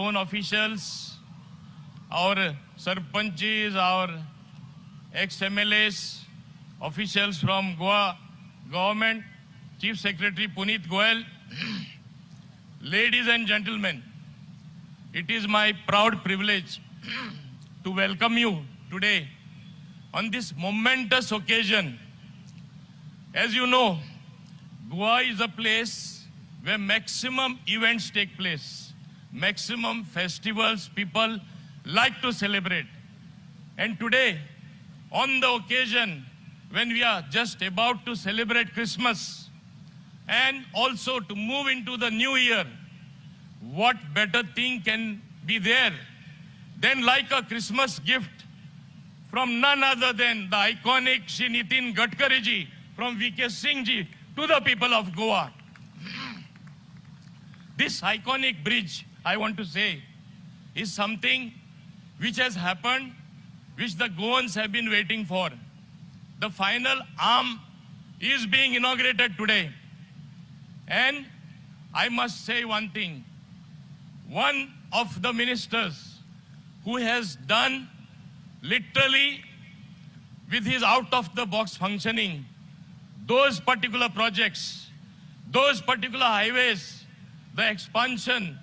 zone officials, our sarpanches, our ex-MLAs, officials from Goa government, Chief Secretary Puneet Goyal, ladies and gentlemen, it is my proud privilege to welcome you today on this momentous occasion. As you know, Goa is a place where maximum events take place, maximum festivals people like to celebrate. And today, on the occasion when we are just about to celebrate Christmas and also to move into the new year, what better thing can be there than like a Christmas gift from none other than the iconic Shri Nitin Gadkari ji from VK Singh ji to the people of Goa. This iconic bridge, I want to say, is something which has happened, which the Goans have been waiting for. The final arm is being inaugurated today. And I must say one thing. One of the ministers who has done literally with his out-of-the-box functioning, those particular projects, those particular highways, the expansion,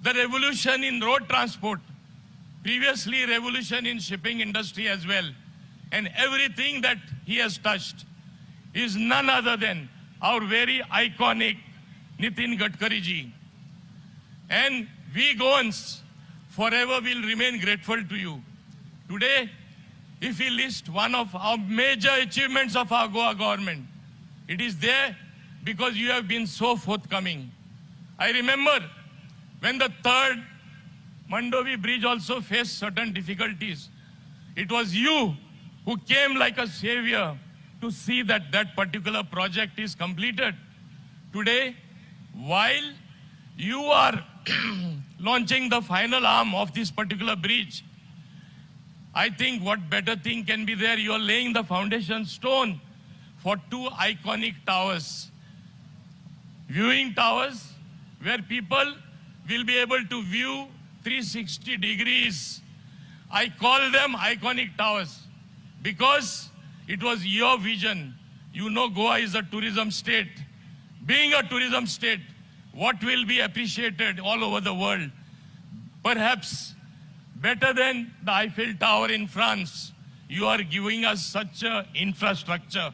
the revolution in road transport, previously revolution in shipping industry as well, and everything that he has touched is none other than our very iconic Nitin Gadkari ji. And we Goans forever will remain grateful to you. Today, if we list one of our major achievements of our Goa government, it is there because you have been so forthcoming. I remember when the third Mandovi bridge also faced certain difficulties. It was you who came like a savior to see that that particular project is completed. Today, while you are launching the final arm of this particular bridge, I think what better thing can be there? You are laying the foundation stone for two iconic towers. Viewing towers where people will be able to view 360 degrees. I call them iconic towers because it was your vision. You know Goa is a tourism state. Being a tourism state, what will be appreciated all over the world? Perhaps better than the Eiffel Tower in France, you are giving us such an infrastructure.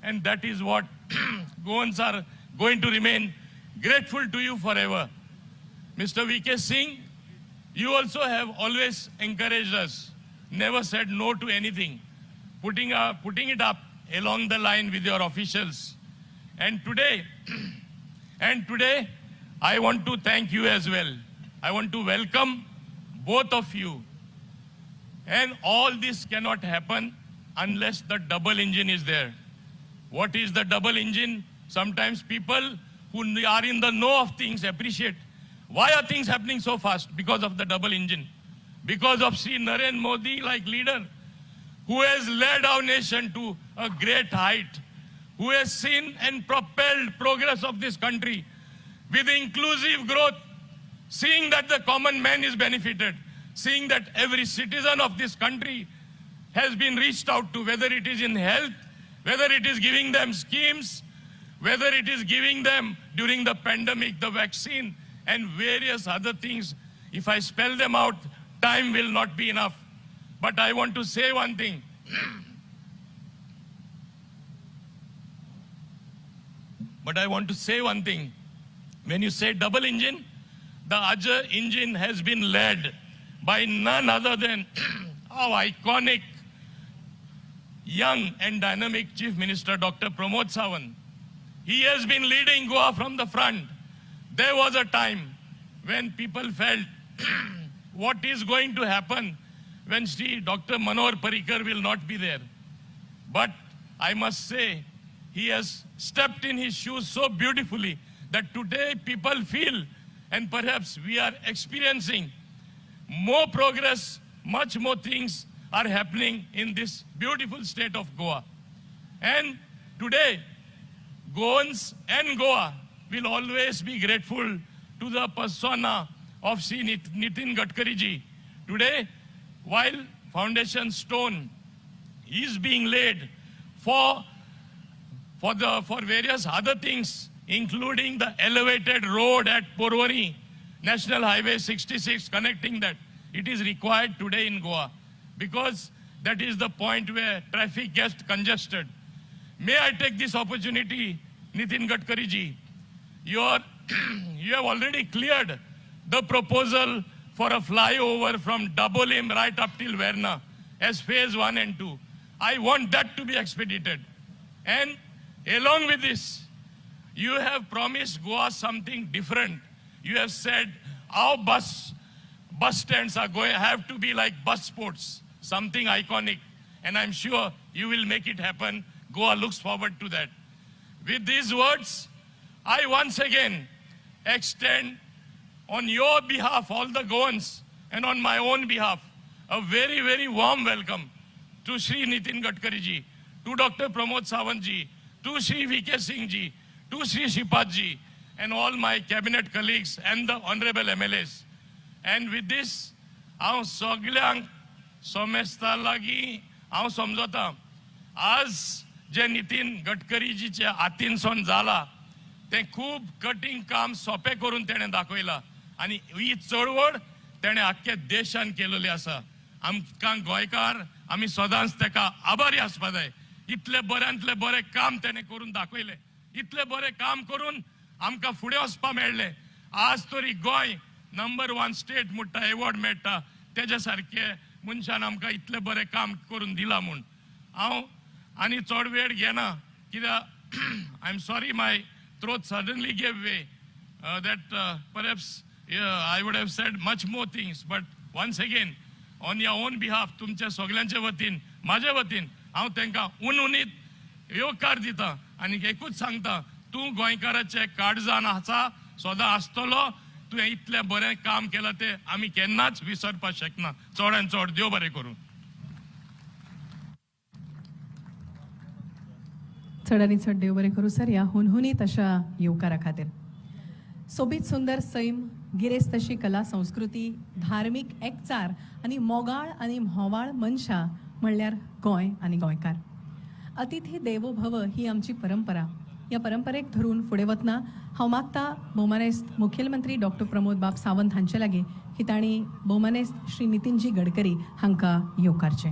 And that is what Goans are going to remain grateful to you forever. Mr. VK Singh, you also have always encouraged us, never said no to anything, putting it up along the line with your officials. And today, I want to thank you as well. I want to welcome both of you. And all this cannot happen unless the double engine is there. What is the double engine? Sometimes people who are in the know of things appreciate. Why are things happening so fast? Because of the double engine. Because of Sri Narendra Modi like leader who has led our nation to a great height, who has seen and propelled progress of this country with inclusive growth, seeing that the common man is benefited, seeing that every citizen of this country has been reached out to, whether it is in health, whether it is giving them schemes, whether it is giving them during the pandemic, the vaccine, and various other things. If I spell them out, time will not be enough. But I want to say one thing. When you say double engine, the other engine has been led by none other than our iconic, young and dynamic Chief Minister, Dr. Pramod Sawant. He has been leading Goa from the front. There was a time when people felt what is going to happen when Sri Dr. Manohar Parrikar will not be there. But I must say, he has stepped in his shoes so beautifully that today people feel, and perhaps we are experiencing more progress, much more things are happening in this beautiful state of Goa. And today, Goans and Goa will always be grateful to the persona of Sri Nitin Gadkari ji. Today, while foundation stone is being laid for various other things, including the elevated road at Porvorim, National Highway 66 connecting that. It is required today in Goa because that is the point where traffic gets congested. May I take this opportunity, Nitin Gadkari ji, you have already cleared the proposal for a flyover from Dabolim right up till Verna as phase 1 and 2. I want that to be expedited. And along with this, you have promised Goa something different. You have said our bus stands are have to be like bus sports, something iconic. And I'm sure you will make it happen. Goa looks forward to that. With these words, I once again extend on your behalf, all the Goans, and on my own behalf, a very, very warm welcome to Shri Nitin Gadkari ji, to Dr. Pramod Sawant ji, to Shri V.K. Singh ji, to Shri Shipad ji, and all my cabinet colleagues and the honorable MLAs. And with this, हांव सगळ्यांक सोमेस्ता लागीं हांव समजता आज जे नितीन गडकरी जीचे हातीनसून जाला ते खूब कठीण काम सोंपें करून तेणें दाखयलां आनी ही चळवळ तेणें आख्ख्या देशान केलेली आसा. आमकां गोंयकार आमी सदांच तेका आभारी आसपा जाय. इतले बऱ्यांतले बरें काम तेणें करून दाखयलें. इतले बरें काम करून आमकां फुडें वचपा मेळ्ळें. आज तरी गोंय नंबर 1 स्टेट म्हणटा एवॉर्ड मेळटा तेज्या सारके मनशान आमकां इतलें बरें काम करून दिलां म्हूण हांव आनी चड वेळ घेना कित्याक I am sorry my throat suddenly gave way that perhaps I would have said much more things, but once again on your own behalf तुमच्या सगळ्यांच्या वतीन माझ्या वतीन हांव तांकां उणउणीत येवकार दिता आनी एकूच सांगता तूं गोंयकाराचे काळजान आसा सदां आसतलो. तुवें इतलें बरें काम केलां तें आमी केन्नाच विसरपाक शकना. चडान चड देव बरें करूं. चडांनी चड देव बरें करूं सर ह्या हुनहुनीत अशा येवकारा खातीर. सोबीत सुंदर सैम गिरेस्त अशी कला संस्कृती धार्मीक एकचार आनी मोगाळ आनी म्होवाळ मनशां म्हणल्यार गोंय आनी गोंयकार. अतिथी देवो भव ही आमची परंपरा. ह्या परंपरेक धरून फुडें वतना हांव मागता भोवमानेस्त मुखेलमंत्री डॉक्टर प्रमोद बाब सावंत हांचे लागीं की तांणी भोवमानेस्त श्री नितीनजी गडकरी हांकां येवकारचें.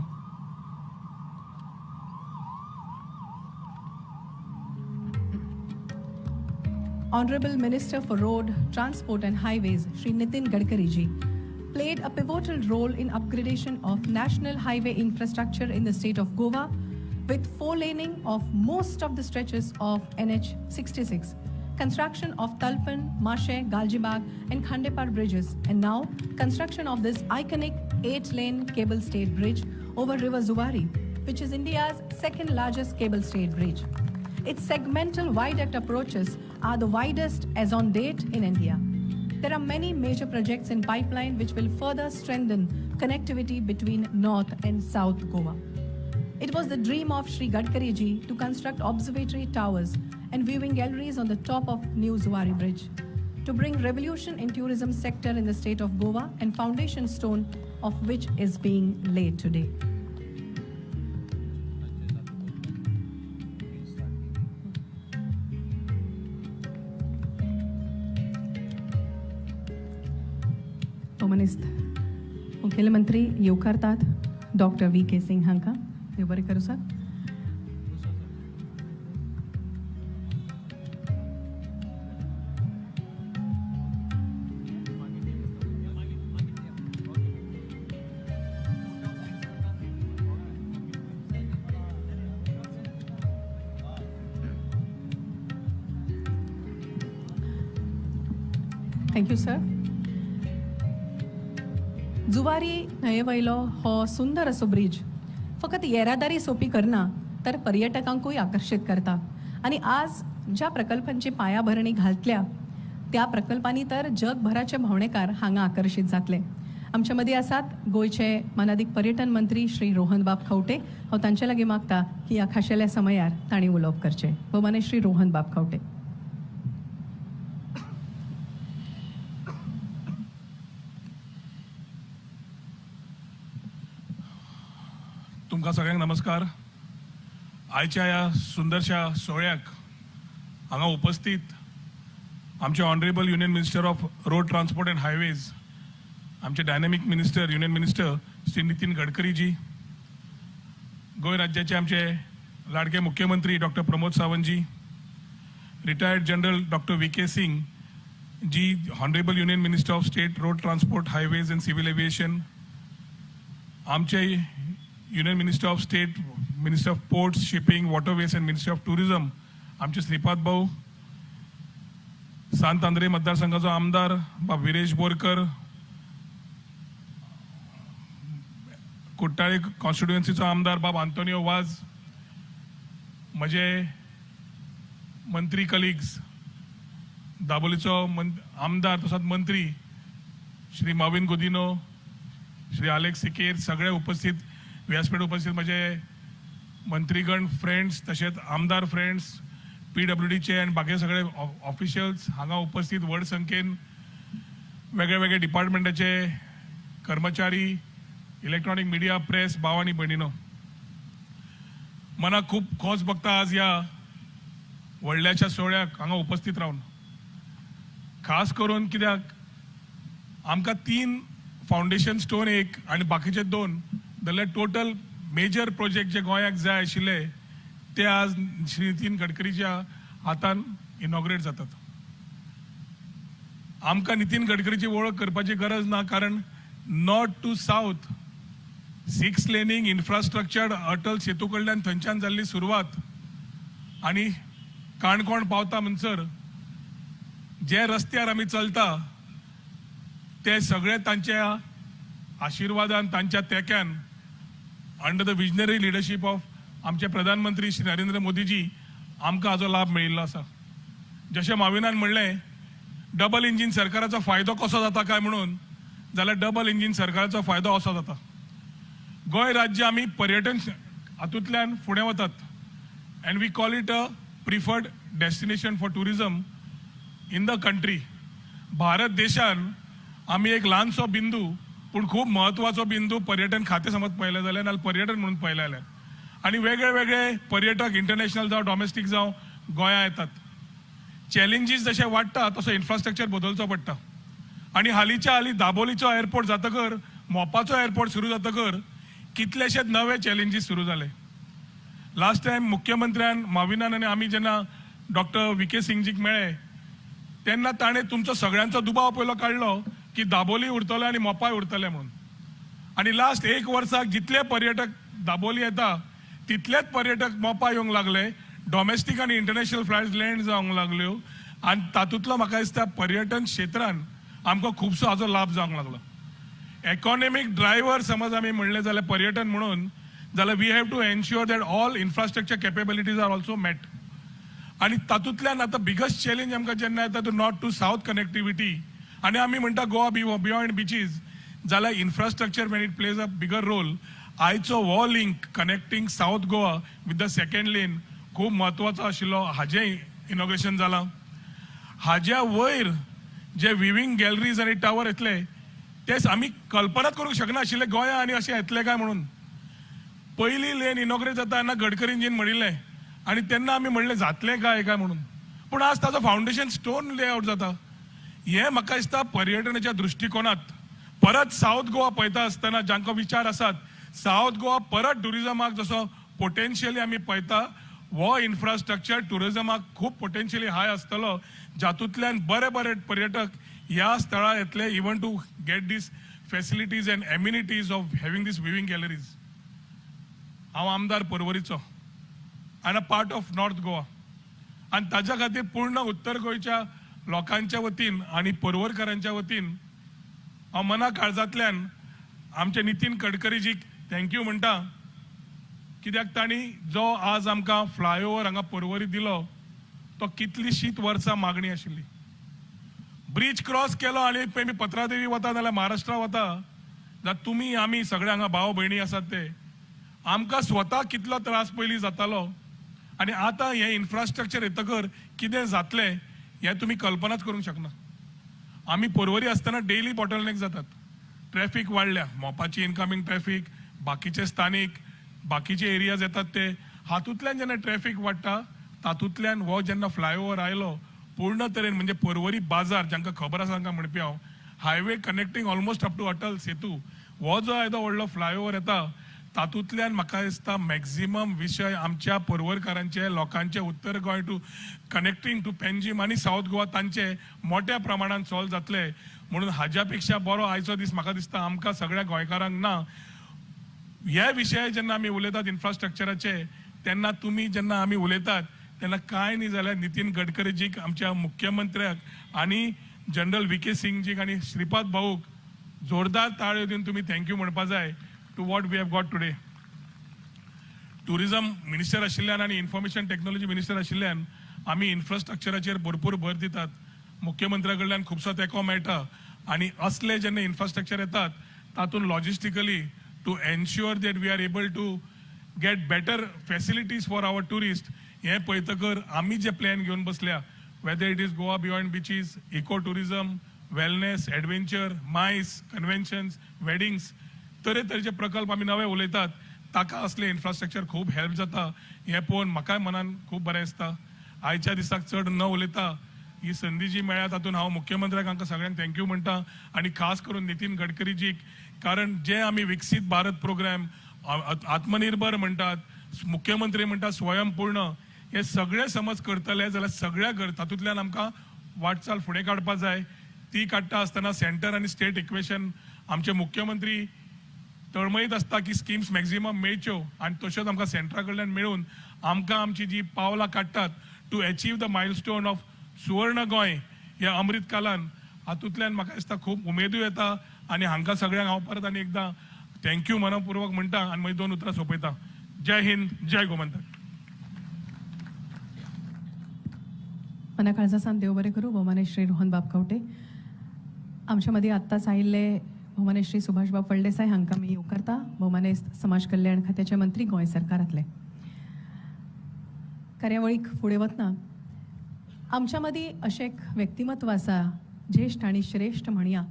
Honorable Minister for Road, Transport and Highways, Shri Nitin Gadkari ji, played a pivotal role in upgradation of national highway infrastructure in the state of Goa, with 4-laning of most of the stretches of NH 66, construction of Talpan, Mashe, Galjibag and Khandepar bridges, and now construction of this iconic 8-lane cable-stayed bridge over River Zuari, which is India's second largest cable-stayed bridge. Its segmental viaduct approaches are the widest as on date in India. There are many major projects in pipeline which will further strengthen connectivity between North and South Goa. It was the dream of Shri Gadkari ji to construct observatory towers and viewing galleries on the top of New Zuari Bridge, to bring revolution in tourism sector in the state of Goa, and foundation stone of which is being laid today. मुखेलमंत्री येवकारतात doctor V.K. Singh हांकां. देव बरें करूं sir. Thank you sir. Zuari न्हंये हो सुंदर असो bridge फकत येरादारी सोपी करना तर पर्यटकांकूय आकर्षित करता. आणि आज ज्या प्रकल्पांची पायाभरणी घातल्या त्या प्रकल्पांनी तर जगभराचे भोंवडेकार हांगा आकर्षित जातले. आमच्या मदीं आसात गोंयचे मनादीक पर्यटन मंत्री श्री रोहन बाब खंवटे. हांव तांचे लागीं मागता की ह्या खाशेल्या समयार तांणी उलोवप करचें. भोवमान्य श्री रोहन बाब खंवटे. तुमका सगळ्यांक नमस्कार. आयच्या ह्या सुंदरशा सोहळ्याक हांगा उपस्थित आमचे honourable union minister of road transport and highways, आमचे dynamic minister union minister Shri Nitin Gadkari ji, Goa राज्याचे आमचे लाडके मुख्यमंत्री doctor Pramod Sawant ji, retired general doctor VK Singh ji, honourable union minister of state road transport highways and civil aviation, आमचे union minister of state minister of ports shipping waterways and minister of tourism आमचे श्रीपाद भाऊ, सांत Andre मतदारसंघाचो आमदार बाब विरेश बोरकर, कुट्टाळे कॉन्स्टिट्युएन्सीचो आमदार बाब आंतोनियो वाज, म्हजे मंत्री कलिग्स, दाबोलीचो आमदार तसोच मंत्री श्री माविन गुदिनो, श्री आलेक्स सिकेर, सगळे उपस्थित व्यासपीठ उपस्थित म्हजे मंत्रीगण फ्रेंड्स तशेंच आमदार फ्रेंड्स, PWDचे आनी बाकी सगळे ऑफिशियल्स हांगा उपस्थित व्हड संख्येन, वेगळे वेगळे डिपार्टमेंटाचे कर्मचारी, इलेक्ट्रॉनिक मिडिया प्रेस, भाव आनी भयणीनो, मनाक खूब खोस भोगता आज ह्या व्हडल्याच्या सोहळ्याक हांगा उपस्थित रावन. खास करून कित्याक आमकां 3 फावंडेशन स्टोन एक आनी बाकीचे 2 जाल्यार टोटल मेजर प्रोजेक्ट जे गोंयाक जाय आशिल्ले ते आज श्री नितीन गडकरीच्या हातान इनॉग्रेट जातात. आमकां नितीन गडकरीची वळख करपाची गरज ना, कारण north to south 6 laning infrastructure Atal Setu कडल्यान थंयच्यान जाल्ली सुरवात आनी काणकोण पावता म्हणसर जे रस्त्यार आमी चलता ते सगळे तांच्या आशिर्वादान, तांच्या तेक्यान, under the visionary leadership of आमचे प्रधानमंत्री श्री नरेंद्र मोदीजी आमकां हाचो लाभ मेळिल्लो आसा. जशें माविनान म्हणलें, डबल इंजीन सरकाराचो फायदो कसो जाता काय म्हणून, जाल्यार डबल इंजीन सरकाराचो फायदो असो जाता. गोंय राज्य आमी पर्यटन हातूंतल्यान फुडें वतात and we call it a preferred destination for tourism in the country. Bharat देशान आमी एक ल्हानसो बिंदू पूण खूब महत्वाचो बिंदू पर्यटन खातें समज पळयलें जाल्यार, नाल्यार पर्यटन म्हणून पळयलें जाल्यार, आनी वेगळे वेगळे पर्यटक इंटरनॅशनल जावं डॉमेस्टीक जावं गोंया येतात. चॅलेंजीस जशे वाडटा तसो इन्फ्रास्ट्रक्चर बदलचो पडटा. आनी हालींच्या हालीं दाबोलीचो एअरपोर्ट जातकर, मोपाचो एअरपोर्ट सुरू जातकर कितलेशेच नवे चॅलेंजीस सुरू जाले. लास्ट टायम मुख्यमंत्र्यान माविनान आनी आमी जेन्ना डॉक्टर VK सिंगजीक मेळ्ळे तेन्ना ताणें तुमचो सगळ्यांचो दुबाव पयलो काडलो की दाबोली उरतले आनी मोपाय उरतले म्हणून. आनी लास्ट 1 वर्साक जितले पर्यटक दाबोली येता तितलेच पर्यटक मोपा येवंक लागले, डॉमेस्टीक आनी इंटरनॅशनल फ्लायट्स लँड जावंक लागल्यो, आनी तातूंतलो म्हाका दिसता पर्यटन क्षेत्रान आमकां खुबसो हाचो लाभ जावंक लागलो. इकॉनॉमिक ड्रायव्हर समज आमी म्हणलें जाल्यार पर्यटन म्हणून, जाल्यार we have to ensure that all infrastructure capabilities are also met. आनी तातूंतल्यान आतां बिगस्ट चॅलेंज आमकां जेन्ना येता to north to south connectivity, आनी आमी म्हणटा गोवा बियॉन्ड बीचीस, जाल्यार infrastructure when it plays a bigger role. आयचो हो link connecting south Goa with the second lane खूब म्हत्वाचो आशिल्लो, हाजें इनॉग्रेशन जालां. हाज्या वयर जे विविंग गॅलरीज आनी टावर येतले ते आमी कल्पनाच करूंक शकनाशिल्ले गोंया आनी अशें येतले काय म्हणून. पयली लेन इनॉग्रेट जाता तेन्ना गडकरींजीन म्हणिल्लें आनी तेन्ना आमी म्हणलें जातलें काय म्हणून, पूण आज ताचो फावंडेशन स्टोन लेआउट जाता. हें म्हाका दिसता पर्यटनाच्या दृश्टिकोनात परत साऊथ गोवा पळयता आसतना जांकां विचार आसात, साऊथ गोवा परत टुरिझमाक जसो पोटेन्शियली आमी पळयता, हो इन्फ्रास्ट्रक्चर टुरिझमाक खूब पोटेन्शियली हाय आसतलो, जातूंतल्यान बरे बरे पर्यटक ह्या स्थळार येतले, even to get these facilities and amenities of having these viewing galleries. हांव आमदार पर्वरीचो आनी a part of north Goa, आनी ताच्या खातीर पूर्ण उत्तर गोंयच्या लोकांच्या वतीन आनी पर्वरकारांच्या वतीन हांव मना काळजांतल्यान आमचे नितीन गडकरीजीक थँक्यू म्हणटा, कित्याक तांणी जो आज आमकां फ्लायओव्हर हांगा पर्वरी दिलो तो कितलीशींच वर्सां मागणी आशिल्ली. ब्रिज क्रॉस केलो आनी पळय मी पत्रादेवी वता नाल्यार महाराष्ट्रा वता जाल्यार तुमी आमी सगळे हांगा भाव भयणी आसात ते आमकां स्वता कितलो त्रास पयलीं जातालो आनी आतां हें इन्फ्रास्ट्रक्चर येतकर कितें जातलें हें तुमी कल्पनाच करूंक शकना. आमी पर्वरी आसतना डेली बॉटलनेक जातात, ट्रॅफिक वाडल्या, मोपाची इनकमिंग ट्रॅफिक, बाकीचे स्थानीक बाकीचे एरियाज येतात ते हातूंतल्यान जेन्ना ट्रॅफिक वाडटा तातूंतल्यान हो जेन्ना फ्लायओव्हर आयलो पूर्ण तरेन म्हणजे पर्वरी बाजार जांकां खबर आसा तांकां म्हणपी हांव highway connecting almost up to Atal Setu हो जो येदो व्हडलो फ्लायओव्हर येता तातूंतल्यान म्हाका दिसता मॅक्झिमम विशय आमच्या पर्वरकारांचे लोकांचे उत्तर Goa to connecting to Panjim आनी साऊथ गोवा तांचे मोठ्या प्रमाणात सॉल्व जातले म्हणून हाज्या पेक्षा बरो आयचो दीस म्हाका दिसता आमकां सगळ्या गोंयकारांक ना ह्या विशय जेन्ना आमी उलयतात इन्फ्रास्ट्रक्चराचे तेन्ना तुमी जेन्ना आमी उलयतात तेन्ना कांय न्ही जाल्यार नितीन गडकरीजीक आमच्या मुख्यमंत्र्याक आनी जनरल व्ही.के. सिंगजीक आनी श्रीपाद भाऊक जोरदार ताळयो दिवन तुमी थँक्यू म्हणपा जाय to what we have got today tourism minister आशिल्ल्यान आनी इन्फॉर्मेशन टेक्नॉलॉजी मिनिस्टर आशिल्ल्यान आमी इन्फ्रास्ट्रक्चराचेर भरपूर भर दितात मुख्यमंत्र्या कडल्यान खुबसो तेंको मेळटा आनी असले जेन्ना इन्फ्रास्ट्रक्चर येतात तातूंत logistically to ensure that we are able to get better facilities for our tourist हे पळयतकर आमी जे प्लॅन घेवन बसल्या whether it is Goa beyond beaches eco tourism wellness adventure MICE conventions weddings तरेतरेचे प्रकल्प आमी नवे उलयतात ताका असले इन्फ्रास्ट्रक्चर खूब हेल्प जाता हे पळोवन म्हाकाय मनान खूब बरें दिसता आयच्या दिसाक चड न उलयता ही संदी जी मेळ्ळ्या तातूंत हांव मुख्यमंत्र्याक हांकां सगळ्यांक थँक्यू म्हणटा आनी खास करून नितीन गडकरीजीक कारण जे आमी विकसीत भारत प्रोग्राम आत्मनिर्भर म्हणटात मुख्यमंत्री म्हणटा स्वयंपूर्ण हे सगळे समज करतले जाल्यार सगळ्या तातूंतल्यान आमकां वाटचाल फुडें काडपाक जाय ती काडटा आसतना सेंटर आनी स्टेट इक्वेशन आमचे मुख्यमंत्री तळमळीत आसता की स्किम्स मॅक्झिमम मेळच्यो आनी तश्योच आमकां सेंटरा कडल्यान मेळून आमकां आमची जी पावलां काडटात to achieve the milestone of Suvarna Goem ह्या अमृत कालान हातूंतल्यान म्हाका दिसता खूब उमेदूय येता आनी हांकां सगळ्यांक हांव परत आनी एकदां थँक्यू मनपूर्वक म्हणटा आनी म्हजी 2 उतरां सोंपयता जय हिंद जय गोमंतक मना काळजासान देव बरें करूं भोवमानेश्री रोहन बाब कवटे आमच्या मदीं आत्ताच आयिल्ले भोवमानेश्री सुभाषबाब फळदेसाय हांकां मी येवकारता भोवमानेस्त समाज कल्याण खात्याचे मंत्री गोंय सरकारांतले कार्यावळीक फुडें वतना आमच्या मदीं अशें एक व्यक्तिमत्व आसा ज्येष्ठ आनी श्रेष्ठ म्हणया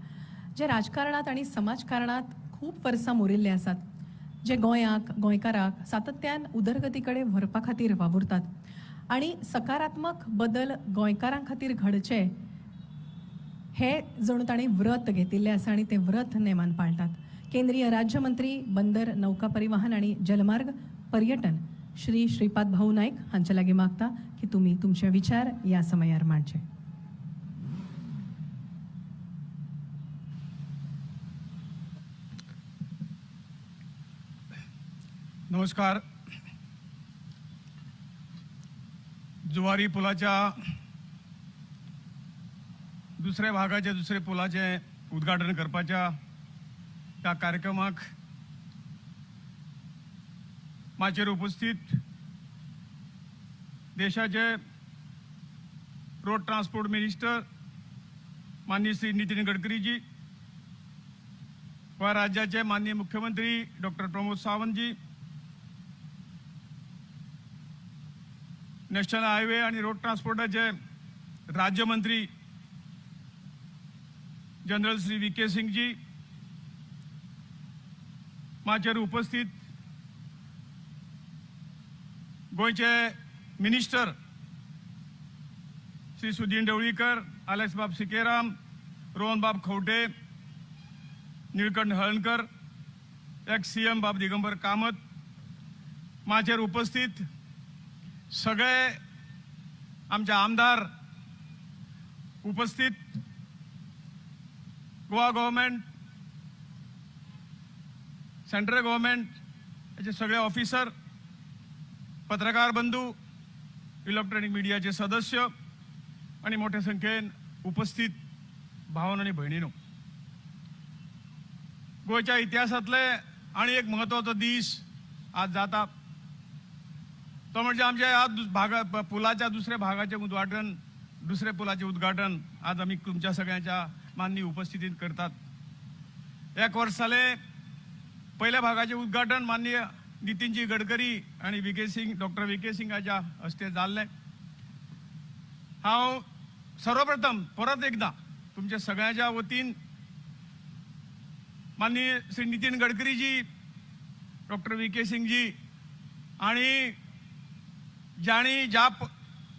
जे राजकारणात आनी समाजकारणात खूब वर्सां मोरिल्ले आसात जे गोंयाक गोंयकाराक सातत्यान उदरगती कडेन व्हरपा खातीर वावुरतात आनी सकारात्मक बदल गोंयकारां खातीर घडचे हे जणू ताणें व्रत घेतिल्लें आसा आनी तें व्रत नेमान पाळटात केंद्रीय राज्यमंत्री बंदर नौका परिवहन आनी जलमार्ग पर्यटन श्री श्रीपाद भाऊ नायक हांचे लागीं मागता की तुमी तुमचे विचार ह्या समयार मांडचे नमस्कार जुवारी पुलाच्या दुसऱ्या भागाचे दुसरे पुलाचे उद्घाटन करपाच्या त्या कार्यक्रमाक माचेर उपस्थित देशाचे रोड ट्रान्सपोर्ट मिनिस्टर माननीय श्री नितीन गडकरीजी व राज्याचे माननीय मुख्यमंत्री doctor Pramod Sawantji national highway आणि रोड ट्रान्सपोर्टाचे राज्यमंत्री जनरल श्री व्ही.के. सिंगजी माचेर उपस्थित गोयचे मिनिस्टर श्री सुदीन ढवळीकर आलेक्स बाब सिकेराम रोहन बाब खवटे निळकंठ हळणकर एक्स-CM बाब दिगंबर कामत माचेर उपस्थित सगळे आमचे आमदार उपस्थित गोवा गव्हर्मेंट सेंट्रल गव्हर्मेंट याचे सगळे ऑफिसर पत्रकार बंधू इलेक्ट्रॉनिक मीडियाचे सदस्य आणि मोठ्या संख्येन उपस्थित भावन आणि भयणीनो गोयच्या इतिहासातले आणि एक महत्वाचो दीस आज जाता तो म्हणजे आमच्या ह्या पुलाच्या दुसऱ्या भागाचे उद्घाटन दुसऱ्या पुलाचे उद्घाटन आज आम्ही तुमच्या सगळ्यांच्या माननीय उपस्थितीत करतात 1 वर्ष जाले पहिल्या भागाचे उद्घाटन माननीय नितीनजी गडकरी आणि व्ही.के. Singh doctor VK. सिंगाच्या हस्ते जाल्ले हांव सर्वप्रथम परत एकदा तुमच्या सगळ्यांच्या वतीन माननीय श्री नितीन गडकरीजी डॉक्टर व्ही.के. सिंगजी आणि ज्यांनी ज्या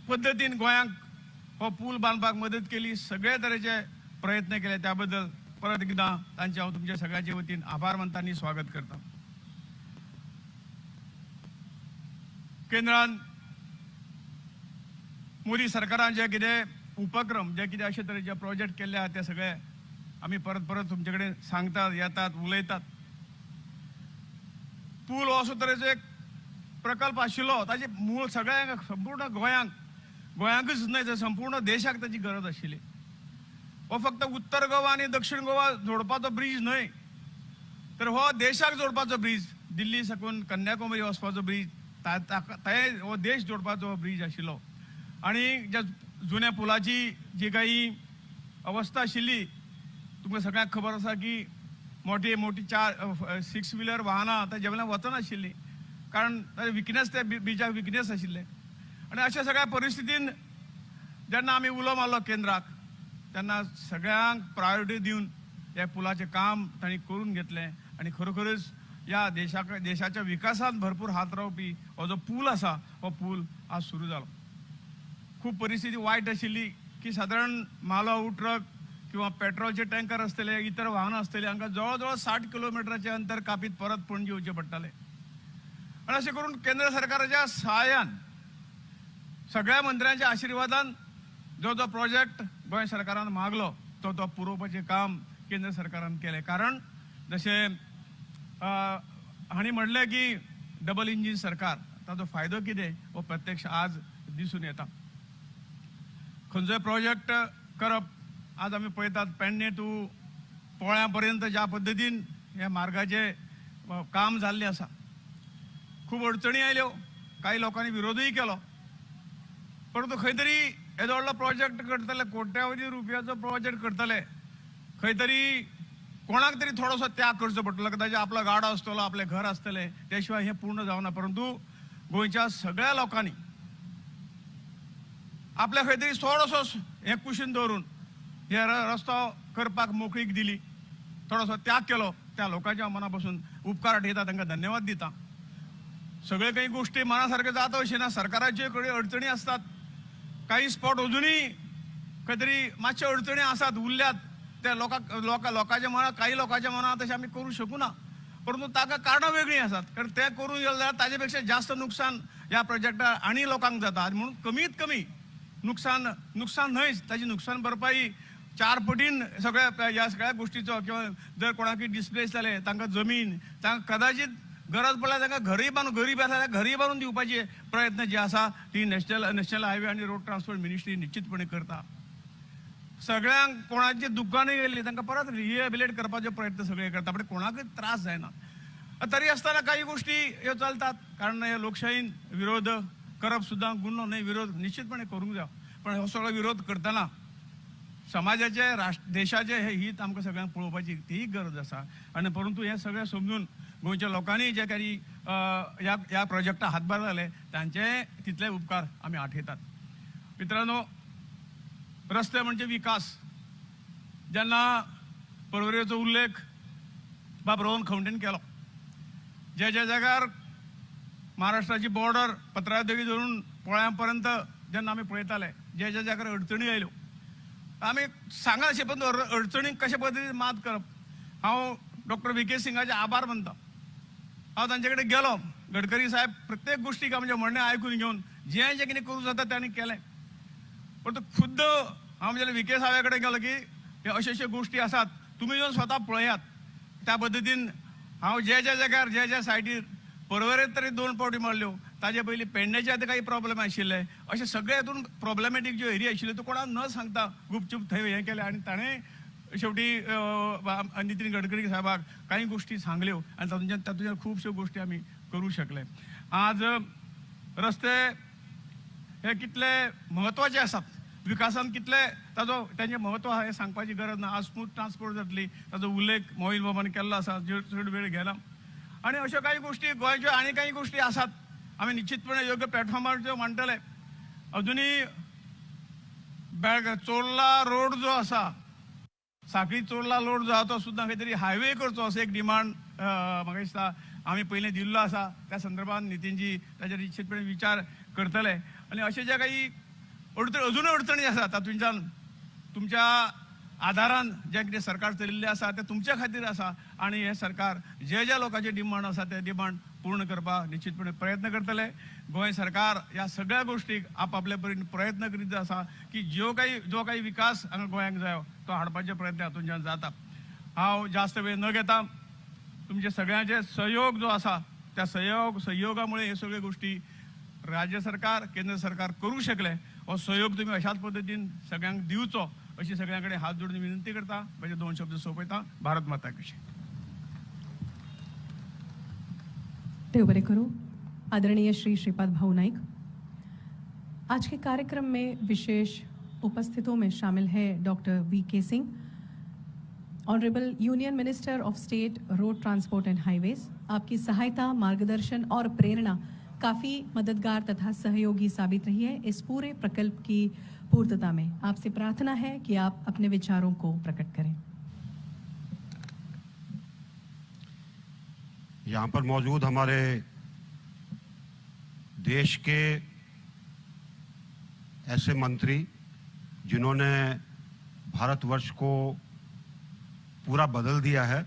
पद्धतीन गोंयांक हो पूल बांदपाक मदत केली, सगळे तरेचे प्रयत्न केले, त्याबद्दल परत एकदा तांचे हांव तुमच्या सगळ्यांच्या वतीन आभार मानता आनी स्वागत करता. केंद्रान मोदी सरकारान जे कितें उपक्रम, जे कितें अशे तरेचे प्रोजेक्ट केल्ले आहात, ते सगळे आमी परत परत तुमचे कडेन सांगतात, येतात, उलयतात. पूल हो असो तरेचो एक प्रकल्प आशिल्लो, ताची मूळ सगळ्यांक, संपूर्ण गोंयांकच न्हय तर संपूर्ण देशाक ताची गरज आशिल्ली. हो फक्त उत्तर गोवा आनी दक्षिण गोवा जोडपाचो ब्रिज न्हय, तर हो देशाक जोडपाचो ब्रिज, दिल्ली साकून कन्याकुमारी वचपाचो ब्रिज, हो देश जोडपाचो ब्रिज आशिल्लो. आणि ज्या जुन्या पुलाची जी काही अवस्था आशिल्ली, तुमकां सगळ्यांक खबर आसा की मोठी मोठी 6 व्हिलर वाहनां ताजे वयल्यान वचनाशिल्लीं, कारण ताजे विकनेस, त्या ब्रिजाक विकनेस आशिल्ले. आणि अशा सगळ्या परिस्थितीन जेन्ना आमी उलो मारलो केंद्राक, तेन्ना सगळ्यांक प्रायोरिटी दिवन ह्या पुलाचें काम तांणी करून घेतलें. आणि खरोखरच या देशाच्या विकासात भरपूर हात रावपी हो जो पूल आसा, हो पूल आज सुरू जालो. खूप परिस्थिती वायट आशिल्ली की सादारण मालवाहू ट्रक किंवा पेट्रोलचे टँकर आसतले, इतर वाहनां आसतली, हांकां जवळ जवळ 60 किलोमिटराचें अंतर कापीत परत पणजी येवचें पडटालें. आणि अशें करून केंद्र सरकाराच्या सहाय्यान, सगळ्या मंत्र्यांच्या आशिर्वादान जो जो प्रोजेक्ट गोंय सरकारान मागलो तो पुरोवपाचें काम केंद्र सरकारान केलें. कारण जशें हांणी म्हणलें की डबल इंजीन सरकार, ताचो फायदो कितें हो प्रत्यक्ष आज दिसून येता. खंयचोय प्रोजेक्ट करप, आज आमी पळयतात पेडणे टू पोळ्यां पर्यंत ज्या पद्दतीन ह्या मार्गाचें काम जाल्लें आसा, खूब अडचणी आयल्यो, काही लोकांनी विरोधूय केलो, परंतु खंय तरी येदो व्हडलो प्रोजेक्ट करतले, कोट्यावधी रुपयाचो प्रोजेक्ट करतले, खंय तरी कोणाक तरी थोडोसो त्याग करचो पडटलो, कदाचित आपलो गाडो आसतलो, आपलें घर आसतलें, त्या शिवाय हें पूर्ण जावना. परंतु गोंयच्या सगळ्या लोकांनी आपल्या खंय तरी थोडोसो हें कुशीन दवरून हे रस्तो करपाक मोकळीक दिली, थोडोसो त्याग केलो, त्या लोकांच्या मना पासून उपकार आठयता, तांकां धन्यवाद दिता. सगळे काही गोष्टी मनासारख्यो जाता अशें ना, सरकाराचे कडेन अडचणी आसतात, काही स्पॉट अजुनूय खंय तरी मातशे अडचणी आसात, उरल्यात, त्या लोकांच्या मनात, काही लोकांच्या मनात तशें आमी करूं शकूना. परंतु ताका कारणां वेगळीं आसात, कारण ते करून गेले जाल्यार ताजे पेक्षा जास्त नुकसान ह्या प्रोजेक्टार आनी लोकांक जाता. म्हणून कमीत कमी नुकसान न्हयच, ताची नुकसान भरपाई 4 पटीन सगळ्या ह्या सगळ्या गोष्टीचो, किंवा जर कोणाकय डिस्प्लेस जाले, तांकां जमीन, तांकां कदाचित गरज पडल्यार तांकां घरय बांदून, गरीब आसा जाल्यार घरय बांदून दिवपाचे प्रयत्न जे आसा ती नॅशनल हायवे आनी रोड ट्रान्सपोर्ट मिनिस्ट्री निश्चितपणे करता. सगळ्यांक कोणाची दुकानां गेल्ली तांकां परत रिहेबिलिट करपाचे प्रयत्न सगळे करता, पण कोणाकय त्रास जायना. तरी आसतना काही गोष्टी ह्यो चलतात, कारण हे लोकशाहीन विरोध करप सुद्दां गुन्हो न्हय, विरोध निश्चितपणे करूंक जाय. पण हो सगळो विरोध करतना समाजाचे, देशाचे हे हित आमकां सगळ्यांक पळोवपाची तीय गरज आसा. आनी परंतु हे सगळें समजून गोंयच्या लोकांनी जे काही ह्या प्रोजेक्टाक हातभार घाले, तांचे तितले उपकार आमी आठयतात. मित्रांनो, रस्ते म्हणजे विकास. जेन्ना परवरेचो उल्लेख बाब रोहन खंवटेन केलो, जे जाग्यार महाराष्ट्राची बॉर्डर पत्रादेवी धरून पोळ्यां पर्यंत जेन्ना आमी पळयताले, जे जाग्यार अडचणी आयल्यो, आमी सांगा अशें पण अडचणीक कशे पद्दतीन मात करप. हांव डॉक्टर V.K. सिंगाचे आभार मानता. हांव तांचे कडेन गेलो, गडकरी साहेब प्रत्येक गोष्टीक आमचें म्हणणें आयकून घेवन जें जें कितें करूं जाता तांणी केलें. पण खुद्द हांव जेन्ना V.K. साहेबा कडेन गेलो की हे अशे गोष्टी आसात, तुमी येवन स्वता पळयात. त्या पद्दतीन हांव जे जाग्यार, जे सायटीर परवरेत तरी 2 पावटी मारल्यो, ताजे पयलीं पेडण्याचे आतां काही प्रॉब्लेम आशिल्ले, अशे सगळे हातून प्रॉब्लेमॅटीक ज्यो एरिया आशिल्ल्यो त्यो कोणाक न सांगता गुपचूप थंय हें केलें. आनी ताणें शेवटी नितीन गडकरी साहेबाक काही गोष्टी सांगल्यो, आनी तातूंतल्यान खुबश्यो गोष्टी आमी करूं शकले. आज रस्ते हे कितले म्हत्वाचे आसात, विकासान कितले तांचें म्हत्व आहा हें सांगपाची गरज ना. आज स्मूथ ट्रान्सपोर्ट जातली, ताचो उल्लेख मोहीन बाबान केल्लो आसा, चड वेळ घेना. आणि अशा काही गोष्टी गोंयच्यो आनी काही गोष्टी आसात, आमी निश्चितपणे योग्य प्लॅटफॉर्मार त्यो मांडटले. अजुनूय चोरला रोड जो आसा, साखळी चोरला रोड जो आहा तो सुद्दां खंय तरी हायवे करचो असो एक डिमांड म्हाका दिसता आम्ही पहिले दिल्लो आसा त्या संदर्भात नितीनजी ताचेर निश्चितपणे विचार करतले आणि अशे जे काही अजूनय अडचणी आसा तातूंतल्यान तुमच्या आदारान जे कितें सरकार चलिल्लें आसा ते तुमच्या खातीर आसा आणि हे सरकार जे जे लोकांचे डिमांड आसा ते डिमांड पूर्ण करपाक निश्चितपणे प्रयत्न करतले. गोंय सरकार ह्या सगळ्या गोष्टीक आपापल्या परीन प्रयत्न करीत आसा की जो काही विकास हांगा गोंयांक जायो तो हाडपाचे प्रयत्न हातूंतल्यान जाता. हांव जास्त वेळ न घेता तुमचे सगळ्यांचे सहयोग जो आसा त्या सहयोगामुळे हे सगळ्यो गोष्टी राज्य सरकार केंद्र सरकार करू शकले. हो सहयोग तुम्ही अशाच पद्दतीन सगळ्यांक दिवचो अशी सगळ्यांकडे हात जोडून विनंती करता. म्हणजे 2 शब्द सोंपयता. भारत माता की जय. देव बरे करो. आदरणीय श्री श्रीपाद भाऊ नाइक, आज के कार्यक्रम में विशेष उपस्थितों में शामिल है doctor VK Singh, honourable union minister of state road transport end highways. आपकी सहायता, मार्गदर्शन और प्रेरणा काफ़ी मददगार तथा सहयोगी साबित रही है इस पूरे प्रकल्प की पूर्तता में. आपसे प्रार्थना है कि आप अपने विचारों को प्रकट करें. यहाँ पर मौजूद हमारे देश के ऐसे मंत्री जिन्होंने भारतवर्ष को पूरा बदल दिया है,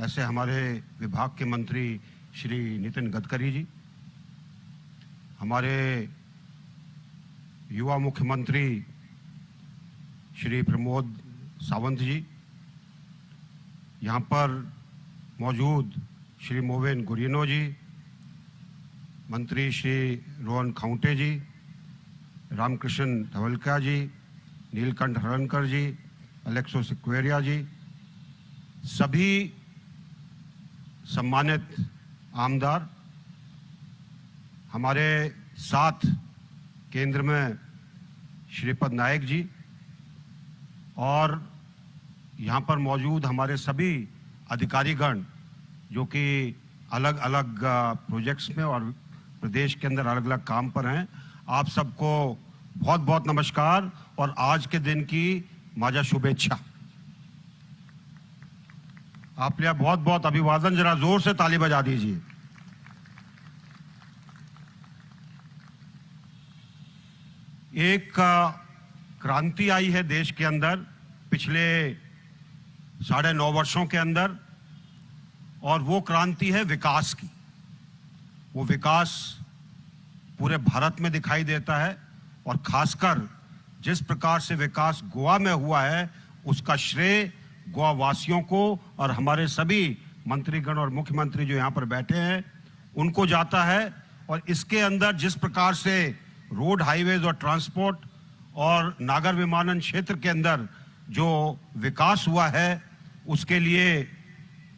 ऐसे हमारे विभाग के मंत्री श्री नितिन गडकरी जी, हमारे युवा मुख्यमंत्री श्री प्रमोद सावंत जी, यहाँ पर मौजूद श्री मोवेन गुरिनो जी, मंत्री श्री रोहन खाउटे जी, रामकृष्ण धवलका जी, नीलकंठ हरणकर जी, अलेक्सो सिक्वेरिया जी, सभी सम्मानित आमदार, हमारे साथ केंद्र में श्रीपद नायक जी और यहाँ पर मौजूद हमारे सभी अधिकारीगण जो कि अलग अलग प्रोजेक्ट्स में और प्रदेश के अंदर अलग अलग काम पर हैं, आप सबको बहुत बहुत नमस्कार और आज के दिन की माझ्या शुभेच्छा. आपल्या बहुत बहुत अभिवादन. जरा जोर से ताली बजा दीजिए. एक क्रांति आई है देश के अंदर पिछले 9.5 वर्षों के अंदर, और वो क्रांति है विकास की. वो विकास पूरे भारत में दिखाई देता है और खासकर जिस प्रकार से विकास गोवा में हुआ है उसका श्रेय गोवा वासियों को और हमारे सभी मंत्रीगण और मुख्यमंत्री जो यहाँ पर बैठे हैं उनको जाता है. और इसके अंदर जिस प्रकार से रोड, हाईवेज और ट्रांसपोर्ट और नागर विमानन क्षेत्र के अंदर जो विकास हुआ है उसके लिए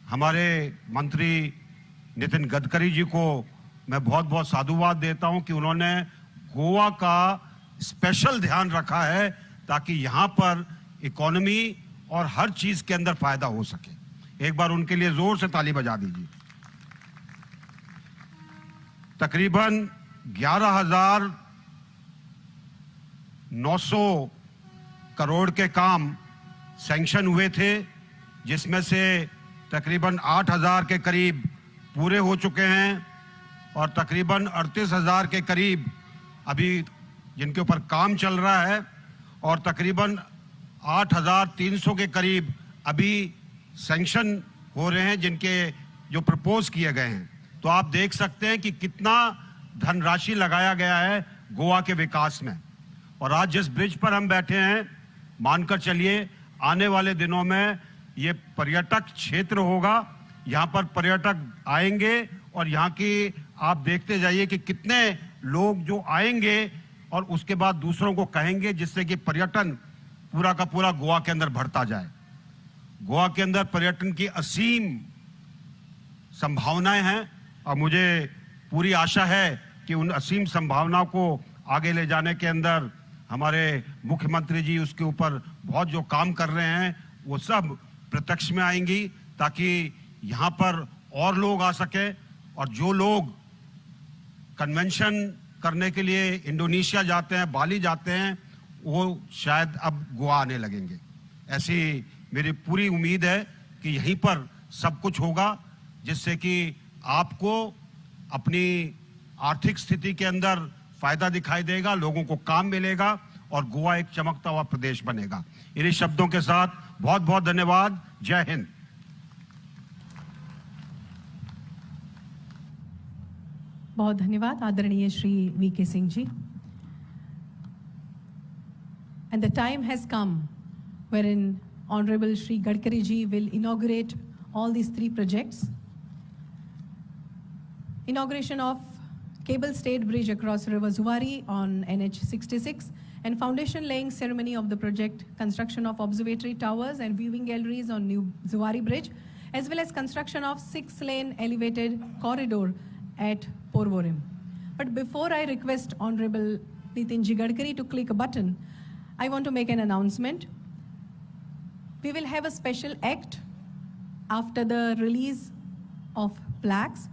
हमारे मंत्री नितिन गडकरी जी को मैं बहुत बहुत साधुवाद देता हूं कि उन्होंने गोवा का स्पेशल ध्यान रखा है ताकि यहाँ पर इकोनॉमी और हर चीज के अंदर फायदा हो सके. एक बार उनके लिए जोर से ताली बजा दीजिए. तकरीबन 11,900 करोड़ के काम सैंक्शन हुए थे, जिसमें से तकरीबन 8,000 के करीब पूरे हो चुके हैं और तकरीबन 38,000 के करीब अभी जिनके ऊपर काम चल रहा है और तकरीबन 8,300 के करीब अभी सैंक्शन हो रहे हैं जिनके जो प्रपोज किए गए हैं. तो आप देख सकते हैं कि कितना धनराशि लगाया गया है गोवा के विकास में. और आज जिस ब्रिज पर हम बैठे हैं, मानकर चलिए आने वाले दिनों में ये पर्यटक क्षेत्र होगा. यहाँ पर पर्यटक आएंगे और यहाँ की आप देखते जाइए कि कितने लोग जो आएंगे और उसके बाद दूसरों को कहेंगे, जिससे कि पर्यटन पूरा का पूरा गोवा के अंदर बढ़ता जाए. गोवा के अंदर पर्यटन की असीम संभावनाएं हैं और मुझे पूरी आशा है कि उन असीम संभावनाओं को आगे ले जाने के अंदर हमारे मुख्यमंत्री जी उसके ऊपर बहुत जो काम कर रहे हैं वो सब प्रत्यक्ष में आएंगी ताकि यहाँ पर और लोग आ सके. और जो लोग कन्वेंशन करने के लिए इंडोनेशिया जाते हैं, बाली जाते हैं, वो शायद अब गोवा आने लगेंगे. ऐसी मेरी पूरी उम्मीद है कि यहीं पर सब कुछ होगा. जिससे कि आपको अपनी आर्थिक स्थिति के अंदर फायदा दिखाई देगा, लोगों को काम मिलेगा और गोवा एक चमकता हुआ प्रदेश बनेगा। इन्हीं शब्दों के साथ बहुत बहुत धन्यवाद। जय हिंद। बहुत धन्यवाद आदरणीय Shri VK Singh ji. And the time has come wherein Honorable Shri Gadkari ji will inaugurate all these 3 projects. Inauguration of cable stayed bridge across River Zuari on NH 66 and foundation laying ceremony of the project, construction of observatory towers and viewing galleries on New Zuari Bridge, as well as construction of 6-lane elevated corridor at Porvorim. But before I request Honorable Nitin Ji Gadkari to click a button, I want to make an announcement. We will have a special act after the release of plaques,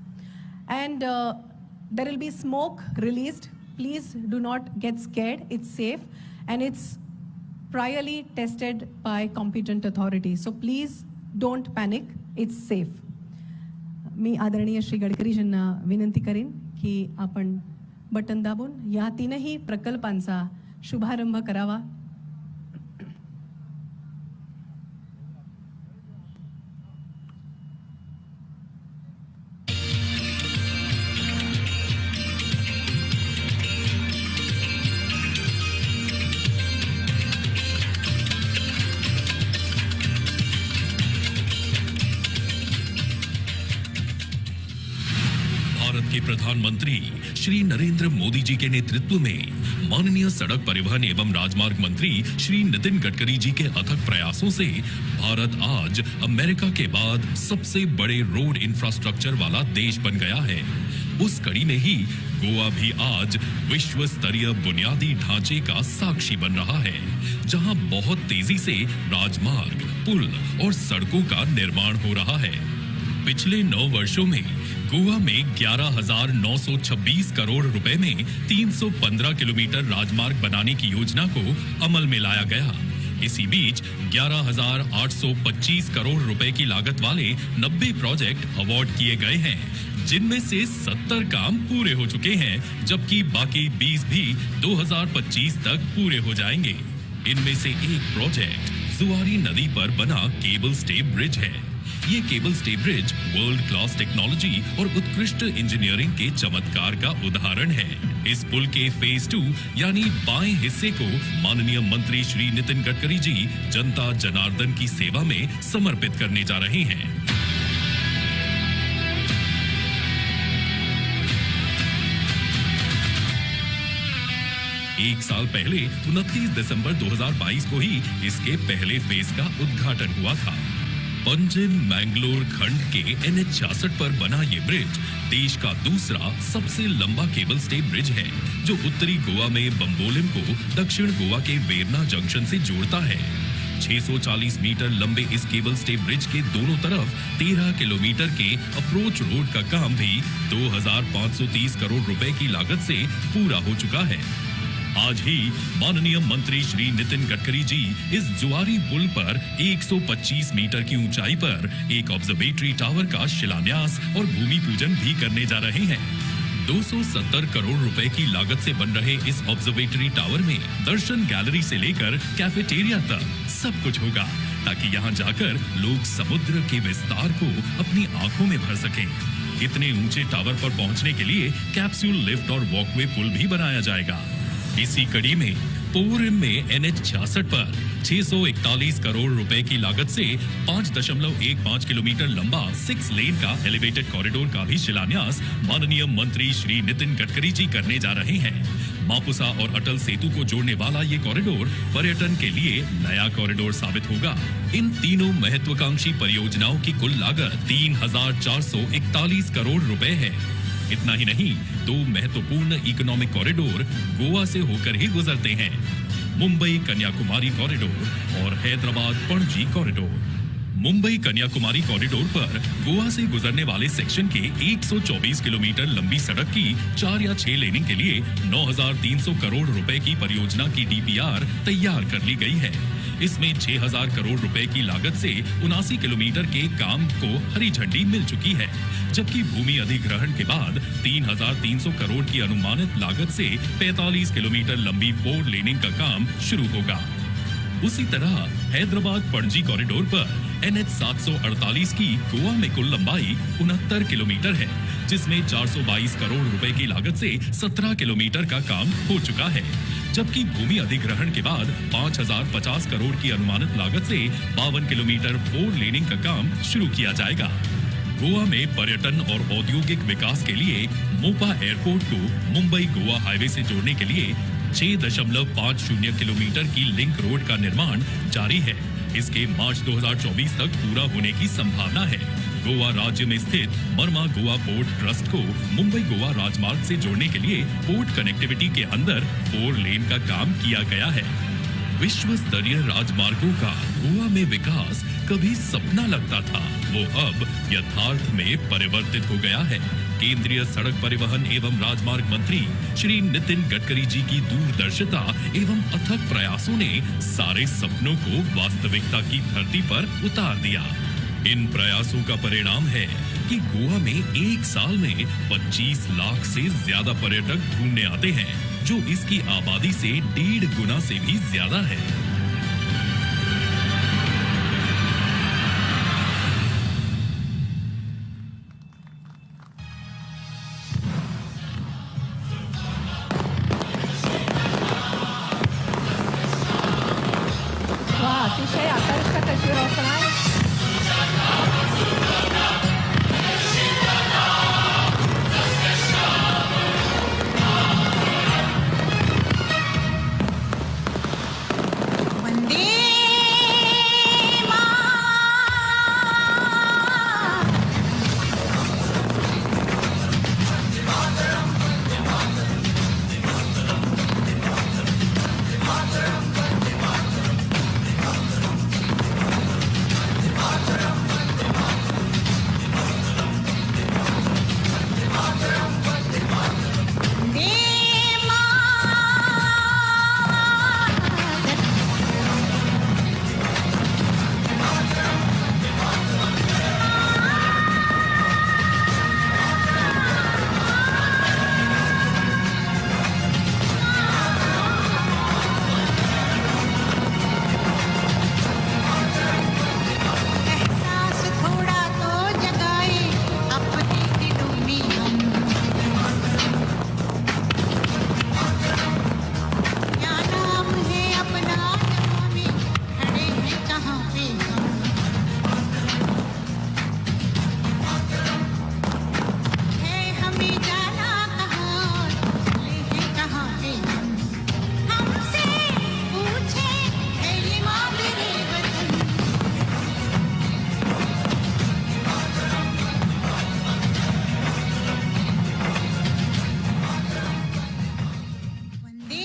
and there will be smoke released. Please do not get scared. It's safe and it's priorly tested by competent authorities. So please don't panic. It's safe. मी आदरणीय श्री गडकरीजींना विनंती करेन की आपण button दाबून या 3ही प्रकल्पांचा शुभारंभ करावा. के प्रधानमंत्री श्री नरेंद्र मोदी जी के नेतृत्व में माननीय सड़क परिवहन एवं राजमार्ग मंत्री श्री नितिन गडकरी जी के अथक प्रयासों से भारत आज अमेरिका के बाद सबसे बड़े रोड इंफ्रास्ट्रक्चर वाला देश बन गया है। उस कड़ी में ही गोवा भी आज विश्व स्तरीय बुनियादी ढांचे का साक्षी बन रहा है, जहां बहुत तेजी से राजमार्ग, पुल और सड़कों का निर्माण हो रहा है। पिछले 9 वर्षों में गोवा में 11,926 करोड़ रुपए में 315 किलोमीटर राजमार्ग बनाने की योजना को अमल में लाया गया। इसी बीच 11,825 करोड़ रुपए की लागत वाले 90 प्रोजेक्ट अवार्ड किए गए हैं, जिनमें से 70 काम पूरे हो चुके हैं, जबकि बाकी 20 भी 2025 तक पूरे हो जाएंगे। इनमें से एक प्रोजेक्ट जुआरी नदी पर बना केबल स्टे ब्रिज है। ये cable stay bridge world class technology और उत्कृष्ट इंजीनियरिंग के चमत्कार का उदाहरण है। इस पुल के फेज 2 यानी बाएं हिस्से को माननीय मंत्री श्री नितिन गडकरी जी जनता जनार्दन की सेवा में समर्पित करने जा रहे हैं। एक साल पहले 29 दिसंबर 2022 को ही इसके पहले फेज का उद्घाटन हुआ था। पंजिम मैंगलोर खंड के NH 66 पर बना ये ब्रिज देश का दूसरा सबसे लंबा केबल स्टे ब्रिज है, जो उत्तरी गोवा में बम्बोलिम को दक्षिण गोवा के वेरना जंक्शन से जोड़ता है। 640 मीटर लंबे इस केबल स्टे ब्रिज के दोनों तरफ 13 किलोमीटर के अप्रोच रोड का काम भी 2,530 करोड़ रुपए की लागत से पूरा हो चुका है। आज ही माननीय मंत्री श्री नितिन गडकरी जी इस जुआरी पुल पर 125 मीटर की ऊंचाई पर एक ऑब्जर्वेटरी टावर का शिलान्यास और भूमि पूजन भी करने जा रहे हैं। 270 करोड़ रुपए की लागत से बन रहे इस ऑब्जर्वेटरी टावर में दर्शन गैलरी से लेकर कैफेटेरिया तक सब कुछ होगा, ताकि यहाँ जाकर लोग समुद्र के विस्तार को अपनी आंखों में भर सकें। इतने ऊंचे टावर पर पहुंचने के लिए कैप्सूल लिफ्ट और वॉकवे पुल भी बनाया जाएगा। इसी कड़ी में पोरम में NH 66 पर 641 करोड़ रुपए की लागत से 5.15 किलोमीटर लंबा 6 लेन का एलिवेटेड कॉरिडोर का भी शिलान्यास माननीय मंत्री श्री नितिन गडकरी जी करने जा रहे हैं। मापुसा और अटल सेतु को जोड़ने वाला ये कॉरिडोर पर्यटन के लिए नया कॉरिडोर साबित होगा। इन तीनों महत्वाकांक्षी परियोजनाओं की कुल लागत 3,441 करोड़ रुपए है। इतना ही नहीं, 2 महत्वपूर्ण इकोनॉमिक कॉरिडोर गोवा से होकर ही गुजरते हैं, मुंबई कन्याकुमारी कॉरिडोर और हैदराबाद पणजी कॉरिडोर। मुंबई कन्याकुमारी कॉरिडोर पर गोवा से गुजरने वाले सेक्शन के 124 किलोमीटर लंबी सड़क की 4 या 6 लेनिंग के लिए 9,300 करोड़ रुपए की परियोजना की डीपीआर तैयार कर ली गई है। इसमें 6,000 करोड़ रुपए की लागत से 79 किलोमीटर के काम को हरी झंडी मिल चुकी है, जबकि भूमि अधिग्रहण के बाद 3,300 करोड़ की अनुमानित लागत से 45 किलोमीटर लंबी 4 लेनिंग का काम शुरू होगा। उसी तरह हैदराबाद पणजी कॉरिडोर पर NH 748 की गोवा में कुल लंबाई 69 किलोमीटर है, जिसमें 422 करोड़ रुपए की लागत से 17 किलोमीटर का काम हो चुका है, जबकि भूमि अधिग्रहण के बाद 5,050 करोड़ की अनुमानित लागत से 52 किलोमीटर 4 लेनिंग का काम शुरू किया जाएगा। गोवा में पर्यटन और औद्योगिक विकास के लिए मोपा एयरपोर्ट को मुंबई गोवा हाईवे से जोड़ने के लिए 6.50 किलोमीटर की लिंक रोड का निर्माण जारी है। इसके मार्च 2024 तक पूरा होने की संभावना है। गोवा राज्य में स्थित मरमा गोवा पोर्ट ट्रस्ट को मुंबई गोवा राजमार्ग से जोड़ने के लिए पोर्ट कनेक्टिविटी के अंदर 4 लेन का काम किया गया है। विश्व स्तरीय राजमार्गों का गोवा में विकास कभी सपना लगता था, वो अब यथार्थ में परिवर्तित हो गया है। केंद्रीय सड़क परिवहन एवं राजमार्ग मंत्री श्री नितिन गडकरी जी की दूरदर्शिता एवं अथक प्रयासों ने सारे सपनों को वास्तविकता की धरती पर उतार दिया। इन प्रयासों का परिणाम है कि गोवा में एक साल में 25 लाख से ज्यादा पर्यटक घूमने आते हैं, जो इसकी आबादी से 1.5 गुना से भी ज्यादा है। वा, अतिशय आकर्षक अशी रचना आहे. वंदे एहसास थोड़ा तो जगाए अपने दिलों में हम। क्या नाम है अपना जहाँ में खड़े हैं कहाँ पे हम। है हमें जाना कहाँ, चले हैं कहाँ पे हम। हमसे पूछे है ये माँ मेरे वतन। वंदे वंदे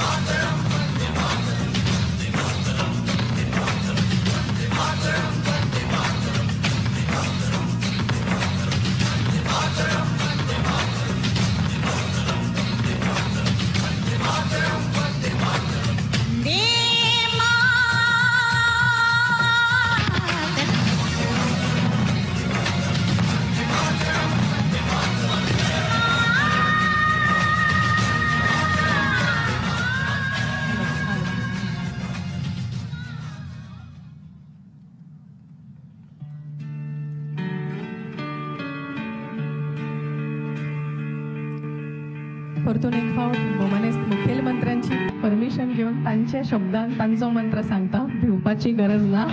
मातरम। परतून एक फावट भोमानेस्त मुखेलमंत्र्यांची परमिशन घेऊन तांच्या शब्दांत तांचो मंत्र सांगता, भिवपाची गरज ना.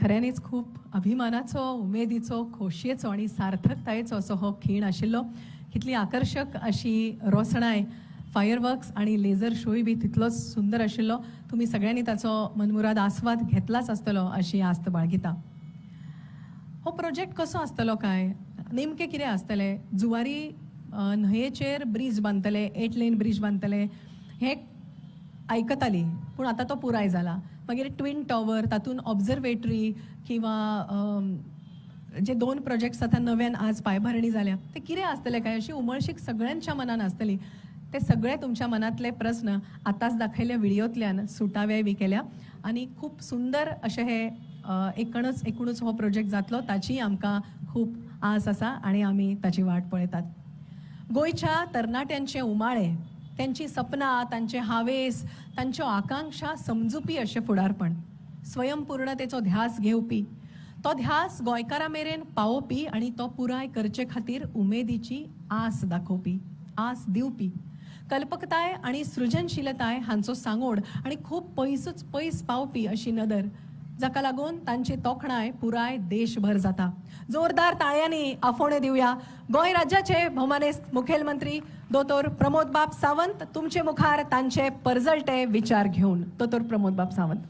खऱ्यांनीच खूप अभिमानाचो उमेदीचो खोशयेचो आणि सार्थकतायेचो असो हो खीण आशिल्लो. कितली आकर्षक अशी रोसणाय, फायरवर्क्स आणि लेझर शोय बी तितलोच सुंदर आशिल्लो. तुम्ही सगळ्यांनी ताचो मनमुराद आस्वाद घेतलाच आसतलो अशी आस्त बाळगिता. हो प्रोजेक्ट कसो आसतलो काय, नेमकें कितें आसतलें? जुवारी न्हंयेचेर ब्रिज बांदतले, 8 लेन ब्रिज बांदतले हें आयकताली, पूण आतां तो पुराय जाला. मागीर ट्विन टॉवर, तातूंत ऑब्झर्वेटरी किंवा जे 2 प्रोजेक्ट्स आतां नव्यान आज पायभरणी जाल्या ते कितें आसतले काय अशी उमळशीक सगळ्यांच्या मनान आसतली. ते सगळे तुमच्या मनातले प्रस्न आतांच दाखयल्या व्हिडिओतल्यान सुटावे बी केल्या आणि खूप सुंदर अशें हे एकूणच हो प्रोजेक्ट जातलो ताची आमकां खूप आस आसा आणि आमी ताची वाट पळयतात. गोंयच्या तरणाट्यांचे उमाळे, त्यांची सपनां, तांचे हावेस, तांच्यो आकांक्षा समजुपी अशें फुडारपण, स्वयंपूर्णतेचो ध्यास घेवपी, तो ध्यास गोंयकारां मेरेन पावोवपी आणि तो पुराय करचे खातीर उमेदीची आस दाखोवपी, आस दिवपी, कल्पकताय आणि सृजनशीलताय हांचो सांगोड आणि खूप पयस पावपी अशी नदर, जाका लागून तांची तोखणाय पुराय देशभर जाता. जोरदार ताळयांनी आफोणे दिवया गोंय राज्याचे भौमानेस्त मुखेलमंत्री दोतोर प्रमोद बाब सावंत तुमचे मुखार तांचे परजळटे विचार घेऊन. दोतोर प्रमोद बाब सावंत.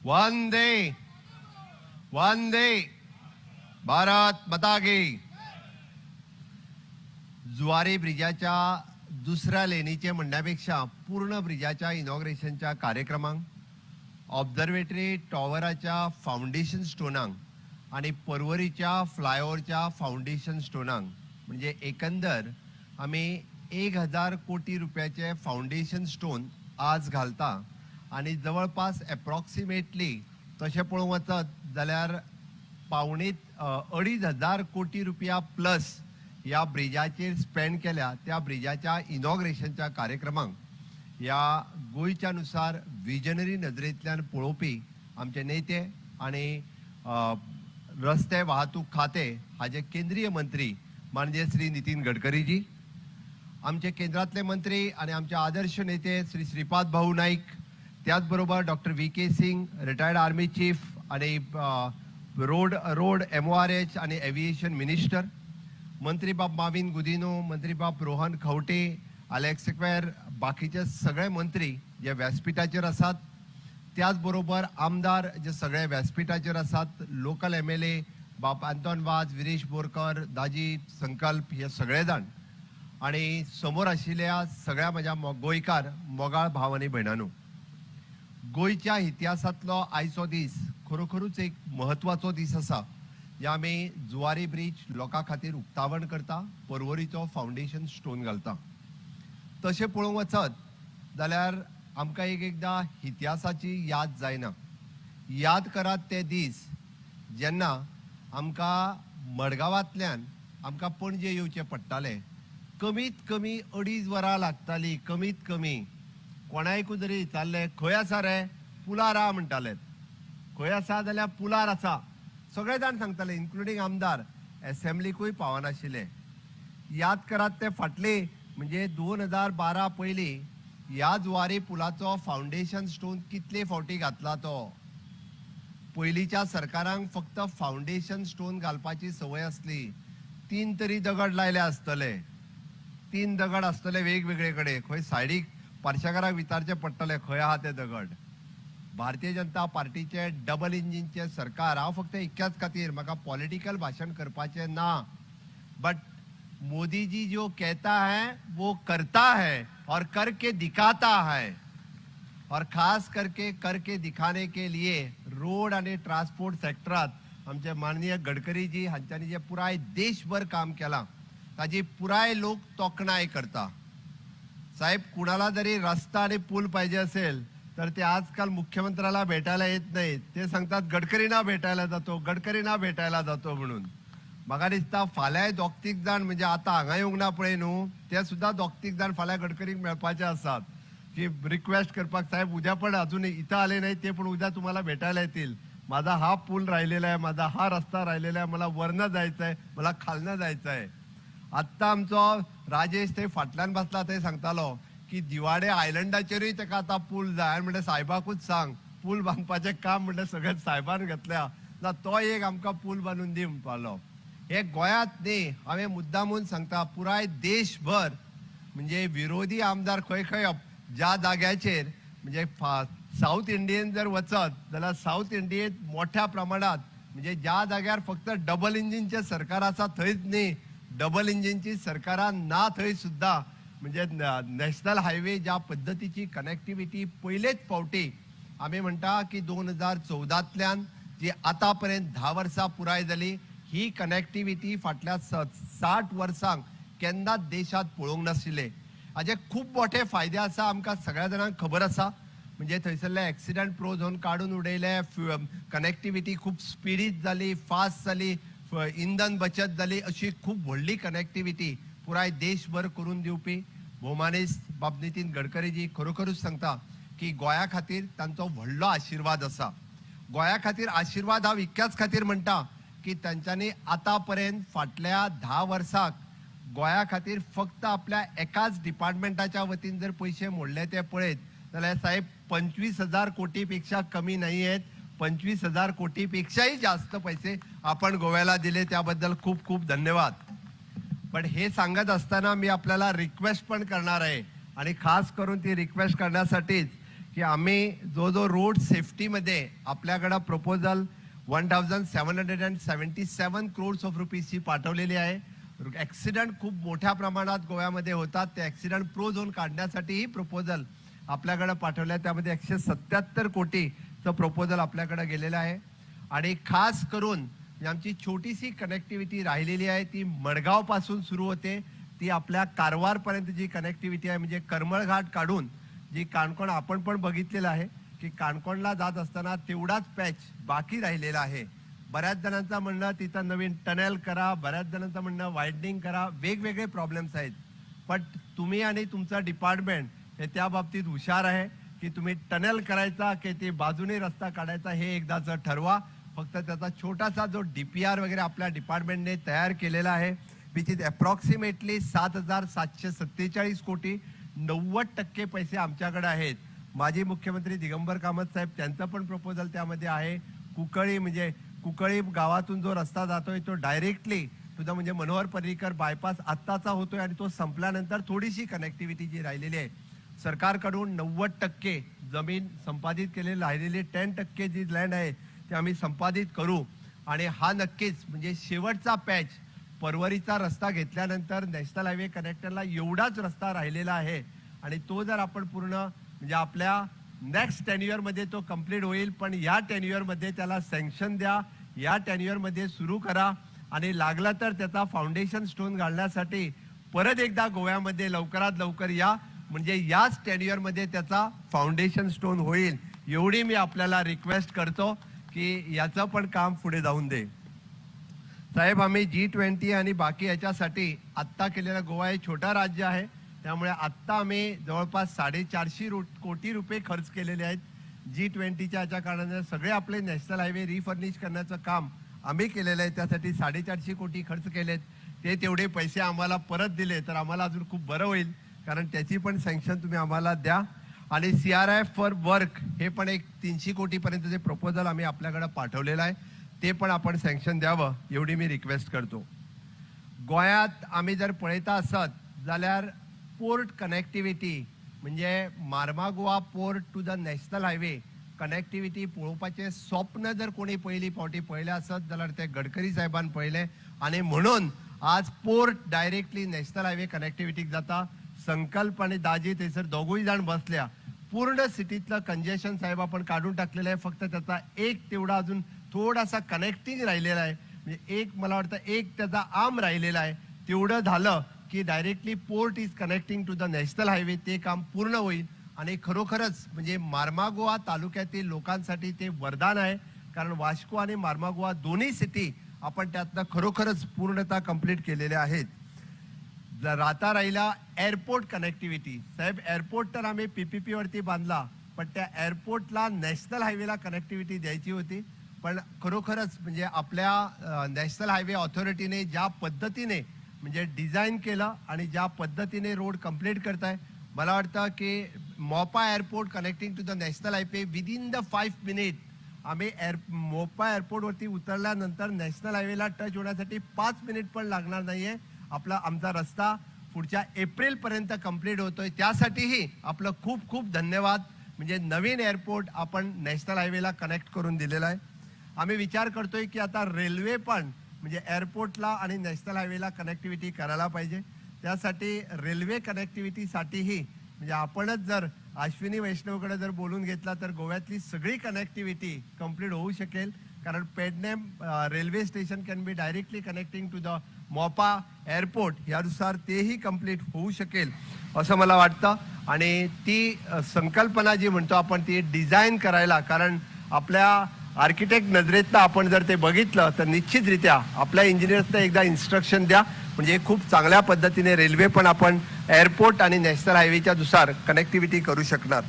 वंदे वंदे भारत माता की. जुवारी ब्रिजाच्या दुसऱ्या लेनीचे म्हणण्यापेक्षा पूर्ण ब्रिजाच्या इनॉग्रेशनच्या कार्यक्रमांक, ऑब्झर्वेटरी टॉवराच्या फाउंडेशन स्टोनांक आणि परवरीच्या फ्लायओव्हरच्या फाउंडेशन स्टोनांक म्हणजे एकंदर आम्ही 1000 कोटी रुपयाचे फाउंडेशन स्टोन आज घालता आणि जवळपास एप्रॉक्सिमेटली तशें पळोवंक वचत जाल्यार 2,500 कोटी रुपया प्लस या ब्रिजाचेर स्पेंड केल्या. त्या ब्रिजाच्या इनॉग्रेशनच्या कार्यक्रमांक या गोंयच्या नुसार विजनरी नदरेंतल्यान पळोवपी आमचे नेते आणि रस्ते वाहतूक खाते हाचे केंद्रीय मंत्री माननीय श्री नितीन गडकरीजी, आमचे केंद्रातले मंत्री आणि आमचे आदर्श नेते श्री श्रीपाद भाऊ नाईक, त्याचबरोबर doctor VK Singh, retired army chief आणि रोड MORH आणि एव्हिएशन मिनिस्टर, मंत्री बाब माविन गुदिनो, मंत्री बाब रोहन खवटे, अलेक्स स्क्वेअर, बाकीचे सगळे मंत्री जे व्यासपीठाचेर आसात, त्याचबरोबर आमदार जे सगळे व्यासपीठाचेर आसात, लोकल MLA बाब आंतोन वाज, विरेश बोरकर, दाजी संकल्प हे सगळे जाण आणि समोर आशिल्ल्या सगळ्या म्हज्या गोंयकार मोगाळ भाव आनी भयणांनो, गोंयच्या इतिहासांतलो आयचो दीस खरोखरूच एक महत्वाचो दीस आसा. जे आमी जुवारी ब्रिज लोकां खातीर उक्तावण करता, परवरीचो फाउंडेशन स्टोन घालता. तशें पळोवंक वचत जाल्यार आमकां एकदां इतिहासाची याद जायना. याद करात ते दीस जेन्ना आमकां मडगांवांतल्यान आमकां पणजे येवचें पडटालें. कमीत कमी 2.5 वरां लागतालीं. कमीत कमी कोणायकूय जरी विचारलें खंय आसा रे, पुलार आ म्हणटाले. खंय आसा जाल्यार पुलार आसा. सगळे जाण सांगताले, इन्क्लुडींग आमदार. असेंब्लीकूय पावनाशिल्ले. याद करात ते फाटले म्हणजे 2012 पयलीं ह्या जुवारी पुलाचो फाउंडेशन स्टोन कितले फावटी घातला तो. पयलींच्या सरकारांक फक्त फाउंडेशन स्टोन घालपाची संवय आसली. 3 तरी दगड लायले आसतले. 3 दगड आसतले वेगवेगळे कडेन. खंय सायडीक पार्शेकाराक विचारचें पडटलें खंय आहा ते दगड. भारतीय जनता पार्टीचे डबल इंजिनचे सरकार. हांव फक्त इतक्याच खातीर, म्हाका पॉलिटिकल भाशण करपाचें ना, बट मोदी जी जो कहता है वो करता है और करके दिखाता है. और खास करके दिखाने के लिए रोड आणि ट्रांसपोर्ट सेक्टरात आमचे माननीय गडकरी जी हांच्यांनी जे पुराय देशभर काम केलां ताजी पुराय लोक तोखणाय करता. साहेब, कुणाला जरी रस्ता आणि पूल पाहिजे असेल तर ते आजकाल मुख्यमंत्र्याला भेटायला येत नाहीत. ते सांगतात गडकरींना भेटायला जातो, गडकरींना भेटायला जातो म्हणून. म्हाका दिसता फाल्यां दोग-तीग जाण म्हणजे आतां हांगा येवंक ना पळय न्हू, ते सुद्धा दोग-तीग जाण फाल्यां गडकरीक मेळपाचे आसात की रिक्वेस्ट करपाक, साहेब उद्या पण अजून इथं आले नाही ते पण उद्या तुम्हाला भेटायला येतील. माझा हा पूल राहिलेला आहे, माझा हा रस्ता राहिलेला आहे, मला वरनं जायचं आहे, मला खालनं जायचं आहे. आत्ता आमचो राजेश ते फाटल्यान बसला ते सांगतालो की दिवाडे आयलंडाचेरूय ताका आतां पूल जाय आनी म्हणलें सायबाकूच सांग पूल बांदपाचें काम म्हणलें सगळें सायबान घेतल्या ना तो एक आमकां पूल बांदून दी म्हणपालो. हे गोंयांत न्ही हांवें मुद्दामून सांगता पुराय देशभर म्हणजे विरोधी आमदार खंय खंय ज्या जाग्याचेर म्हणजे साऊथ इंडियेन जर वचत जाल्यार साऊथ इंडियेंत मोठ्या प्रमाणात म्हणजे ज्या जाग्यार फक्त डबल इंजिनचे सरकार आसा थंयच न्ही डबल इंजिनची सरकारां ना थंय सुद्दां म्हणजे नॅशनल हायवे ज्या पद्दतीची कनेक्टिविटी पयलेच फावटी आमी म्हणटा की 2014तल्यान जी आतां पर्यंत 10 वर्सां पुराय जाली ही कनेक्टिविटी फाटल्या 60 वर्सांक केन्नाच देशात पळोवंक नाशिल्ले. हाचे खूब मोठे फायदे आसा आमकां सगळ्या जाणांक खबर आसा. म्हणजे थंयसरले एक्सिडंट प्रो झोन काडून उडयले, कनेक्टिविटी खूब स्पिडीत जाली, फास्ट जाली, इंधन बचत जाली, अशी खूब व्हडली कनेक्टिविटी पुराय देशभर करून दिवपी भौमानेस्त बाब नितीन गडकरीजी खरोखरूच सांगता की गोंया खातीर तांचो व्हडलो आशिर्वाद आसा. गोंया खातीर आशिर्वाद हांव इतक्याच खातीर म्हणटा की तांच्यांनी आतां पर्यंत फाटल्या 10 वर्सांक गोंया खातीर फक्त आपल्या एकाच डिपार्टमेंटाच्या वतीन जर पयशे मोडले ते पळयत जाल्यार साहेब 25,000 कोटी पेक्षा कमी नाही आहेत. 25,000 कोटी पेक्षाही जास्त पैसे आपण गोव्याला दिले त्याबद्दल खूप खूप धन्यवाद. पण हे सांगत असताना मी आपल्याला रिक्वेस्ट पण करणार आहे आणि खास करून ती रिक्वेस्ट करण्यासाठीच की आम्ही जो रोड सेफ्टीमध्ये आपल्याकडं प्रपोजल 1777 crores of rupees पाठवलेली आहे. ॲक्सिडंट खूप मोठ्या प्रमाणात गोव्यामध्ये होतात ते ॲक्सिडंट प्रो झोन काढण्यासाठीही प्रपोजल आपल्याकडे पाठवलं आहे. त्यामध्ये 177 कोटीचं प्रपोजल आपल्याकडे गेलेलं आहे. आणि खास करून आमची छोटीशी कनेक्टिव्हिटी राहिलेली आहे ती मडगावपासून सुरू होते ती आपल्या कारवारपर्यंत जी कनेक्टिव्हिटी आहे म्हणजे करमळघाट काढून जी काणकोण आपण पण बघितलेलं आहे की काणकोणला जात असताना तेवढाच पॅच बाकी राहिलेला आहे. बऱ्याच जणांचं म्हणणं तिथं नवीन टनेल करा, बऱ्याच जणांचं म्हणणं वायडनिंग करा, वेगवेगळे प्रॉब्लेम्स आहेत. पण तुम्ही आणि तुमचं डिपार्टमेंट हे त्या बाबतीत हुशार आहे की तुम्ही टनेल करायचा की ते बाजूने रस्ता काढायचा हे एकदाचं ठरवा. फक्त त्याचा छोटासा जो DPR वगैरे आपल्या डिपार्टमेंटने तयार केलेला आहे विच इज अप्रॉक्सिमेटली 7,747 कोटी. 90% पैसे आमच्याकडे आहेत. माजी मुख्यमंत्री दिगंबर कामत साहेब त्यांचं पण प्रपोजल त्यामध्ये आहे. कुकळी गावातून जो रस्ता जातोय तो डायरेक्टली तुझा म्हणजे मनोहर पर्रीकर बायपास आत्ताचा होतोय आणि तो संपल्यानंतर थोडीशी कनेक्टिव्हिटी जी राहिलेली आहे सरकारकडून 90% जमीन संपादित केलेली राहिलेली 10% जी लँड आहे ते आम्ही संपादित करू. आणि हा नक्कीच म्हणजे शेवटचा पॅच परवरीचा रस्ता घेतल्यानंतर नॅशनल हायवे कनेक्टरला एवढाच रस्ता राहिलेला आहे आणि तो जर आपण पूर्ण म्हणजे आपल्या नेक्स्ट टेन्युअरमध्ये तो कंप्लीट होईल. पण या टेन्युअरमध्ये त्याला सँक्शन द्या, या टेन्युअरमध्ये सुरू करा आणि लागलं तर त्याचा फाउंडेशन स्टोन घालण्यासाठी परत एकदा गोव्यामध्ये लवकरात लवकर या म्हणजे याच टेन्युअरमध्ये त्याचा फाउंडेशन स्टोन होईल एवढी मी आपल्याला रिक्वेस्ट करतो की याचं पण काम पुढे जाऊन दे. साहेब आम्ही G20 आणि बाकी याच्यासाठी आत्ता केलेलं गोवा हे छोटा राज्य आहे त्यामुळे आत्ता आम्ही जवळपास 450 कोटी रुपये खर्च केलेले आहेत G20च्या याच्या कारणाने. सगळे आपले नॅशनल हायवे रिफर्निश करण्याचं काम आम्ही केलेलं आहे त्यासाठी 450 कोटी खर्च केलेत. ते तेवढे पैसे आम्हाला परत दिले तर आम्हाला अजून खूप बरं होईल कारण त्याची पण सँक्शन तुम्ही आम्हाला द्या. आणि CRIF फॉर वर्क हे पण एक 300 कोटीपर्यंतचे प्रपोजल आम्ही आपल्याकडे पाठवलेलं आहे ते पण आपण सँक्शन द्यावं एवढी मी रिक्वेस्ट करतो. गोंयांत आम्ही जर पळयता आसत जाल्यार पोर्ट कनेक्टिव्हिटी म्हणजे Mormugao port to the national highway connectivity पळोवपाचें स्वप्न जर कोणी पहिली फावटी पळयलें आसत जाल्यार ते गडकरी साहेबान पळयलें आणि म्हणून आज पोर्ट डायरेक्टली नॅशनल हायवे कनेक्टिव्हिटीक जाता. संकल्प आणि दाजी थंयसर दोगूय जाण बसल्या. पूर्ण सिटीतलं कंजेशन साहेब आपण काढून टाकलेलं आहे. फक्त त्याचा एक तेवढा अजून थोडासा कनेक्टिंग राहिलेला आहे म्हणजे एक मला वाटतं एक त्याचा आर्म राहिलेला आहे. तेवढं झालं की directly port is connecting to the national highway ते काम पूर्ण होईल आणि खरोखरच म्हणजे मार्मागोवा तालुक्यातील लोकांसाठी ते वरदान आहे कारण वास्को आणि मार्मागोवा दोन्ही सिटी आपण त्यातनं खरोखरच पूर्णतः कंप्लीट केलेल्या आहेत. राहता राहिला एअरपोर्ट कनेक्टिव्हिटी. साहेब एअरपोर्ट तर आम्ही PPP वरती बांधला पण त्या एअरपोर्टला नॅशनल हायवेला कनेक्टिव्हिटी द्यायची होती. पण खरोखरच म्हणजे आपल्या नॅशनल हायवे ऑथॉरिटीने ज्या पद्धतीने म्हणजे डिझाईन केलं आणि ज्या पद्धतीने रोड कंप्लीट करताय मला वाटतं की Mopa airport connecting to the national highway within the 5 minute आम्ही मोपा एअरपोर्टवरती उतरल्यानंतर नॅशनल हायवेला टच होण्यासाठी 5 मिनिट पण लागणार नाहीये. आमचा रस्ता पुढच्या एप्रिलपर्यंत कंप्लीट होतोय. त्यासाठीही आपलं खूप खूप धन्यवाद. म्हणजे नवीन एअरपोर्ट आपण नॅशनल हायवेला कनेक्ट करून दिलेला आहे. आम्ही विचार करतोय की आता रेल्वे पण म्हणजे एअरपोर्टला आणि नॅशनल हायवेला कनेक्टिव्हिटी करायला पाहिजे. त्यासाठी रेल्वे कनेक्टिव्हिटीसाठीही म्हणजे आपणच जर अश्विनी वैष्णवकडे जर बोलून घेतला तर गोव्यातली सगळी कनेक्टिव्हिटी कंप्लीट होऊ शकेल. कारण Pernem railway station can be directly connecting to the Mopa airport. यानुसार तेही कंप्लीट होऊ शकेल असं मला वाटतं. आणि ती संकल्पना जी म्हणतो आपण ती डिझाईन करायला, कारण आपल्या आर्किटेक्ट नजरेतनं आपण जर ते बघितलं तर निश्चितरित्या आपल्या इंजिनियर्सना एकदा इन्स्ट्रक्शन द्या म्हणजे खूप चांगल्या पद्धतीने रेल्वे पण आपण एअरपोर्ट आणि नॅशनल हायवेच्या नुसार कनेक्टिव्हिटी करू शकणार.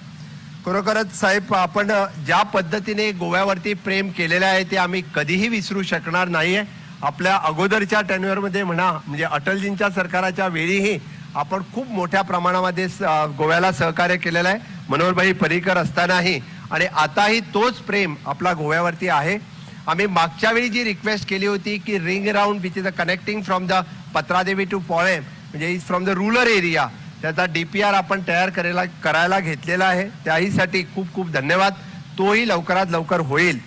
खरोखरच साहेब, आपण ज्या पद्धतीने गोव्यावरती प्रेम केलेलं आहे ते आम्ही कधीही विसरू शकणार नाहीये. आपल्या अगोदरच्या टेन्युअरमध्ये म्हणा म्हणजे अटलजींच्या सरकाराच्या वेळीही आपण खूप मोठ्या प्रमाणामध्ये गोव्याला सहकार्य केलेलं आहे, मनोहरभाई पर्रीकर असतानाही. आणि आताही तोच प्रेम आपला गोव्यावरती आहे. आम्ही मागच्या वेळी जी रिक्वेस्ट केली होती की ring round which is a connecting from the Patradevi to Polem म्हणजे is from the rural area, त्याचा DPR आपण तयार करायला घेतलेला आहे. त्याहीसाठी खूप खूप धन्यवाद. तोही लवकरात लवकर होईल.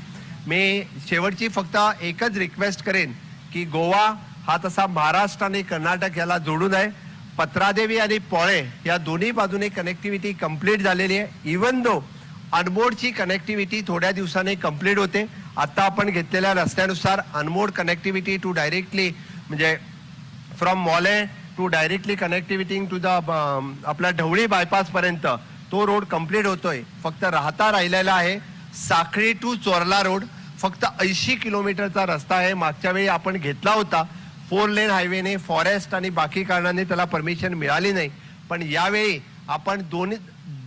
मी शेवटची फक्त एकच रिक्वेस्ट करेन की गोवा हा तसा महाराष्ट्र आणि कर्नाटक याला जोडून आहे. पत्रादेवी आणि पोळे या दोन्ही बाजूने कनेक्टिव्हिटी कंप्लीट झालेली आहे. इवन दो अनमोडची कनेक्टिव्हिटी थोड्या दिवसांनी कंप्लीट होते. आता आपण घेतलेल्या रस्त्यानुसार अनमोड कनेक्टिव्हिटी टू डायरेक्टली म्हणजे from Mollem to directly connectivity to the आपला ढवळी बायपास पर्यंत तो रोड कंप्लीट होतोय. फक्त राहिलेला आहे साखळी टू चोरला रोड. फक्त 80 किलोमीटरचा रस्ता आहे. मागच्या वेळी आपण घेतला होता 4 लेन हायवेने, फॉरेस्ट आणि बाकी कारणाने त्याला परमिशन मिळाली नाही. पण यावेळी आपण दोन्ही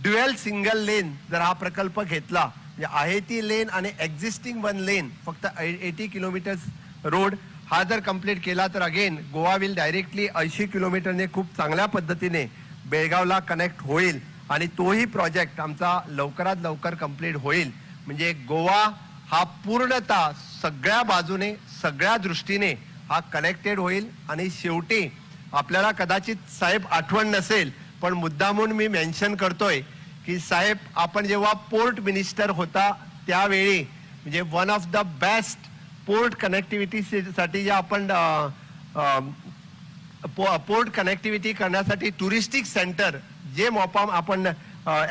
ड्युएल सिंगल लेन जर हा प्रकल्प घेतला म्हणजे आहे ती लेन आणि एक्झिस्टिंग 1 लेन फक्त 80 किलोमीटर्स रोड हा जर कंप्लीट केला तर अगेन गोवा विल डायरेक्टली 80 किलोमीटरने खूप चांगल्या पद्धतीने बेळगावला कनेक्ट होईल. आणि तोही प्रोजेक्ट आमचा लवकरात लवकर कंप्लीट होईल. म्हणजे गोवा हा पूर्णतः सगळ्या बाजूने सगळ्या दृष्टीने हा कनेक्टेड होईल. आणि शेवटी आपल्याला कदाचित साहेब आठवण नसेल पण मुद्दामून मी मेन्शन करतोय की साहेब आपण जेव्हा पोर्ट मिनिस्टर होता त्यावेळी म्हणजे one of the best port कनेक्टिव्हिटीसाठी जे आपण पोर्ट कनेक्टिव्हिटी करण्यासाठी टुरिस्टिक सेंटर जे मोपा आपण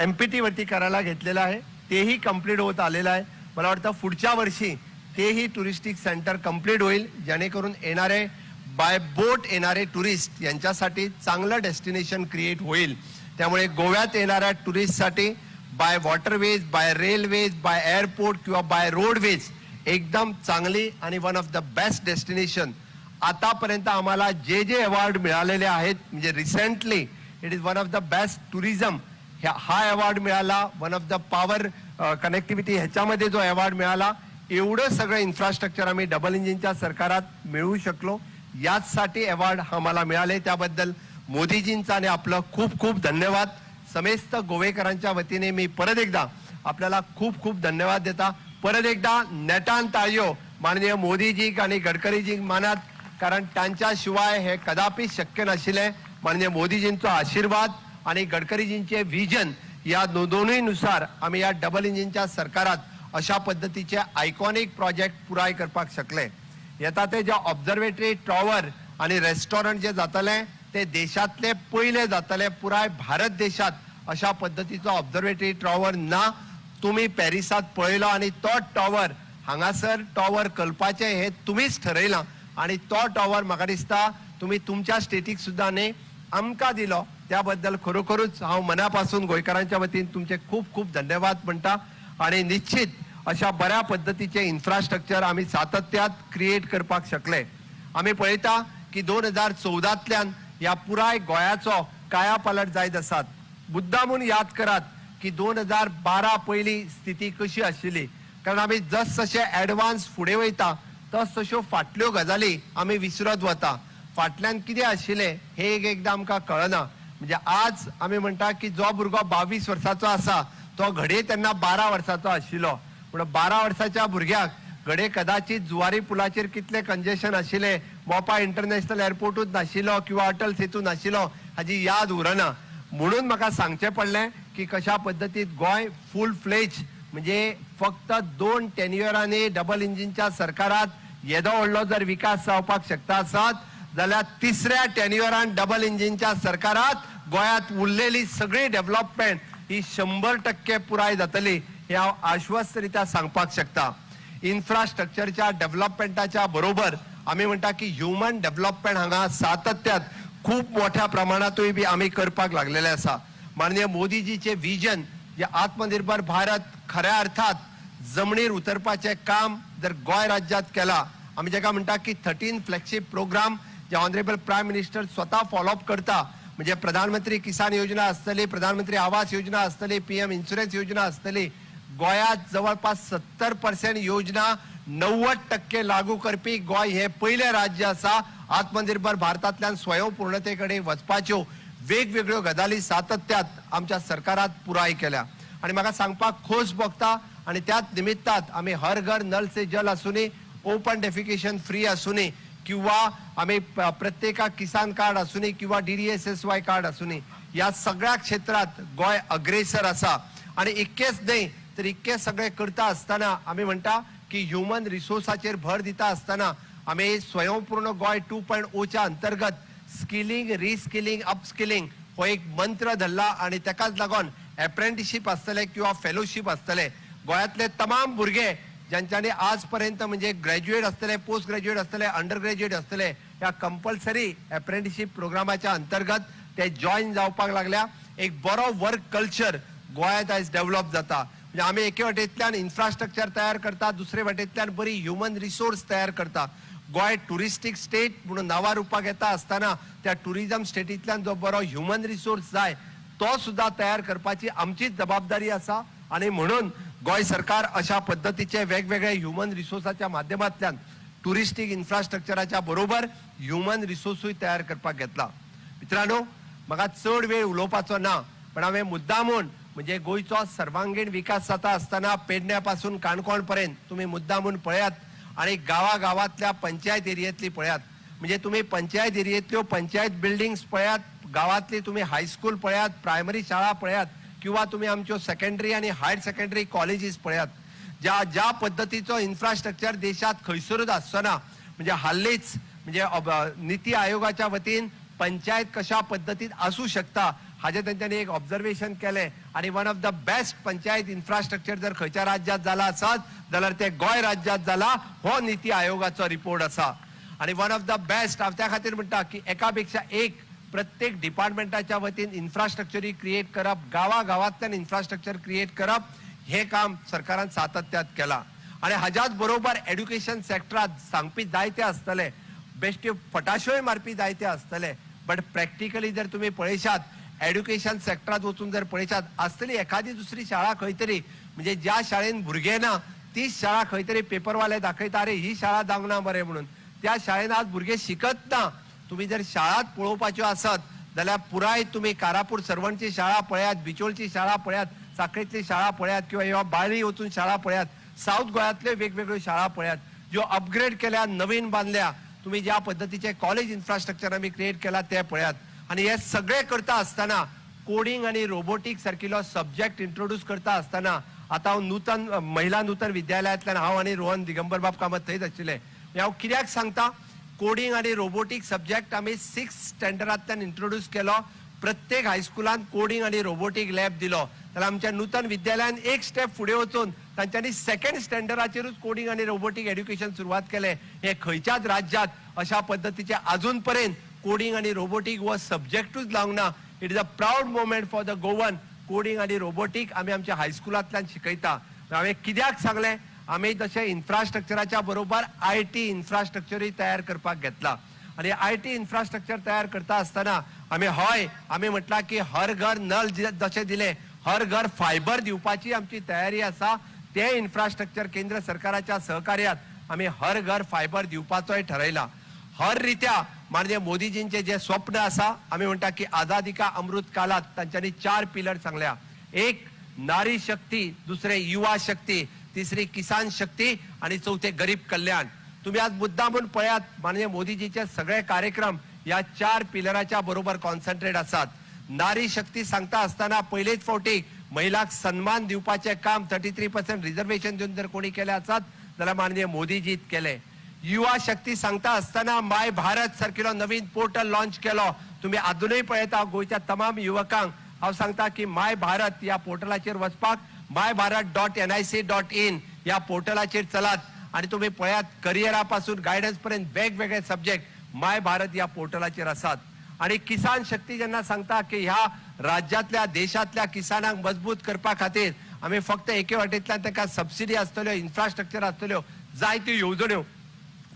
MPT वरती करायला घेतलेलं आहे तेही कंप्लीट होत आलेलं आहे. मला वाटतं पुढच्या वर्षी तेही टुरिस्टिक सेंटर कंप्लीट होईल जेणेकरून येणारे बाय बोट येणारे टुरिस्ट यांच्यासाठी चांगलं डेस्टिनेशन क्रिएट होईल. त्यामुळे गोव्यात येणाऱ्या टुरिस्टसाठी by waterways, by railways, by airport किंवा बाय रोडवेज एकदम चांगली आणि one of the best destination. आतापर्यंत आम्हाला जे अवॉर्ड मिळालेले आहेत म्हणजे recently it is one of the best tourism हा अवॉर्ड मिळाला. One of the power connectivity ह्याच्यामध्ये जो अवॉर्ड मिळाला. एवढं सगळं इन्फ्रास्ट्रक्चर आम्ही डबल इंजिनच्या सरकारात मिळवू शकलो. याचसाठी अवॉर्ड आम्हाला मिळाले. त्याबद्दल मोदीजींचा आणि आपलं खूप खूप धन्यवाद. समेस्त गोवेकरांच्या वतीने मी परत एकदा आपल्याला खूप खूप धन्यवाद देता. परत एकदा नेटान ताळयो माननीय मोदीजी आणि गडकरीजी मानात, कारण त्यांच्याशिवाय हे कदापि शक्य नशिले. माननीय मोदीजींचा आशीर्वाद आणि गडकरीजींचे विजन या दोन्हीनुसार आम्ही या डबल इंजिनच्या सरकारात अशा पद्धतीचे आयकॉनिक प्रोजेक्ट पुराय करपाक शकले. येता ते जे ऑब्झर्वेटरी टॉवर आणि रेस्टॉरंट जे जातले ते देशातले पहिले जातले. पुराय भारत देशात अशा पद्धतीचो ऑब्झर्वेटरी टॉवर ना. तुम्ही पॅरिसात पळयलो आणि तो टॉवर हांगासर टॉवर कल्पाचे हे तुम्हीच ठरयला आणि तो टॉवर म्हाका दिसता तुम्ही तुमच्या स्टेटीक सुद्धा न्ही आमकां दिलो. त्याबद्दल खरोखरूच हांव मनापासून गोंयकारांच्या वतीन तुमचे खूप खूप धन्यवाद म्हणटा. आणि निश्चित अशा बऱ्या पद्धतीचे इन्फ्रास्ट्रक्चर आम्ही सातत्यात क्रिएट करपाक शकले. आम्ही पळयता की 2014तल्यान या पुराय गोंयाचो कायापालट जायत आसात. मुद्दामून याद करात की 2012 पहिली स्थिती कशी आशिल्ली. कारण आम्ही जसजशे ऍडव्हान्स फुडें वयता तस तश्यो फाटल्यो गजाली आम्ही विसरत वता. फाटल्यान कितें आशिल्लें हे एकदां आमकां कळना. म्हणजे आज आम्ही म्हणटा की जो भुरगो 22 वर्साचो आसा तो घडये तेन्ना 12 वर्साचो आशिल्लो, म्हणून 12 वर्साच्या भुरग्याक घडये कदाचित जुवारी पुलाचेर कितले कंजेशन आशिल्ले, मोपा इंटरनॅशनल एअरपोर्टूच नाशिल्लो किंवा अटल सेतू नाशिल्लो हाची याद उरना. म्हणून म्हाका सांगचें पडलें की कशा पद्दतीन गोंय फुल फ्लेज म्हणजे फक्त 2 टेन्युअरांनी डबल इंजिनच्या सरकारात येदो व्हडलो जर विकास जावपाक शकता आसत जाल्यार तिसऱ्या टेन्युअरान डबल इंजिनच्या सरकारात गोंयांत उरलेली सगळी डेव्हलपमेंट ही 100% पुराय जातली हे हांव आश्वस्तरित्या सांगपाक शकता. इन्फ्रास्ट्रक्चरच्या डेव्हलपमेंटाच्या बरोबर आमी म्हणटा की ह्युमन डेव्हलपमेंट हांगा सातत्यात खूप मोठ्या प्रमाणातूय बी आमी करपाक लागलेले आसा. माननीय मोदीजीचे विजन जे आत्मनिर्भर भारत खऱ्या अर्थात जमनीर उतरपाचे काम जर गोंय राज्यात केला, आमी जेका म्हणटा की 13 फ्लॅगशिप प्रोग्राम जे ऑनरेबल प्रायम मिनिस्टर स्वता फॉलोअप करता, म्हणजे प्रधानमंत्री किसान योजना आसतली, प्रधानमंत्री आवास योजना आसतली, PM इन्शुरन्स योजना आसतली. गोंयांत जवळपास 70% योजना 90% लागू करपी गोंय हे पयले राज्य आसा आत्मनिर्भर भारतांतल्यान स्वयंपूर्णते कडेन वचपाच्यो वेगवेगळ्यो गजाली सातत्यात आमच्या सरकारात पुराय केल्या. आणि म्हाका सांगपाक खोस भोगता आणि त्याच निमित्तात आमी हर घर नल से जल आसुनी, ओपन डेफिकेशन फ्री आसुनी किंवा आमी प्रत्येकाक किसान कार्ड आसुनी किंवा DDSSY कार्ड आसुनी, या सगळ्या क्षेत्रात गोंय अग्रेसर आसा. आणि इतकेच न्हय तर इतके सगळे करता आसतना आमी म्हणटा की ह्युमन रिसोर्साचेर भर दिता आसतना आमी स्वयंपूर्ण गोंय 2.0च्या अंतर्गत स्किलिंग, रिस्किलिंग, अपस्किलिंग हो एक मंत्र धरला आणि ताकाच लागून अप्रेंटिसशिप आसतले किंवा फेलोशिप आसतले. गोंयांतले तमाम भुरगे ज्यांच्यानी आजपर्यंत म्हणजे ग्रॅज्युएट आसतले, पोस्ट ग्रॅज्युएट आसतले, अंडर ग्रॅज्युएट आसतले, या कंपल्सरी अप्रेंटिसशिप प्रोग्रामाच्या अंतर्गत ते जॉईन जावपाक लागल्या. एक बरो वर्क कल्चर गोंयांत आयज डेव्हलप जाता. म्हणजे आमी एके वटेंतल्यान इन्फ्रास्ट्रक्चर तयार करता, दुसरे वटेंतल्यान बरी ह्युमन रिसोर्स तयार करता. गोंय टुरिस्टीक स्टेट म्हणून नांवार रुपाक येता आसतना त्या टुरिझम स्टेटींतल्यान जो बरो ह्युमन रिसोर्स जाय तो सुद्धा तयार करपाची आमचीच जबाबदारी आसा. आणि म्हणून गोंय सरकार अशा पद्धतीचे वेगवेगळे ह्युमन रिसोर्साच्या माध्यमांतल्यान टुरिस्टीक इन्फ्रास्ट्रक्चराच्या बरोबर ह्युमन रिसोर्सूय तयार करपाक घेतला. मित्रांनो, म्हाका चड वेळ उलोवपाचो ना, पण हांवें मुद्दामून म्हणजे गोंयचो सर्वांगीण विकास जाता आसतना पेडण्या पासून काणकोण पर्यंत तुम्ही मुद्दामून पळयात आणि गावागावातल्या पंचायत एरियेतली पळयात. म्हणजे तुम्ही पंचायत एरियेतल्यो पंचायत बिल्डिंग्स पळयात, गावातली तुम्ही हायस्कूल पळयात, प्रायमरी शाळा पळयात किंवा तुम्ही आमच्यो सेकंडरी आणि हायर सेकंडरी कॉलेजीस पळयात. ज्या पद्धतीचो इन्फ्रास्ट्रक्चर देशात खंयसरूच आसना, म्हणजे हाल्लीच म्हणजे नीती आयोगाच्या वतीन पंचायत कशा पद्धतीत आसू शकता हाजे त्यांच्यानी एक ऑब्झर्वेशन केले. आणि one of the best panchayat infrastructure जर खंयच्या राज्यात जाला आसत जाल्यार ते गोंय राज्यात जाला हो नीती आयोगाचो रिपोर्ट आसा. आणि वन ऑफ द बेस्ट हांव त्या खातीर म्हणटा की एकापेक्षा एक प्रत्येक डिपार्टमेंटाच्या वतीन इन्फ्रास्ट्रक्चर क्रिएट करप, गावागावांतल्यान इन्फ्रास्ट्रक्चर क्रिएट करप हे काम सरकारान सातत्यात केला. आणि हाच्याच बरोबर एड्युकेशन सेक्टरात सांगपी जायते आसतले, बेश्ट्यो फटाश्योय मारपी जायते आसतले, बट प्रॅक्टिकली जर तुम्ही पळयशात एड्युकेशन सेक्टरात वचून जर पळयशात आसतली एखादी दुसरी शाळा खंय तरी, म्हणजे ज्या शाळेन भुरगे ना तीच शाळा खंय तरी पेपरवाले दाखयता अरे ही शाळा जावंक ना बरें म्हणून. त्या शाळेन आज भुरगे शिकत ना. तुम्ही जर शाळात पळोवपाच्यो आसत जाल्यार पुराय तुम्ही कारापूर सर्वणची शाळा पळयात, बिचोलची शाळा पळयात, साखळेतली शाळा पळयात किंवा बाळी वचून शाळा पळयात, साऊथ गोंयांतल्यो वेगवेगळ्यो शाळा पळयात ज्यो अपग्रेड केल्या, नवीन बांधल्या. तुम्ही ज्या पद्धतीचे कॉलेज इन्फ्रास्ट्रक्चर आम्ही क्रिएट केला ते पळयात. आणि हे सगळे करता असताना कोडिंग आणि रोबोटिक्स सारकिलो सब्जेक्ट इंट्रोड्यूस करता असताना आता हांव नूतन महिला नूतन विद्यालयातल्यान हांव आणि रोहन दिगंबर बाब कामत थंयच आशिल्ले. हांव कित्याक सांगता, कोडिंग आणि रोबोटिक्स सब्जेक्ट आम्ही 6th स्टँडर्डांतल्यान इंट्रोड्यूस केलो. प्रत्येक हायस्कुलान कोडिंग आणि रोबोटिक लॅब दिलो. जाल्यार आमच्या नूतन विद्यालयान एक स्टेप फुडें वचून तांच्यांनी 2nd स्टँडर्डाचेरूच कोडिंग आणि रोबोटिक एड्युकेशन सुरवात केले. हे खंयच्याच राज्यात अशा पद्धतीचे अजून पर्यंत कोडिंग आणि रोबोटिक हो सब्जेक्टूच लावंक ना. It is a proud moment for the Goan. Coding आणि रोबोटिक आम्ही आमच्या हायस्कुलांतल्यान शिकयता. हांवें कित्याक सांगलें, आम्ही जशें इन्फ्रास्ट्रक्चराच्या बरोबर IT इन्फ्रास्ट्रक्चरूय तयार करपाक घेतला. आणि IT इन्फ्रास्ट्रक्चर तयार करता आसतना आम्ही म्हटला की हर घर नल जशें दिले हर घर फायबर दिवपाची आमची तयारी आसा. ते इन्फ्रास्ट्रक्चर केंद्र सरकाराच्या सहकार्यात आम्ही हर घर फायबर दिवपाचोय ठरयला. हर रित्या माननीय मोदीजींचे जे स्वप्न असा आम्ही म्हणता की आझादी का अमृत काळात तांच्यांनी 4 पिलर सांगल्या. एक नारी शक्ती, दुसरे युवा शक्ती, तिसरी किसान शक्ती आणि चौथे गरीब कल्याण. तुम्ही आज मुद्दामून पळयात माननीय मोदीजीचे सगळे कार्यक्रम या 4 पिलराच्या बरोबर कॉन्सन्ट्रेट असतात. नारी शक्ती सांगता असताना पहिलेच फावटी महिलांक सन्मान दिवपाचे काम 33% रिझर्वेशन देऊन जर कोणी केले असतात जाल्यार माननीय मोदीजीत केले. युवा शक्ती सांगता असताना माय भारत सारखिलो नवीन पोर्टल लॉन्च केलो. तुम्ही अजूनही पळयता गोयच्या तमाम युवकांक हांव सांगता की माय भारत या पोर्टलाचेर वचपाक myBharat.nic.in या पोर्टलाचेर चलात आणि तुम्ही पळयात करियरा पासून गायडन्स पर्यंत वेगवेगळे सब्जेक्ट माय भारत या पोर्टलाचेर असतात. आणि किसान शक्ती जेन्ना सांगता की ह्या राज्यातल्या देशातल्या किसानांक मजबूत करपा खातीर आम्ही फक्त एके वाटेंतल्यान तांकां सबसिडी आसतल्यो, इन्फ्रास्ट्रक्चर आसतल्यो, जायत्यो येवजण्यो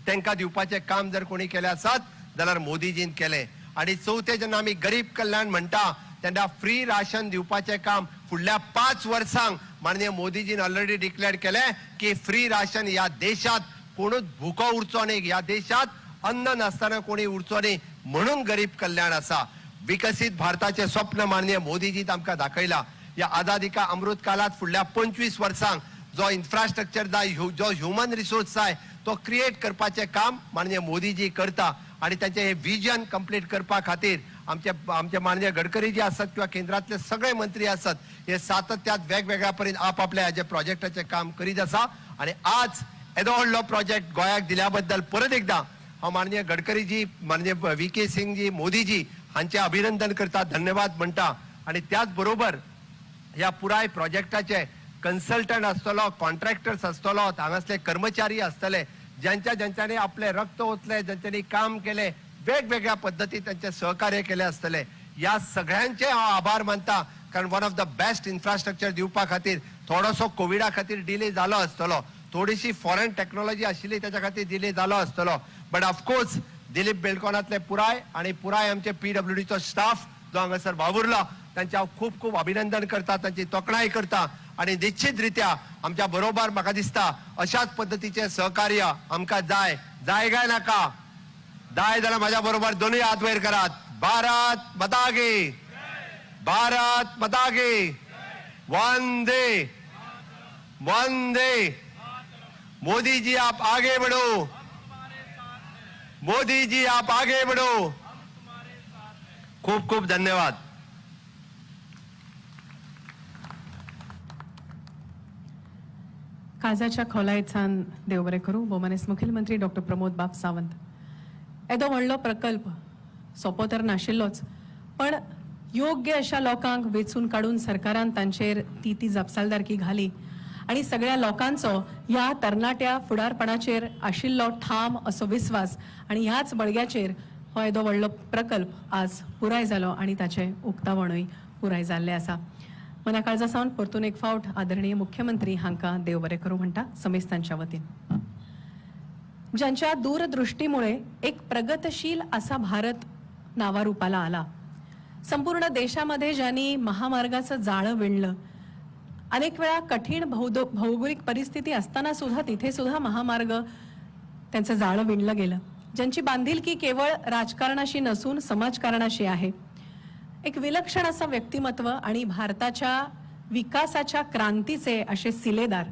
तांकां दिवपाचें काम जर कोणी केलें आसत जाल्यार मोदीजीन केलें. आणि चौथे जेन्ना आमी गरीब कल्याण म्हणटा तेन्ना फ्री राशन दिवपाचें काम फुडल्या 5 वर्सांक माननीय मोदीजीन ऑलरेडी डिक्लेअर केलें की फ्री राशन ह्या देशात कोणूच भुको उरचो न्ही, ह्या देशात अन्न नासतना कोणी उरचो न्ही म्हणून गरीब कल्याण असा. विकसित भारताचे स्वप्न माननीय मोदीजीन आमकां दाखयला. या आझादी का अमृत काळात फुडल्या 25 वर्सांक जो इन्फ्रास्ट्रक्चर जाय, जो ह्युमन रिसोर्स जाय तो क्रिएट करपाचें काम माननीय मोदीजी करता. आणि त्याचे हे विजन कंप्लीट करपा खातीर आमचे माननीय गडकरीजी असत किंवा केंद्रातले सगळे मंत्री असत हे सातत्यात वेगवेगळ्या पर्यंत आपापल्या हाचे प्रोजेक्टाचे काम करीत आसा. आणि आज येदो व्हडलो प्रोजेक्ट गोंयाक दिल्या बद्दल परत एकदा हांव माननीय गडकरीजी, माननीय VK सिंगजी, मोदीजी हांचे अभिनंदन करता, धन्यवाद म्हणटा. आणि त्याच बरोबर ह्या पुराय प्रोजेक्टाचे कन्सल्टंट आसतलो, कॉन्ट्रॅक्टर्स आसतलो, हांगासले कर्मचारी आसतले, ज्यांच्यानी आपले रक्त ओतले, ज्यांच्यानी काम केले, वेगवेगळ्या पद्धती त्यांचे सहकार्य केले आसतले. या सगळ्यांचे हांव आभार मानता. कारण one of the best infrastructure दिवपा खातीर थोडोसो कोविडा खातीर डिले जालो आसतलो, थोडीशी फॉरेन टेक्नॉलॉजी आशिल्ली त्याच्या खातीर डिले जालो आसतलो. बट ऑफकोर्स दिलीप बेलकोनातले पुराय आणि पुराय आमचे PWDचो स्टाफ जो हांगासर वावुरला त्यांचे हांव खूब खूब अभिनंदन करता, त्यांची तोखणाय करता. आणि निश्चित रित्या आमच्या बरोबर म्हाका दिसता अशाच पद्धतीचे सहकार्य आमकां जाय काय नाका? जाय जाल्यार माझ्या बरोबर दोन्ही हात वयर करात. भारत माता की, भारत माता की, वंदे वंदे. मोदी जी आप आगे बढ़ो, मोदी जी आप आगे बढ़ो. खूप खूप धन्यवाद. काळजाच्या खोलायेच्यान देव बरें करूं. भोवमानेस्त मुखेलमंत्री डॉ. प्रमोद बाब सावंत. येदो व्हडलो प्रकल्प सोंपो तर नाशिल्लोच, पण योग्य अशा लोकांक वेचून काडून सरकारान तांचेर ती जपसालदारकी घाली आणि सगळ्या लोकांचो ह्या तरणाट्या फुडारपणाचेर आशिल्लो ठाम असो विस्वास आणि ह्याच बळग्याचेर हो येदो व्हडलो प्रकल्प आज पुराय जालो आणि ताचे उक्तावणूय पुराय जाल्ले आसा. मना काळजा सावन परतून एक फावट आदरणीय मुख्यमंत्री हांकां देव बरें करूं म्हणटा समेस्तांच्या वतीन. ज्यांच्या दूरदृष्टीमुळे एक प्रगतशील असा भारत नावारूपाला आला, संपूर्ण देशामध्ये ज्यांनी महामार्गाचं जाळं विणलं, अनेक वेळा कठीण भौगोलिक परिस्थिती असताना सुद्धा तिथे सुद्धा महामार्ग त्यांचं जाळं विणलं गेलं, ज्यांची बांधिलकी केवळ राजकारणाशी नसून समाजकारणाशी आहे. एक विलक्षण असं व्यक्तिमत्व आणि भारताच्या विकासाच्या क्रांतीचे असे सिलेदार.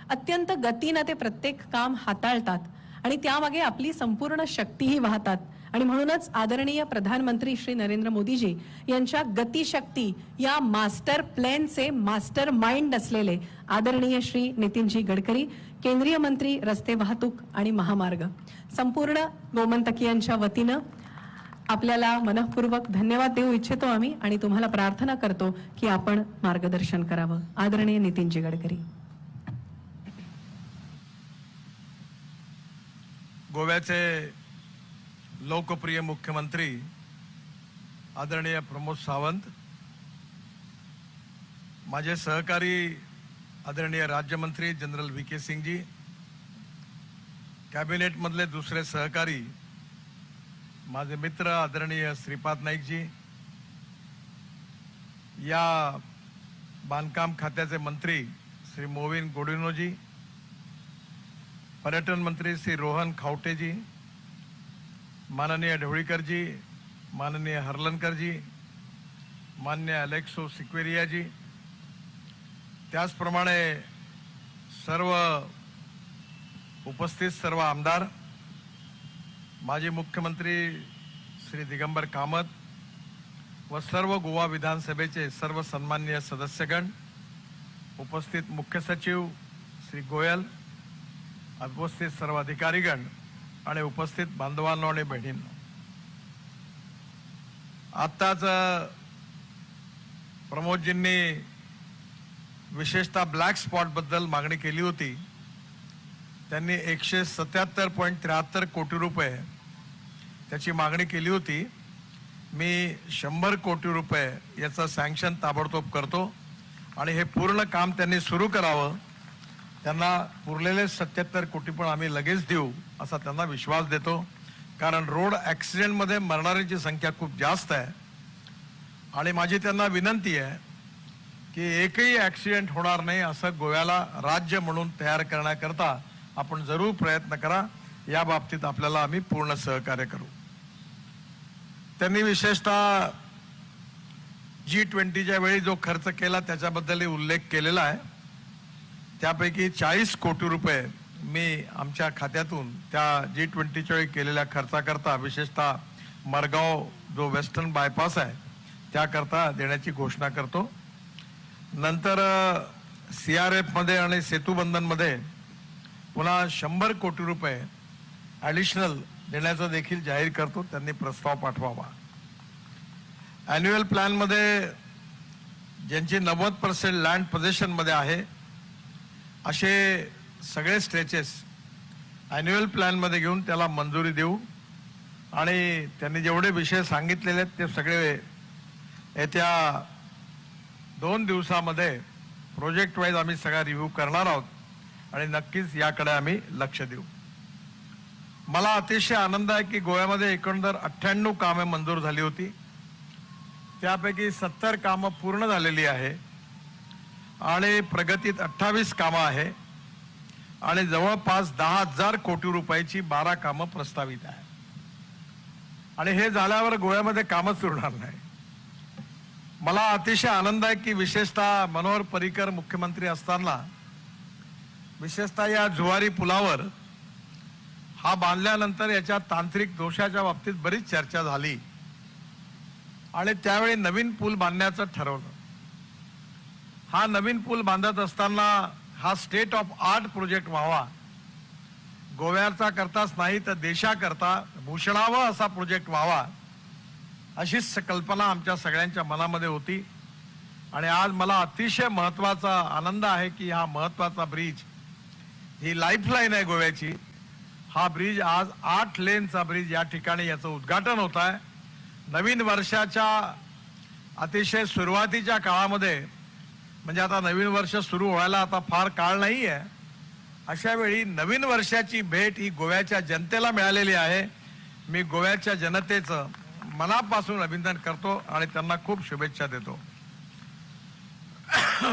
अत्यंत गतीनं ते प्रत्येक काम हाताळतात आणि त्यामागे आपली संपूर्ण शक्तीही वाहतात. आणि म्हणूनच आदरणीय प्रधानमंत्री श्री नरेंद्र मोदीजी यांच्या गतिशक्ती या मास्टर प्लॅनचे मास्टर माइंड असलेले आदरणीय श्री नितीनजी गडकरी, केंद्रीय मंत्री रस्ते वाहतूक आणि महामार्ग, संपूर्ण गोमंतकीयांच्या वतीनं आपल्याला मनःपूर्वक धन्यवाद देऊ इच्छितो आम्ही आणि तुम्हाला प्रार्थना करतो की आपण मार्गदर्शन करावं. आदरणीय नितीनजी गडकरी. गोव्याचे लोकप्रिय मुख्यमंत्री आदरणीय प्रमोद सावंत, माझे सहकारी आदरणीय राज्यमंत्री जनरल VK सिंगजी, कॅबिनेट मधले दुसरे सहकारी माझे मित्र आदरणीय श्रीपाद नाईकजी, या बांधकाम खात्याचे मंत्री श्री मोविन गोडिनोजी, पर्यटन मंत्री श्री रोहन खावटेजी, माननीय ढवळीकरजी, माननीय हर्लनकरजी, मान्य अलेक्सो सिक्वेरियाजी, त्याचप्रमाणे सर्व उपस्थित सर्व आमदार, माजी मुख्यमंत्री श्री दिगंबर कामत व सर्व गोवा विधानसभेचे सर्व सन्माननीय सदस्यगण, उपस्थित मुख्य सचिव श्री गोयल, उपस्थित सर्व अधिकारीगण आणि उपस्थित बांधवांनो आणि बहिणींनो, आत्ताच प्रमोदजींनी विशेषतः ब्लॅक स्पॉट बद्दल मागणी केली होती. त्यांनी 177.73 कोटी रुपये त्याची मागणी केली होती. मी 100 कोटी रुपये याचं सँक्शन ताबडतोब करतो आणि हे पूर्ण काम त्यांनी सुरू करावं. त्यांना उरलेले 77 कोटी पण आम्ही लगेच देऊ असा त्यांना विश्वास देतो. कारण रोड ॲक्सिडेंटमध्ये मरणाऱ्यांची संख्या खूप जास्त आहे आणि माझी त्यांना विनंती आहे की एकही ॲक्सिडेंट होणार नाही असं गोव्याला राज्य म्हणून तयार करण्याकरता आपण जरूर प्रयत्न करा. या बाबतीत आपल्याला आम्ही पूर्ण सहकार्य करू. त्यांनी विशेषतः G20च्या वेळी जो खर्च केला त्याच्याबद्दलही उल्लेख केलेला आहे. त्यापैकी 40 कोटी रुपये मी आमच्या खात्यातून त्या G20च्या वेळी केलेल्या खर्चाकरता विशेषतः मरगाव जो वेस्टर्न बायपास आहे त्याकरता देण्याची घोषणा करतो. नंतर CRF मध्ये आणि सेतुबंधनमध्ये पुन्हा 100 कोटी रुपये ॲडिशनल देण्याचं देखील जाहीर करतो. त्यांनी प्रस्ताव पाठवावा. ॲन्युअल प्लॅनमध्ये ज्यांची 90% लँड पोझिशनमध्ये आहे असे सगळे स्ट्रेचेस ॲन्युअल प्लॅनमध्ये घेऊन त्याला मंजुरी देऊ आणि त्यांनी जेवढे विषय सांगितलेले आहेत ते सगळे येत्या 2 दिवसामध्ये प्रोजेक्ट वाईज आम्ही सगळा रिव्ह्यू करणार आहोत आणि नक्कीच याकडे आम्ही लक्ष देऊ. मला अतिशय आनंद आहे की गोव्यामध्ये एकंदर 98 कामे मंजूर झाली होती. त्यापैकी 70 कामं पूर्ण झालेली आहे आणि प्रगतीत 28 कामं आहे आणि जवळपास 10,000 कोटी रुपयाची 12 कामं प्रस्तावित आहे. आणि हे झाल्यावर गोव्यामध्ये कामच उरणार नाही. मला अतिशय आनंद आहे की विशेषतः मनोहर पर्रीकर मुख्यमंत्री असताना विशेषतः या जुवारी पुलावर हा बांधल्यानंतर याच्या तांत्रिक दोषाच्या बाबतीत बरीच चर्चा झाली आणि त्यावेळी नवीन पूल बांधण्याचं ठरवलं. हा नवीन पूल बांधत असताना हा स्टेट ऑफ आर्ट प्रोजेक्ट व्हावा, गोव्याचा करताच नाही तर देशाकरता भूषणावा असा प्रोजेक्ट व्हावा अशीच कल्पना आमच्या सगळ्यांच्या मनामध्ये होती. आणि आज मला अतिशय महत्वाचा आनंद आहे की हा महत्वाचा ब्रिज, ही लाईफलाईन आहे गोव्याची, हा ब्रिज आज 8 लेनचा ब्रिज या ठिकाणी याचं उद्घाटन होत आहे. नवीन वर्षाच्या अतिशय सुरुवातीच्या काळामध्ये, म्हणजे आता नवीन वर्ष सुरू व्हायला आता फार काळ नाही आहे, अशा वेळी नवीन वर्षाची भेट ही गोव्याच्या जनतेला मिळालेली आहे. मी गोव्याच्या जनतेचं मनापासून अभिनंदन करतो आणि त्यांना खूप शुभेच्छा देतो.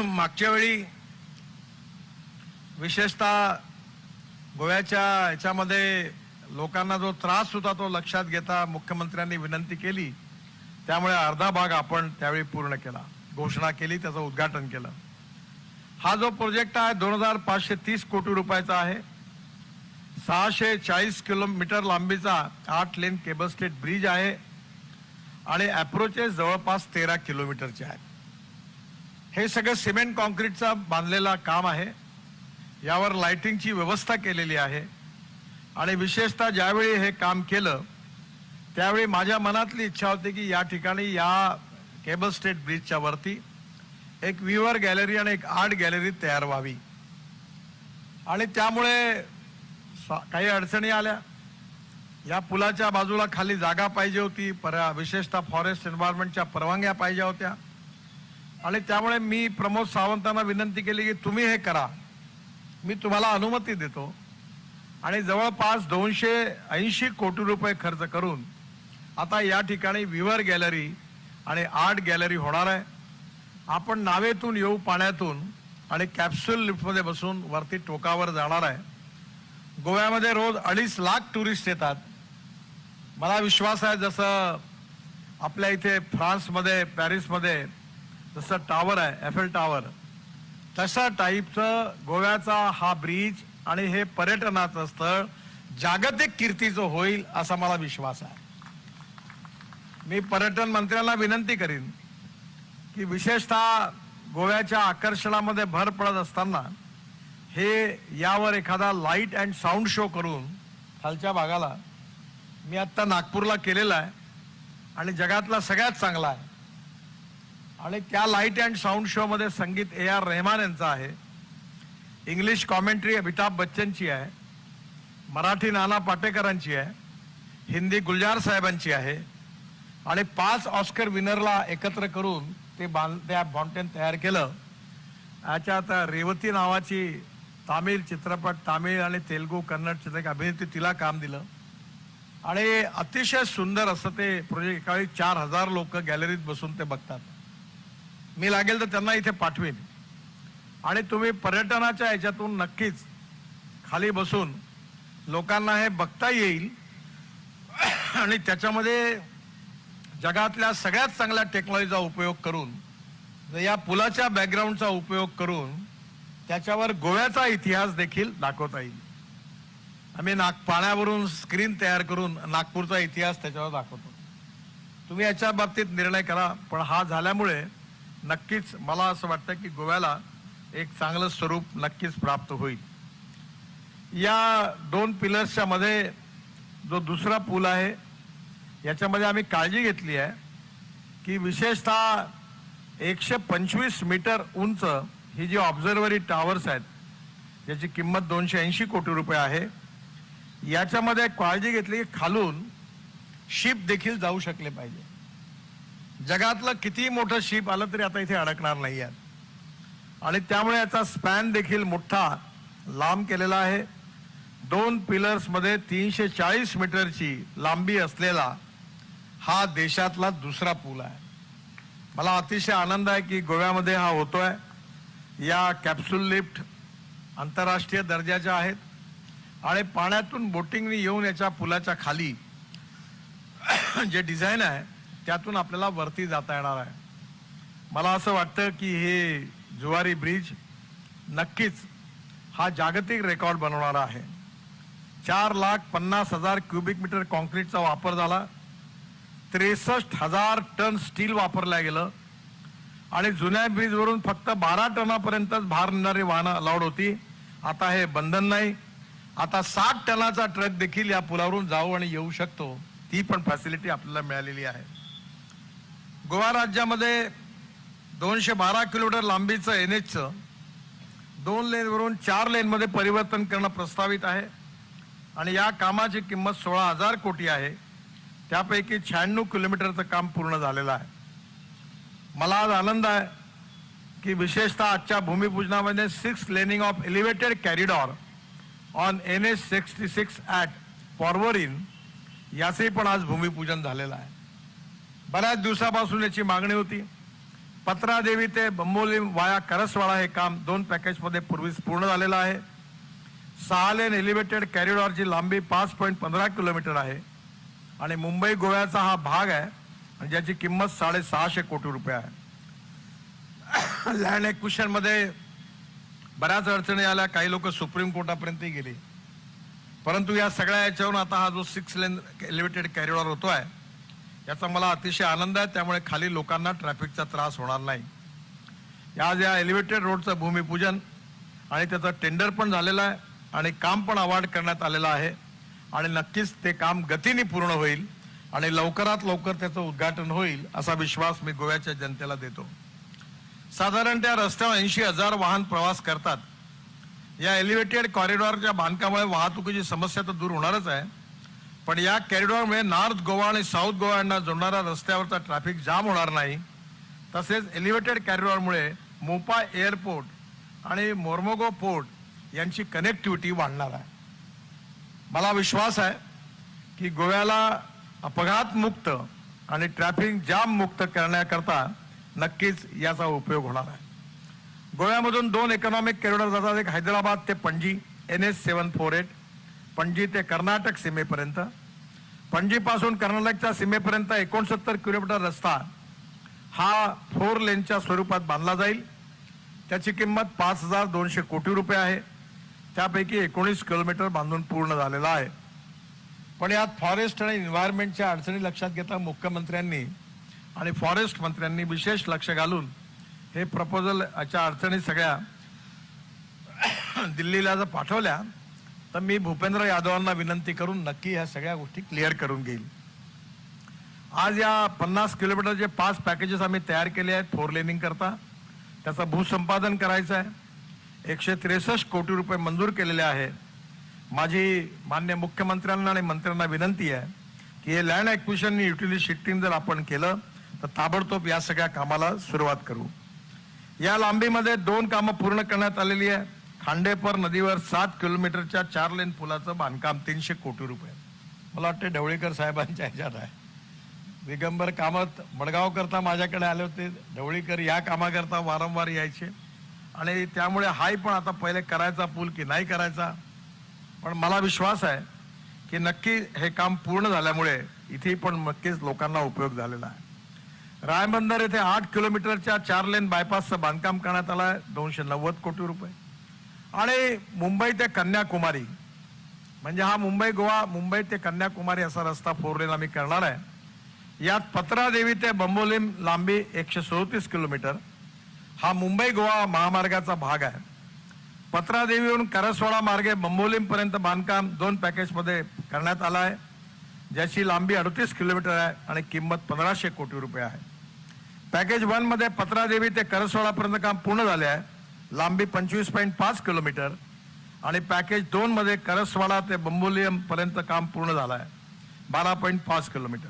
मागच्या वेळी विशेषतः गोव्याच्या याच्यामध्ये लोकांना जो त्रास होता तो लक्षात घेता मुख्यमंत्र्यांनी विनंती केली, त्यामुळे अर्धा भाग आपण त्यावेळी पूर्ण केला, घोषणा केली, त्याचं उद्घाटन केलं. हा जो प्रोजेक्ट आहे 2,530 कोटी रुपयाचा आहे. 640 किलोमीटर लांबीचा 8 लेन केबल स्टेट ब्रिज आहे आणि अप्रोचेस जवळपास 13 किलोमीटरचे आहेत. हे सगळं सिमेंट कॉन्क्रीटचा बांधलेला काम आहे. यावर लाइटिंगची व्यवस्था केलेली आहे आणि विशेषतः ज्यावेळी हे काम केलं त्यावेळी माझ्या मनातली इच्छा होती की या ठिकाणी या केबल स्टेट ब्रिजच्या वरती एक व्ह्यूअर गॅलरी आणि एक आर्ट गॅलरी तयार व्हावी. आणि त्यामुळे काही अडचणी आल्या. या पुलाच्या बाजूला खाली जागा पाहिजे होती, विशेषतः फॉरेस्ट एन्व्हायरमेंटच्या परवानग्या पाहिजे होत्या आणि त्यामुळे मी प्रमोद सावंतांना विनंती केली की तुम्ही हे करा, मी तुम्हाला अनुमती देतो. आणि जवळपास 280 कोटी रुपये खर्च करून आता या ठिकाणी व्ह्यूअर गॅलरी आणि आर्ट गॅलरी होणार आहे. आपण नावेतून येऊ, पाण्यातून, आणि कॅप्सूल लिफ्टमध्ये बसून वरती टोकावर जाणार आहे. गोव्यामध्ये रोज 2.5 लाख टुरिस्ट येतात. मला विश्वास आहे जसं आपल्या इथे फ्रान्समध्ये पॅरिसमध्ये जसं टावर आहे एफेल टावर, तशा टाईपचं गोव्याचा हा ब्रिज आणि हे पर्यटनाचं स्थळ जागतिक कीर्तीचं होईल असा मला विश्वास आहे. मी पर्यटन मंत्र्यांना विनंती करीन की विशेषतः गोव्याच्या आकर्षणामध्ये भर पडत असताना हे यावर एखादा लाईट अँड साऊंड शो करून खालच्या भागाला, मी आत्ता नागपूरला केलेला आहे आणि जगातला सगळ्यात चांगला आहे, आणि त्या लाईट अँड साऊंड शो मध्ये संगीत AR रहमान यांचं आहे, इंग्लिश कॉमेंट्री अमिताभ बच्चनची आहे, मराठी नाना पाटेकरांची आहे, हिंदी गुलजार साहेबांची आहे, आणि 5 ऑस्कर विनरला एकत्र करून ते फाउंटेन तयार केलं. याच्यात रेवती नावाची तामिळ चित्रपट, तामिळ आणि तेलुगू कन्नड चित्रपट अभिनेत्री, तिला काम दिलं आणि अतिशय सुंदर असं ते प्रोजेक्ट. एकावेळी 4000 लोक गॅलरीत बसून ते बघतात. मी लागेल तर त्यांना इथे पाठवीन आणि तुम्ही पर्यटनाच्या ह्याच्यातून नक्कीच खाली बसून लोकांना हे बघता येईल आणि त्याच्यामध्ये जगातल्या सगळ्यात चांगल्या टेक्नॉलॉजीचा उपयोग करून, या पुलाच्या बॅकग्राऊंडचा उपयोग करून त्याच्यावर गोव्याचा इतिहास देखील दाखवता येईल. आम्ही पाण्यावरून स्क्रीन तयार करून नागपूरचा इतिहास त्याच्यावर दाखवतो. तुम्ही याच्या बाबतीत निर्णय करा, पण हा झाल्यामुळे नक्कीच मला असं वाटतं की गोव्याला एक चांगलं स्वरूप नक्कीच प्राप्त होईल. या 2 पिलर्सच्या मध्ये जो दुसरा पूल आहे याच्यामध्ये आम्ही काळजी घेतली आहे की विशेषतः 125 मीटर उंच ही जी ऑब्झर्व्हरी टावर्स आहेत ज्याची किंमत 280 कोटी रुपये आहे, याच्यामध्ये काळजी घेतली की खालून शिप देखील जाऊ शकले पाहिजे. जगातलं किती मोठं शिप आलं तरी आता इथे अडकणार नाही आहे आणि त्यामुळे याचा स्पॅन देखील मोठा लांब केलेला आहे. 2 पिलर्स मध्ये 340 मीटरची लांबी असलेला हा देशातला दुसरा पूल आहे. मला अतिशय आनंद आहे की गोव्यामध्ये हा होतोय. या कॅप्सूल लिफ्ट आंतरराष्ट्रीय दर्जाच्या आहेत आणि पाण्यातून बोटिंगने येऊन याच्या पुलाच्या खाली जे डिझाईन आहे त्यातून आपल्याला वरती जाता येणार आहे. मला असं वाटतं की हे जुवारी ब्रिज नक्कीच हा जागतिक रेकॉर्ड बनवणारा आहे. 4,50,000 क्युबिक मीटर कॉन्क्रीटचा वापर झाला, 63,000 टन स्टील वापरलं गेलं आणि जुन्या ब्रिजवरून फक्त 12 टनापर्यंतच भार नेणारी वाहनं अलाउड होती. आता हे बंधन नाही, आता 60 टनाचा ट्रक देखील या पुलावरून जाऊ आणि येऊ शकतो. ती पण फॅसिलिटी आपल्याला मिळालेली आहे. गोवा राज्यामध्ये 212 किलोमीटर लांबीचं NHचं 2 लेनवरून 4 लेनमध्ये परिवर्तन करणं प्रस्तावित आहे आणि या कामाची किंमत 16,000 कोटी आहे. त्यापैकी 96 किलोमीटरचं काम पूर्ण झालेलं आहे. मला आज आनंद आहे की विशेषतः आजच्या भूमिपूजनामध्ये 6 laning of elevated corridor on NH66 at Porvorim याचे पण आज भूमिपूजन झालेलं आहे. बऱ्याच दिवसापासून याची मागणी होती. पत्रादेवी ते बंबोली वाया करसवाडा हे काम 2 पॅकेजमध्ये पूर्वीच पूर्ण झालेलं आहे. 6 लेन एलिव्हेटेड कॅरिडॉरची लांबी 5.15 किलोमीटर आहे आणि मुंबई गोव्याचा हा भाग आहे ज्याची किंमत 650 कोटी रुपये आहे. लँड एक्विशन मध्ये बऱ्याच अडचणी आल्या, काही लोक सुप्रीम कोर्टापर्यंतही गेले, परंतु या सगळ्या याच्यावरून आता हा जो 6 लेन एलिव्हेटेड कॅरिडॉर होतोय याचा मला अतिशय आनंद आहे. त्यामुळे खाली लोकांना ट्रॅफिकचा त्रास होणार नाही. आज या एलिव्हेटेड रोडचं भूमिपूजन आणि त्याचं टेंडर पण झालेलं आहे आणि काम पण अवॉर्ड करण्यात आलेलं आहे आणि नक्कीच ते काम गतीने पूर्ण होईल आणि लवकरात लवकर त्याचं उद्घाटन होईल असा विश्वास मी गोव्याच्या जनतेला देतो. साधारण त्या रस्त्यावर 80,000 वाहन प्रवास करतात. या एलिव्हेटेड कॉरिडॉरच्या बांधकामामुळे वाहतुकीची समस्या तर दूर होणारच आहे, पण या कॉरिडॉरमुळे नॉर्थ गोवा आणि साऊथ गोवा यांना जोडणाऱ्या रस्त्यावरचा ट्रॅफिक जाम होणार नाही. तसेच एलिव्हेटेड कॉरिडॉरमुळे मोपा एअरपोर्ट आणि मोर्मोगो पोर्ट यांची कनेक्टिव्हिटी वाढणार आहे. मला विश्वास आहे की गोव्याला अपघात मुक्त आणि ट्रॅफिक जाम मुक्त करण्याकरता नक्कीच याचा उपयोग होणार आहे. गोव्यामधून 2 इकॉनॉमिक कॉरिडॉर जातात. एक हैदराबाद ते पणजी NH748 पणजी ते कर्नाटक सीमेपर्यंत पणजीपासून कर्नाटकच्या सीमेपर्यंत 69 किलोमीटर रस्ता हा 4 लेनच्या स्वरूपात बांधला जाईल. त्याची किंमत 5,200 कोटी रुपये आहे. त्यापैकी 19 किलोमीटर बांधून पूर्ण झालेला आहे. पण यात फॉरेस्ट आणि एन्व्हायरमेंटच्या अडचणी लक्षात घेता मुख्यमंत्र्यांनी आणि फॉरेस्ट मंत्र्यांनी विशेष लक्ष घालून हे प्रपोजलच्या अडचणी सगळ्या दिल्लीला जर पाठवल्या तर मी भूपेंद्र यादवांना विनंती करून नक्की ह्या सगळ्या गोष्टी क्लिअर करून घेईल. आज या 50 किलोमीटरचे 5 पॅकेजेस आम्ही तयार केले आहेत 4 लेनिंग करता. त्याचं भूसंपादन करायचं आहे. 163 कोटी रुपये मंजूर केलेले आहे. माझी मान्य मुख्यमंत्र्यांना आणि मंत्र्यांना विनंती आहे की हे लँड ॲक्विजिशन युटिलिटी शिफ्टिंग जर आपण केलं तर ताबडतोब या सगळ्या कामाला सुरुवात करू. या लांबीमध्ये 2 कामं पूर्ण करण्यात आलेली आहे. खांडेपर नदीवर 7 किलोमीटरच्या 4 लेन पुलाचं बांधकाम 300 कोटी रुपये. मला वाटतं ढवळीकर साहेबांच्या ह्याच्यात आहे. दिगंबर कामत मडगाव करता माझ्याकडे आले होते. ढवळीकर या कामाकरता वारंवार यायचे आणि त्यामुळे हाही पण आता पहिले करायचा पूल की नाही करायचा. पण मला विश्वास आहे की नक्की हे काम पूर्ण झाल्यामुळे इथे पण नक्कीच लोकांना उपयोग झालेला आहे. रायबंदर येथे 8 किलोमीटरच्या 4 लेन बायपासचं बांधकाम करण्यात आलं आहे 290 कोटी रुपये. आणि मुंबई ते कन्याकुमारी म्हणजे हा मुंबई गोवा मुंबई ते कन्याकुमारी असा रस्ता 4 लेन आम्ही करणार आहे. यात पत्रादेवी ते बंबोलीम लांबी 137 किलोमीटर हा मुंबई गोवा महामार्गाचा भाग आहे. पत्रादेवीहून करसवाडा मार्गे बंबोलीम पर्यंत बांधकाम 2 पॅकेजमध्ये करण्यात आलं आहे. ज्याची लांबी 38 किलोमीटर आहे आणि किंमत 1500 कोटी रुपये आहे. पॅकेज 1 मध्ये पत्रादेवी ते करसवाडा पर्यंत काम पूर्ण झाले आहे. लांबी 25.5 किलोमीटर आणि पॅकेज 2 मध्ये करसवाडा ते बंबोलीम पर्यंत काम पूर्ण झालं आहे 12.5 किलोमीटर.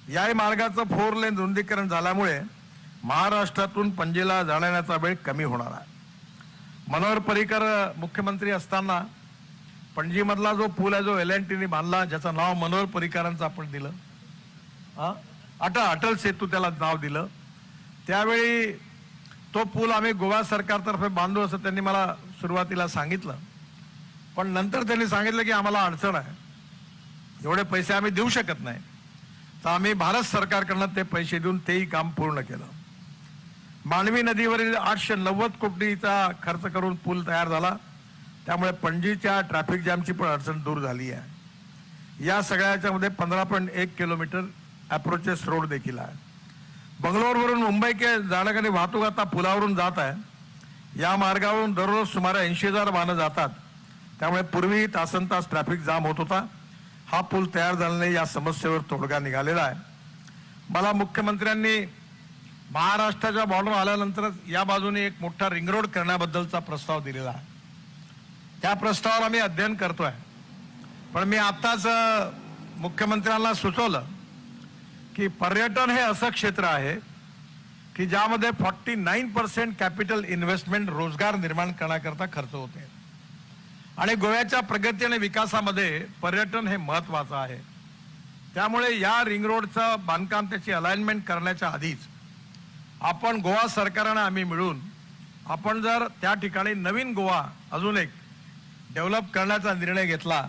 याही मार्गाचं 4 लेन रुंदीकरण झाल्यामुळे महाराष्ट्रातून पणजीला जाण्याचा वेळ कमी होणार आहे. मनोहर पर्रीकर मुख्यमंत्री असताना पणजीमधला जो पूल आहे जो L&Tने बांधला ज्याचं नाव मनोहर पर्रीकरांचं आपण दिलं अटल सेतू त्याला नाव दिलं. त्यावेळी तो पूल आम्ही गोवा सरकारतर्फे बांधू असं त्यांनी मला सुरुवातीला सांगितलं. पण नंतर त्यांनी सांगितलं की आम्हाला अडचण आहे एवढे पैसे आम्ही देऊ शकत नाही. तर आम्ही भारत सरकारकडनं ते पैसे देऊन तेही काम पूर्ण केलं. मांडवी नदीवरील 890 कोटीचा खर्च करून पूल तयार झाला. त्यामुळे पणजीच्या ट्रॅफिक जॅमची पण अडचण दूर झाली आहे. या सगळ्याच्यामध्ये 15.1 किलोमीटर अप्रोचेस रोड देखील आहे. बंगलोरवरून मुंबई के जाण्याकडे वाहतूक आता पुलावरून जात आहे. या मार्गावरून दररोज सुमारे 80,000 वाहनं जातात. त्यामुळे पूर्वी तासनतास ट्रॅफिक जाम होत होता. हा पूल तयार झाल्याने या समस्येवर तोडगा निघालेला आहे. मला मुख्यमंत्र्यांनी महाराष्ट्राच्या बॉर्डर आल्यानंतरच या बाजूने एक मोठा रिंग रोड करण्याबद्दलचा प्रस्ताव दिलेला आहे. त्या प्रस्तावावर आम्ही अध्ययन करतोय. पण मी आताच मुख्यमंत्र्यांना सुचवलं की पर्यटन हे असं क्षेत्र आहे की ज्यामध्ये 49% कॅपिटल इन्व्हेस्टमेंट रोजगार निर्माण करण्याकरता खर्च होते आणि गोव्याच्या प्रगती आणि विकासामध्ये पर्यटन हे महत्वाचं आहे. त्यामुळे या रिंग रोडचं बांधकाम त्याची अलाइनमेंट करण्याच्या आधीच आपण गोवा सरकारने आम्ही मिळून आपण जर त्या ठिकाणी नवीन गोवा अजून एक डेव्हलप करण्याचा निर्णय घेतला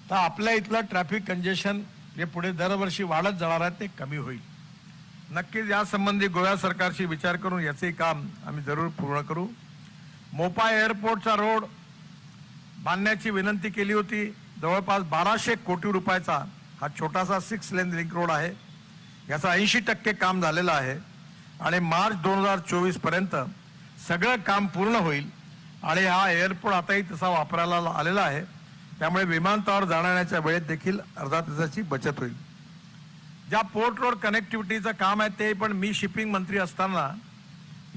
तर आपल्या इथलं ट्रॅफिक कंजेशन जे पुढे दरवर्षी वाढत जाणार आहे ते कमी होईल. नक्कीच यासंबंधी गोवा सरकारशी विचार करून याचे काम आम्ही जरूर पूर्ण करू. मोपा एअरपोर्टचा रोड बांधण्याची विनंती केली होती. जवळपास 1200 कोटी रुपयाचा हा छोटासा 6 लेन रिंग रोड आहे. याचा 80% काम झालेलं आहे आणि मार्च 2024 पर्यंत सगळं काम पूर्ण होईल आणि हा एअरपोर्ट आताही तसा वापरायला आलेला आहे. त्यामुळे विमानतळावर जाण्याच्या वेळेत देखील अर्धा तासाची बचत होईल. ज्या पोर्ट रोड कनेक्टिव्हिटीचं काम आहे ते पण मी शिपिंग मंत्री असताना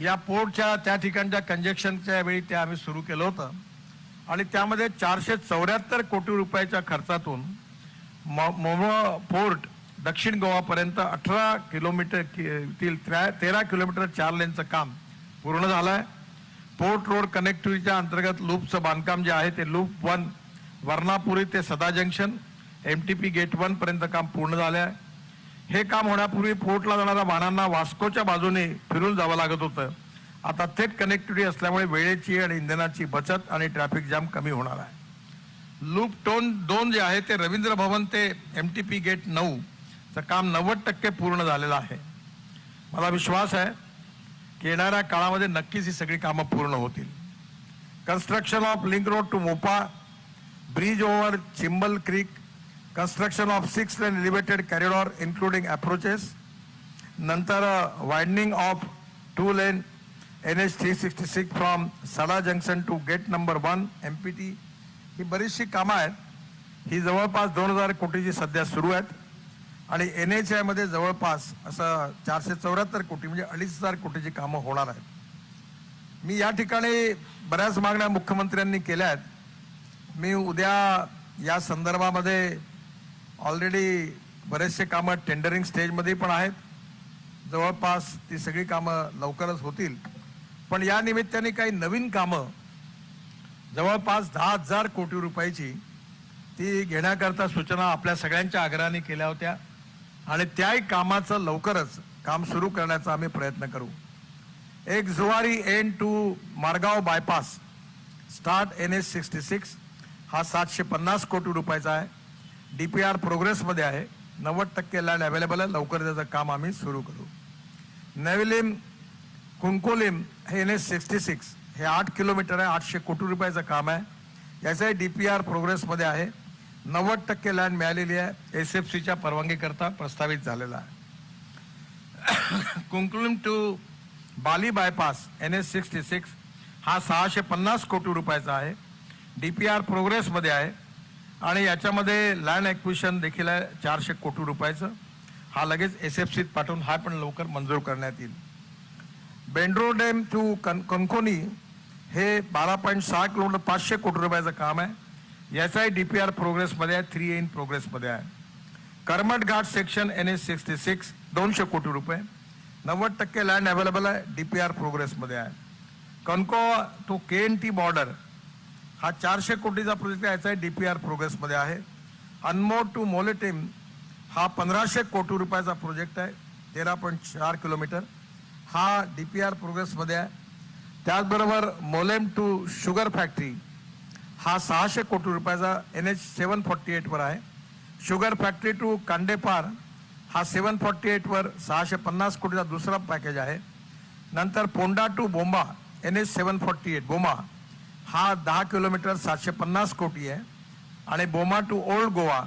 या पोर्टच्या त्या ठिकाणच्या कंजेक्शनच्या वेळी ते आम्ही सुरू केलं होतं आणि त्यामध्ये 474 कोटी रुपयाच्या खर्चातून मोमो पोर्ट दक्षिण गोवापर्यंत 18 किलोमीटर 13 किलोमीटर 4 लेनचं काम पूर्ण झालं आहे. पोर्ट रोड कनेक्टिव्हिटीच्या अंतर्गत लूपचं बांधकाम जे आहे ते लूप 1 वर्णापुरी ते सदा जंक्शन MTP गेट 1 पर्यंत काम पूर्ण झाले आहे. हे काम होण्यापूर्वी पोर्टला जाणाऱ्या वाहनांना वास्कोच्या बाजूने फिरून जावं लागत होतं. आता थेट कनेक्टिव्हिटी असल्यामुळे वेळेची आणि इंधनाची बचत आणि ट्रॅफिक जाम कमी होणार आहे. लूप 2 जे आहे ते रवींद्र भवन ते MTP गेट 9 चं काम 90% पूर्ण झालेलं आहे. मला विश्वास आहे की येणाऱ्या काळामध्ये नक्कीच ही सगळी कामं पूर्ण होतील. Construction of link road to Mopa, bridge over Chimbel creek, construction of 6 lane elevated corridor including approaches, नंतर widening of 2 lane NH 366 from Sada junction to gate number 1 MPT. ही बरीचशी कामं आहेत. ही जवळपास 2000 कोटीची सध्या सुरू आहेत आणि NHI मध्ये जवळपास असं 474 कोटी म्हणजे 2500 कोटीची कामं होणार आहेत. मी या ठिकाणी बऱ्याच मागण्या मुख्यमंत्र्यांनी केल्या आहेत. मी उद्या या संदर्भामध्ये ऑलरेडी बरेचसे कामं टेंडरिंग स्टेजमध्ये पण आहेत. जवळपास ती सगळी कामं लवकरच होतील. पण या निमित्ताने काही नवीन कामं जवळपास 10,000 कोटी रुपयाची ती घेण्याकरता सूचना आपल्या सगळ्यांच्या आग्रहाने केल्या होत्या आणि त्याही कामाचं लवकरच काम सुरू करण्याचा आम्ही प्रयत्न करू. एक Zuari end to Margao bypass start NH 66 हा 750 कोटी रुपयाचा आहे. DPR प्रोग्रेसमध्ये आहे. 90% लँड अवेलेबल आहे. लवकर त्याचं काम आम्ही सुरू करू. नविलिम कुंकोलिम हे NH 66 हे 8 किलोमीटर आहे. 800 कोटी रुपयाचं काम आहे. याचाही DPR प्रोग्रेसमध्ये आहे. 90% लँड मिळालेली आहे. SFCच्या परवानगीकरता प्रस्तावित झालेला आहे. कुंकुलिम टू बाली बायपास NH 66 हा 650 कोटी रुपयाचा आहे. DPR प्रोग्रेसमध्ये आहे आणि याच्यामध्ये लँड ॲक्विशन देखील आहे 400 कोटी रुपयाचं. हा लगेच SFCत पाठवून हा पण लवकर मंजूर करण्यात येईल. बेंड्रो डॅम टू कणकोनी हे 12.6 किलोमीटर 500 कोटी रुपयाचं काम आहे. याचाही DPR प्रोग्रेसमध्ये आहे. 3A इन प्रोग्रेसमध्ये आहे. करमट घाट सेक्शन NH 66 200 कोटी रुपये. 90% लँड अवेलेबल आहे. DPR प्रोग्रेसमध्ये आहे. कणको टू KNT बॉर्डर हा 400 कोटीचा प्रोजेक्ट आहे. याचाही DPR प्रोग्रेसमध्ये आहे. अनमोड टू मोलेटिम हा 1500 कोटी रुपयाचा प्रोजेक्ट आहे. 13.4 किलोमीटर. हा DPR प्रोग्रेसमध्ये आहे. त्याचबरोबर मोलेम टू शुगर फॅक्टरी हा 600 कोटी रुपयाचा NH 748 वर आहे. शुगर फॅक्टरी टू कांडेपार हा 748 वर 650 कोटीचा दुसरा पॅकेज आहे. नंतर पोंडा टू बोंबा NH 748 बोमा हा 10 किलोमीटर 750 कोटी आहे आणि बोमा टू ओल्ड गोवा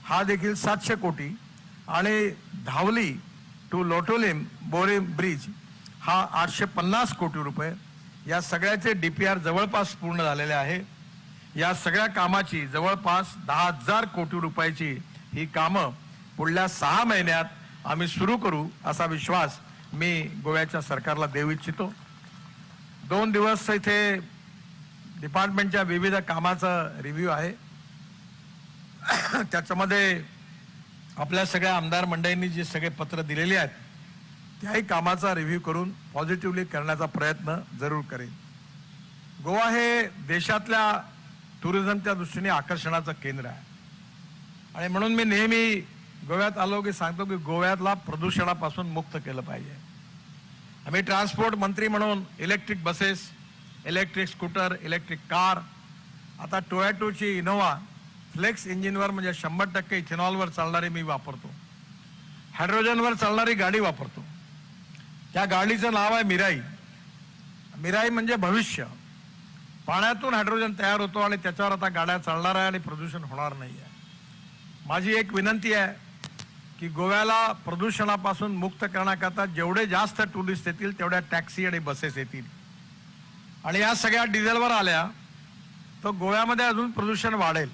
हा देखील 700 कोटी आणि धावली टू लोटोलिम बोरिम ब्रिज हा 850 कोटी रुपये. या सगळ्याचे DPR जवळपास पूर्ण झालेले आहे. या सगळ्या कामाची जवळपास 10,000 कोटी रुपयाची ही कामं पुढल्या 6 महिन्यात आम्ही सुरू करू असा विश्वास मी गोव्याच्या सरकारला देऊ इच्छितो. 2 दिवस इथे डिपार्टमेंटच्या विविध कामाचा रिव्ह्यू आहे. त्याच्यामध्ये आपल्या सगळ्या आमदार मंडळींनी जे सगळे पत्र दिलेले आहेत त्याही कामाचा रिव्ह्यू करून पॉझिटिव्हली करण्याचा प्रयत्न जरूर करेन. गोवा हे देशातल्या टुरिझमच्या दृष्टीने आकर्षणाचं केंद्र आहे आणि म्हणून मी नेहमी गोव्यात आलो की सांगतो की गोव्यातला प्रदूषणापासून मुक्त केलं पाहिजे. आम्ही ट्रान्सपोर्ट मंत्री म्हणून electric buses, electric scooter, electric car, आता टोयोटोची इनोवा फ्लेक्स इंजिनवर म्हणजे 100% इथेनॉलवर चालणारी मी वापरतो. हायड्रोजनवर चालणारी गाडी वापरतो. त्या गाडीचं नाव आहे मिराई. मिराई म्हणजे भविष्य. पाण्यातून हायड्रोजन तयार होतो आणि त्याच्यावर आता गाड्या चालणार आहे आणि प्रदूषण होणार नाही आहे. माझी एक विनंती आहे की गोव्याला प्रदूषणापासून मुक्त करण्याकरता जेवढे जास्त टुरिस्ट येतील तेवढ्या टॅक्सी आणि बसेस येतील आणि या सगळ्या डिझेलवर आल्या तर गोव्यामध्ये अजून प्रदूषण वाढेल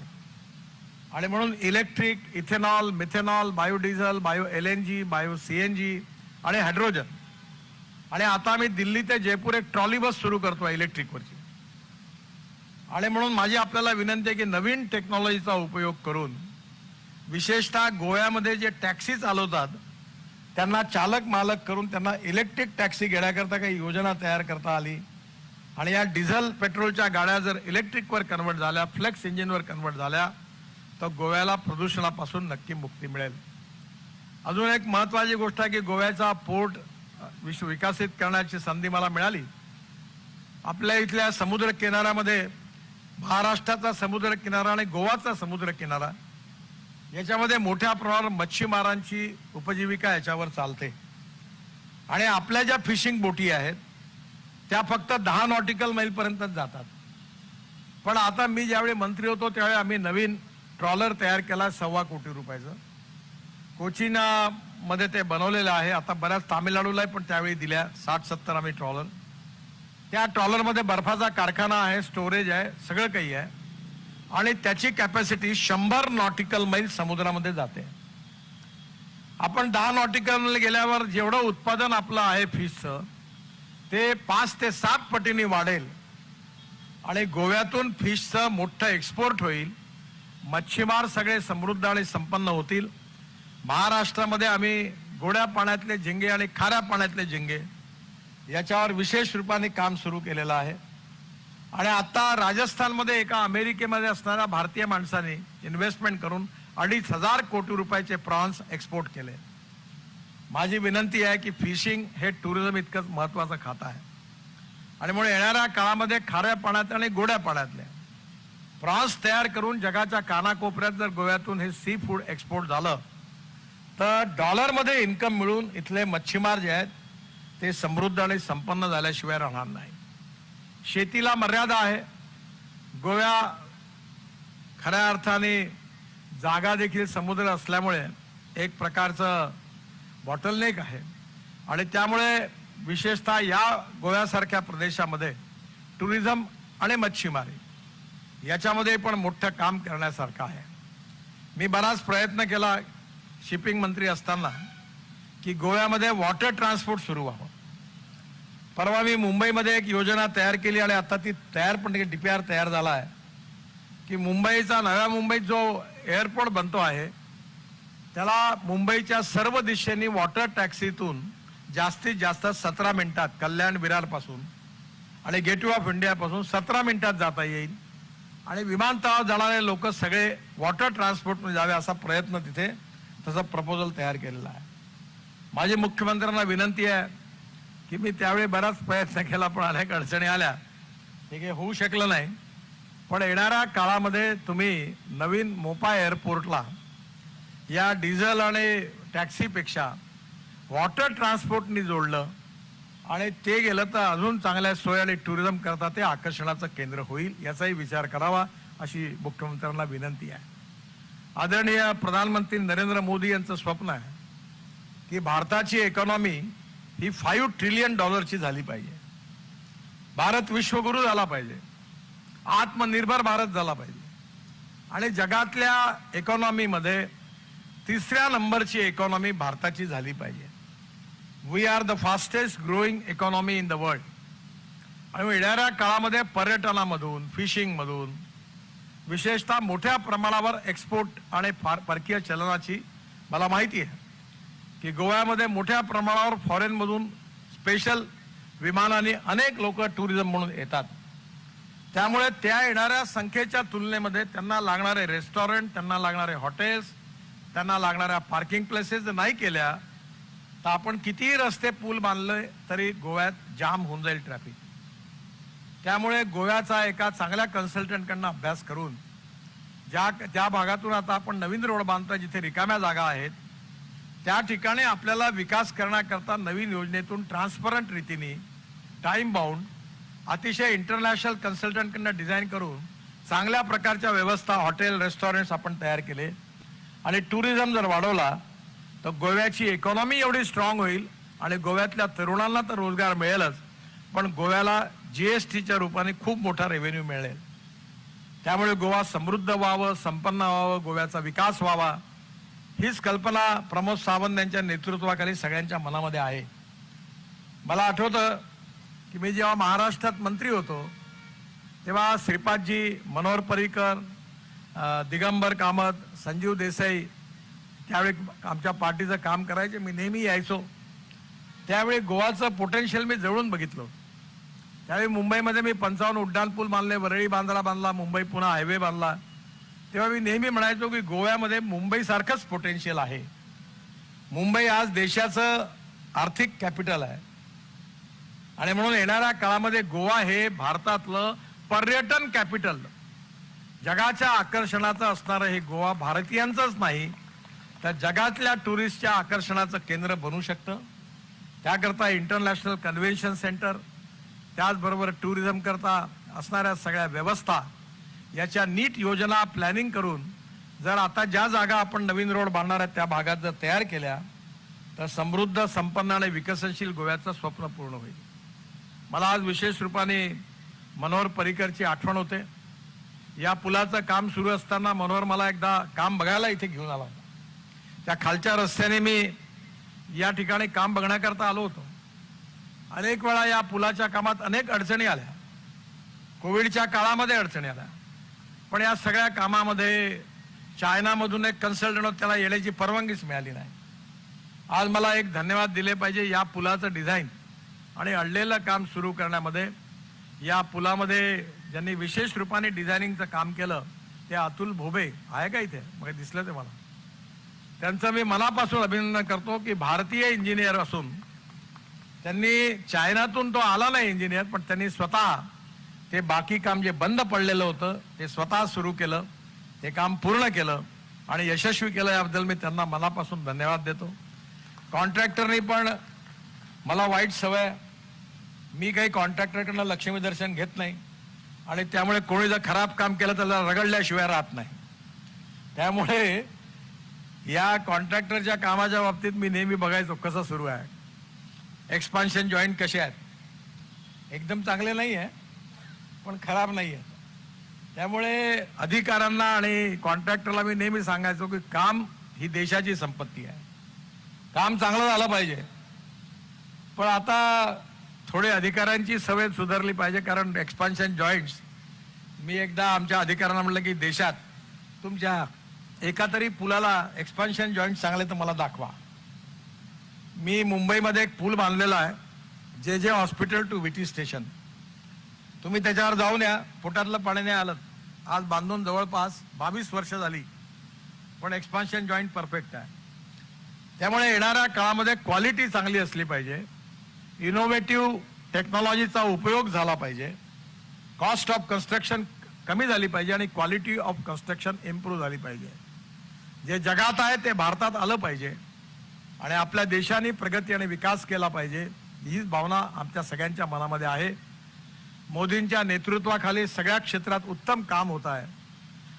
आणि म्हणून electric, ethanol, methanol, biodiesel, bio LNG, bio CNG आणि हायड्रोजन आणि आता आम्ही दिल्ली ते जयपूर एक ट्रॉली बस सुरू करतोय इलेक्ट्रिकवरची आणि म्हणून माझी आपल्याला विनंती आहे की नवीन टेक्नॉलॉजीचा उपयोग करून विशेषतः गोव्यामध्ये जे टॅक्सी चालवतात त्यांना चालक मालक करून त्यांना इलेक्ट्रिक टॅक्सी घेण्याकरता काही योजना तयार करता आली आणि या डिझेल पेट्रोलच्या गाड्या जर इलेक्ट्रिकवर कन्वर्ट झाल्या, फ्लेक्स इंजिनवर कन्वर्ट झाल्या तर गोव्याला प्रदूषणापासून नक्की मुक्ती मिळेल. अजून एक महत्त्वाची गोष्ट आहे की गोव्याचा पोर्ट विकसित करण्याची संधी मला मिळाली. आपल्या इथल्या समुद्र किनाऱ्यामध्ये महाराष्ट्राचा समुद्र किनारा आणि गोवाचा समुद्र किनारा याच्यामध्ये मोठ्या प्रमाणावर मच्छीमारांची उपजीविका याच्यावर चालते आणि आपल्या ज्या फिशिंग बोटी आहेत त्या फक्त 10 नॉटिकल मैल पर्यंतच जातात. पण आता मी ज्यावेळी मंत्री होतो त्यावेळी आम्ही नवीन ट्रॉलर तयार केला 1.25 कोटी रुपयाचं. कोचीन मध्ये ते बनवलेलं आहे. आता बऱ्याच तामिळनाडूला पण त्यावेळी दिल्या 60-70 आम्ही ट्रॉलर. त्या ट्रॉलरमध्ये बर्फाचा कारखाना आहे, स्टोरेज आहे, सगळं काही आहे आणि त्याची कॅपॅसिटी 100 नॉटिकल मैल समुद्रामध्ये जाते. आपण 10 नॉटिकल मैल गेल्यावर जेवढं उत्पादन आपलं आहे फिशचं ते 5 ते 7 पटीने वाढेल आणि गोव्यातून फिशचं मोठं एक्सपोर्ट होईल. मच्छीमार सगळे समृद्ध आणि संपन्न होतील. महाराष्ट्रामध्ये आम्ही गोड्या पाण्यातले झिंगे आणि खाऱ्या पाण्यातले झिंगे याच्यावर विशेष रूपाने काम सुरू केलेलं आहे आणि आता राजस्थानमध्ये एका अमेरिकेमध्ये असणाऱ्या भारतीय माणसाने इन्व्हेस्टमेंट करून 2,500 कोटी रुपयाचे प्रॉन्स एक्सपोर्ट केले. माझी विनंती आहे की फिशिंग हे टुरिझम इतकंच महत्वाचं खातं आहे आणि म्हणून येणाऱ्या काळामध्ये खाऱ्या पाण्यात आणि गोड्या पाण्यातले प्रॉन्स तयार करून जगाच्या कानाकोपऱ्यात जर गोव्यातून हे सी फूड एक्सपोर्ट झालं तर डॉलरमध्ये इन्कम मिळून इथले मच्छीमार जे आहेत ते समृद्ध आणि संपन्न झाल्याशिवाय राहणार नाही. शेतीला मर्यादा आहे. गोव्या खऱ्या अर्थाने जागा देखील समुद्र असल्यामुळे एक प्रकारचं बॉटलनेक आहे आणि त्यामुळे विशेषतः या गोव्यासारख्या प्रदेशामध्ये टुरिझम आणि मच्छीमारी याच्यामध्ये पण मोठं काम करण्यासारखं आहे. मी बराच प्रयत्न केला शिपिंग मंत्री असताना की गोव्यामध्ये वॉटर ट्रान्सपोर्ट सुरू व्हावं. परवा मी मुंबईमध्ये एक योजना तयार केली आणि आता ती तयार पण DPR तयार झाला आहे की मुंबईचा नव्या मुंबईत जो एअरपोर्ट बनतो आहे त्याला मुंबईच्या सर्व दिशेने वॉटर टॅक्सीतून जास्तीत जास्त 17 मिनिटात कल्याण विरार पासून आणि गेटवे ऑफ इंडिया पासून 17 मिनिटात जाता येईल आणि विमानतळावर जाणारे लोक सगळे वॉटर ट्रान्सपोर्टमध्ये जावे असा प्रयत्न तिथे तसं प्रपोजल तयार केलेला आहे. माझी मुख्यमंत्र्यांना विनंती आहे की मी त्यावेळी बराच प्रयत्न केला पण अनेक अडचणी आल्या, हे काही होऊ शकलं नाही. पण येणाऱ्या काळामध्ये तुम्ही नवीन मोपा एअरपोर्टला या डिझेल आणि टॅक्सीपेक्षा वॉटर ट्रान्सपोर्टनी जोडलं आणि ते गेलं तर अजून चांगल्या सोय आणि टुरिझम करता ते आकर्षणाचं केंद्र होईल याचाही विचार करावा अशी मुख्यमंत्र्यांना विनंती आहे. आदरणीय प्रधानमंत्री नरेंद्र मोदी यांचं स्वप्न आहे की भारताची इकॉनॉमी ही $5 ट्रिलियन झाली पाहिजे. भारत विश्वगुरू झाला पाहिजे, आत्मनिर्भर भारत झाला पाहिजे आणि जगातल्या इकॉनॉमीमध्ये 3ऱ्या नंबरची इकॉनॉमी भारताची झाली पाहिजे. We are the fastest growing economy in the world. आणि येणाऱ्या काळामध्ये पर्यटनामधून फिशिंगमधून विशेषतः मोठ्या प्रमाणावर एक्सपोर्ट आणि परकीय चलनाची मला माहिती आहे की गोव्यामध्ये मोठ्या प्रमाणावर फॉरेनमधून स्पेशल विमानाने अनेक लोक टुरिझम म्हणून येतात. त्यामुळे त्या येणाऱ्या संख्येच्या तुलनेमध्ये त्यांना लागणारे रेस्टॉरंट, त्यांना लागणारे हॉटेल्स, त्यांना लागणाऱ्या पार्किंग प्लेसेस जर नाही केल्या तर आपण कितीही रस्ते पूल बांधले तरी गोव्यात जाम होऊन जाईल ट्रॅफिक. त्यामुळे गोव्याचा एका चांगल्या कन्सल्टंटकडनं अभ्यास करून ज्या भागातून आता आपण नवीन रोड बांधतोय जिथे रिकाम्या जागा आहेत त्या ठिकाणी आपल्याला विकास करण्याकरता नवीन योजनेतून ट्रान्सपरंट रीतीने टाइम बाउंड अतिशय इंटरनॅशनल कन्सल्टंटकडनं डिझाईन करून चांगल्या प्रकारच्या व्यवस्था हॉटेल रेस्टॉरंट्स आपण तयार केले आणि टुरिझम जर वाढवला तर गोव्याची इकॉनॉमी एवढी स्ट्रॉंग होईल आणि गोव्यातल्या तरुणांना तर रोजगार मिळेलच पण गोव्याला GSTच्या रूपाने खूप मोठा रेव्हेन्यू मिळेल. त्यामुळे गोवा समृद्ध व्हावं, संपन्न व्हावं, गोव्याचा विकास व्हावा हीच कल्पना प्रमोद सावंत यांच्या नेतृत्वाखाली सगळ्यांच्या मनामध्ये आहे. मला आठवतं की मी जेव्हा महाराष्ट्रात मंत्री होतो तेव्हा श्रीपादजी, मनोहर पर्रीकर, दिगंबर कामत, संजीव देसाई त्यावेळी आमच्या पार्टीचं काम करायचे. मी नेहमी यायचो. त्यावेळी गोवाचं पोटेन्शियल मी जवळून बघितलं. त्यावेळी मुंबईमध्ये मी 55 उड्डाणपूल बांधले, वरळी बांद्रा बांधला, मुंबई पुणे हायवे बांधला. तेव्हा मी नेहमी म्हणायचो की गोव्यामध्ये मुंबईसारखंच पोटेन्शियल आहे. मुंबई आज देशाचं आर्थिक कॅपिटल आहे आणि म्हणून येणाऱ्या काळामध्ये गोवा हे भारतातलं पर्यटन कॅपिटल जगाच्या आकर्षणाचं असणारं हे गोवा भारतीयांचंच नाही तर जगातल्या टुरिस्टच्या आकर्षणाचं केंद्र बनू शकतं. त्याकरता इंटरनॅशनल कन्व्हेन्शन सेंटर, त्याचबरोबर टुरिझम करता असणाऱ्या सगळ्या व्यवस्था याच्या नीट योजना प्लॅनिंग करून जर आता ज्या जागा आपण नवीन रोड बांधणार आहेत त्या भागात जर तयार केल्या तर समृद्ध, संपन्न आणि विकसनशील गोव्याचं स्वप्न पूर्ण होईल. मला आज विशेष रूपाने मनोहर पर्रिकरची आठवण होते. या पुलाचं काम सुरू असताना मनोहर मला एकदा काम बघायला इथे घेऊन आला होता. त्या खालच्या रस्त्याने मी या ठिकाणी काम बघण्याकरता आलो होतो. अनेक वेळा या पुलाच्या कामात अनेक अडचणी आल्या, कोविडच्या काळामध्ये अडचणी आल्या, पण या सगळ्या कामामध्ये चायनामधून एक कन्सल्टंट त्याला येण्याची परवानगीच मिळाली नाही. आज मला एक धन्यवाद दिले पाहिजे. या पुलाचं डिझाईन आणि अडलेलं काम सुरू करण्यामध्ये या पुलामध्ये ज्यांनी विशेष रूपाने डिझायनिंगचं काम केलं ते अतुल भोबे आहे का इथे, मग दिसलं ते मला. त्यांचं मी मनापासून अभिनंदन करतो की भारतीय इंजिनियर असून त्यांनी चायनातून तो आला नाही इंजिनियर, पण त्यांनी स्वतः ते बाकी काम जे बंद पडलेलं होतं ते स्वतः सुरू केलं, ते काम पूर्ण केलं आणि यशस्वी केलं. याबद्दल मी त्यांना मनापासून धन्यवाद देतो. कॉन्ट्रॅक्टरनी पण मला वाईट सवय, मी काही कॉन्ट्रॅक्टरकडनं लक्ष्मी दर्शन घेत नाही आणि त्यामुळे कोणी जर खराब काम केलं तर त्याला रगडल्याशिवाय राहत नाही. त्यामुळे या कॉन्ट्रॅक्टरच्या कामाच्या बाबतीत मी नेहमी बघायचो कसं सुरू आहे, एक्सपान्शन जॉईंट कसे आहेत, एकदम चांगले नाही आहे पण खराब नाही आहे. त्यामुळे अधिकाऱ्यांना आणि कॉन्ट्रॅक्टरला मी नेहमी सांगायचो की काम ही देशाची संपत्ती आहे, काम चांगलं झालं पाहिजे. पण आता थोडे अधिकाऱ्यांची सवय सुधारली पाहिजे, कारण एक्सपान्शन जॉईंट्स, मी एकदा आमच्या अधिकाऱ्यांना म्हटलं की देशात तुमच्या एका तरी पुलाला एक्सपान्शन जॉईंट चांगले तर मला दाखवा. मी मुंबईमध्ये एक पूल बांधलेला आहे, जे हॉस्पिटल टू विटी स्टेशन, तुम्ही त्याच्यावर जाऊन या, पोटातलं पाणी नाही आलं. आज बांधून जवळपास 22 वर्ष झाली, पण एक्सपान्शन जॉईंट परफेक्ट आहे. त्यामुळे येणाऱ्या काळामध्ये क्वालिटी चांगली असली पाहिजे, इनोव्हेटिव्ह टेक्नॉलॉजीचा उपयोग झाला पाहिजे, कॉस्ट ऑफ कन्स्ट्रक्शन कमी झाली पाहिजे आणि क्वालिटी ऑफ कन्स्ट्रक्शन इम्प्रूव्ह झाली पाहिजे. जे जगात आहे ते भारतात आलं पाहिजे आणि आपल्या देशाने प्रगती आणि विकास केला पाहिजे, ही भावना आमच्या सगळ्यांच्या मनामध्ये आहे. मोदींच्या नेतृत्वाखाली सगळ्या क्षेत्रात उत्तम काम होत आहे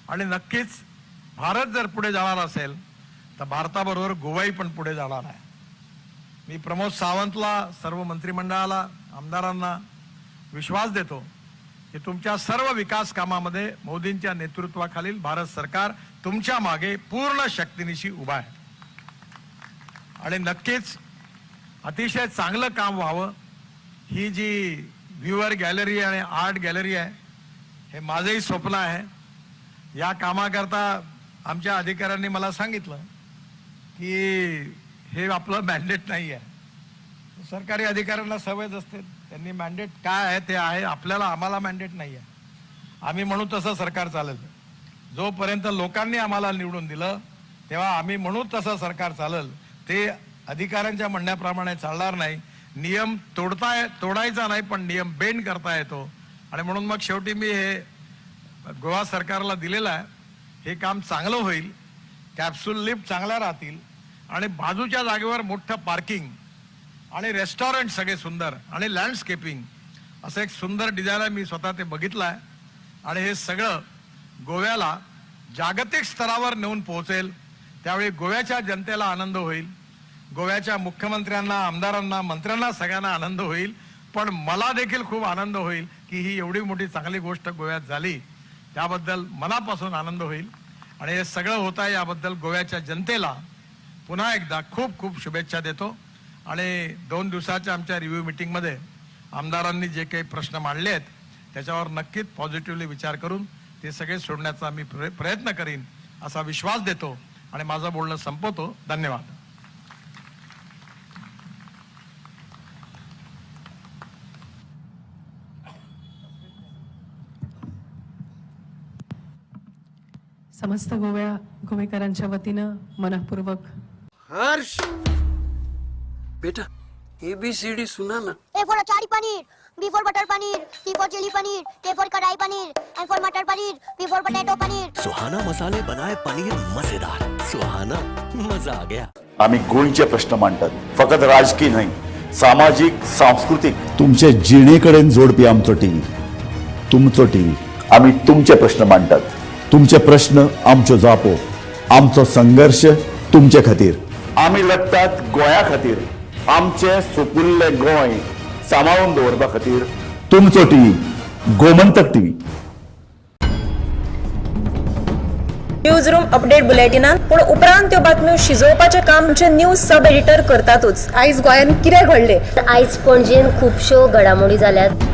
आणि नक्कीच भारत जर पुढे जाणार असेल तर भारताबरोबर गोवाही पण पुढे जाणार आहे. मी प्रमोद सावंतला, सर्व मंत्रिमंडळाला, आमदारांना विश्वास देतो की तुमच्या सर्व विकास कामामध्ये मोदींच्या नेतृत्वाखालील भारत सरकार तुमच्या मागे पूर्ण शक्तीनिशी उभा आहे आणि नक्कीच अतिशय चांगलं काम व्हावं. ही जी व्ह्युअर गॅलरी आणि आर्ट गॅलरी आहे हे माझंही स्वप्न आहे. या कामाकरता आमच्या अधिकाऱ्यांनी मला सांगितलं की हे आपलं मॅन्डेट नाही आहे. सरकारी अधिकाऱ्यांना सवयच असते, त्यांनी मॅन्डेट काय आहे ते आहे, आम्हाला मॅन्डेट नाही आहे. आम्ही म्हणू तसं सरकार चालेल. जोपर्यंत लोकांनी आम्हाला निवडून दिलं तेव्हा आम्ही म्हणू तसं सरकार चालेल. ते अधिकाऱ्यांच्या म्हणण्याप्रमाणे चालणार नाही. नियम तोडायचा नाही पण नियम बेंड करता येतो आणि म्हणून मग शेवटी मी हे गोवा सरकारला दिलेलं आहे. हे काम चांगलं होईल, कॅप्सूल लिफ्ट चांगल्या राहतील आणि बाजूच्या जागेवर मोठं पार्किंग आणि रेस्टॉरंट सगळे सुंदर आणि लँडस्केपिंग असं एक सुंदर डिझाईन आहे. मी स्वतः ते बघितलं आहे आणि हे सगळं गोव्याला जागतिक स्तरावर नेऊन पोहोचेल. त्यावेळी गोव्याच्या जनतेला आनंद होईल, गोव्याच्या मुख्यमंत्र्यांना, आमदारांना, मंत्र्यांना सगळ्यांना आनंद होईल. पण मला देखील खूप आनंद होईल की ही एवढी मोठी चांगली गोष्ट गोव्यात झाली, त्याबद्दल मनापासून आनंद होईल. आणि हे सगळं होत आहे याबद्दल गोव्याच्या जनतेला पुन्हा एकदा खूप खूप शुभेच्छा देतो. आणि 2 दिवसाच्या आमच्या रिव्ह्यू मीटिंगमध्ये आमदारांनी जे काही प्रश्न मांडले आहेत त्याच्यावर नक्कीच पॉझिटिव्हली विचार करून ते सगळे सोडण्याचा मी प्रयत्न करीन असा विश्वास देतो आणि माझं बोलणं संपवतो. धन्यवाद. समस्त गोवेकरांच्या वतीनं मनःपूर्वक हर्ष बेटा ABCD सुना ना. A for achari paneer, B for butter paneer, C for chili paneer, K for kadai paneer, M for matar paneer, P for potato paneer. Suhana मसाले बनाए पनीर मजेदार. सुहाना, मजा आ गया. आम्ही गुणचे प्रश्न मांडतात, फकत राजकीय नाही, सामाजिक सांस्कृतिक. तुमचे जिणेकडेन जोडपी आमचो टीव्ही, तुमचो टीव्ही. आम्ही तुमचे प्रश्न मांडतात. तुमचे प्रश्न आमच्यो जापो, आमचो संघर्ष तुमचे खातीर. आम्ही लढतात गोंया खातीर, आमचे सोपुल्ले गोंय सांबाळून दवरपा खातीर. तुमचो TV, Gomantak TV. News room update बुलेटिनात पूण उपरांत त्यो बातम्यो शिजोवपाचें काम आमचे न्यूज सब एडिटर करतातूच. आयज गोंयांत कितें घडलें? आयज पणजेन खुबश्यो घडामोडी जाल्यात.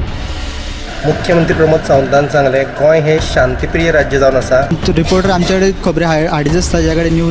मुख्यमंत्री प्रमोद सावंतान सांगले गोंय हे शांतीप्रिय राज्य जावन आसा. रिपोर्टर आमच्याकडे खबरी हाडीच आसता, ज्या कडेन न्यू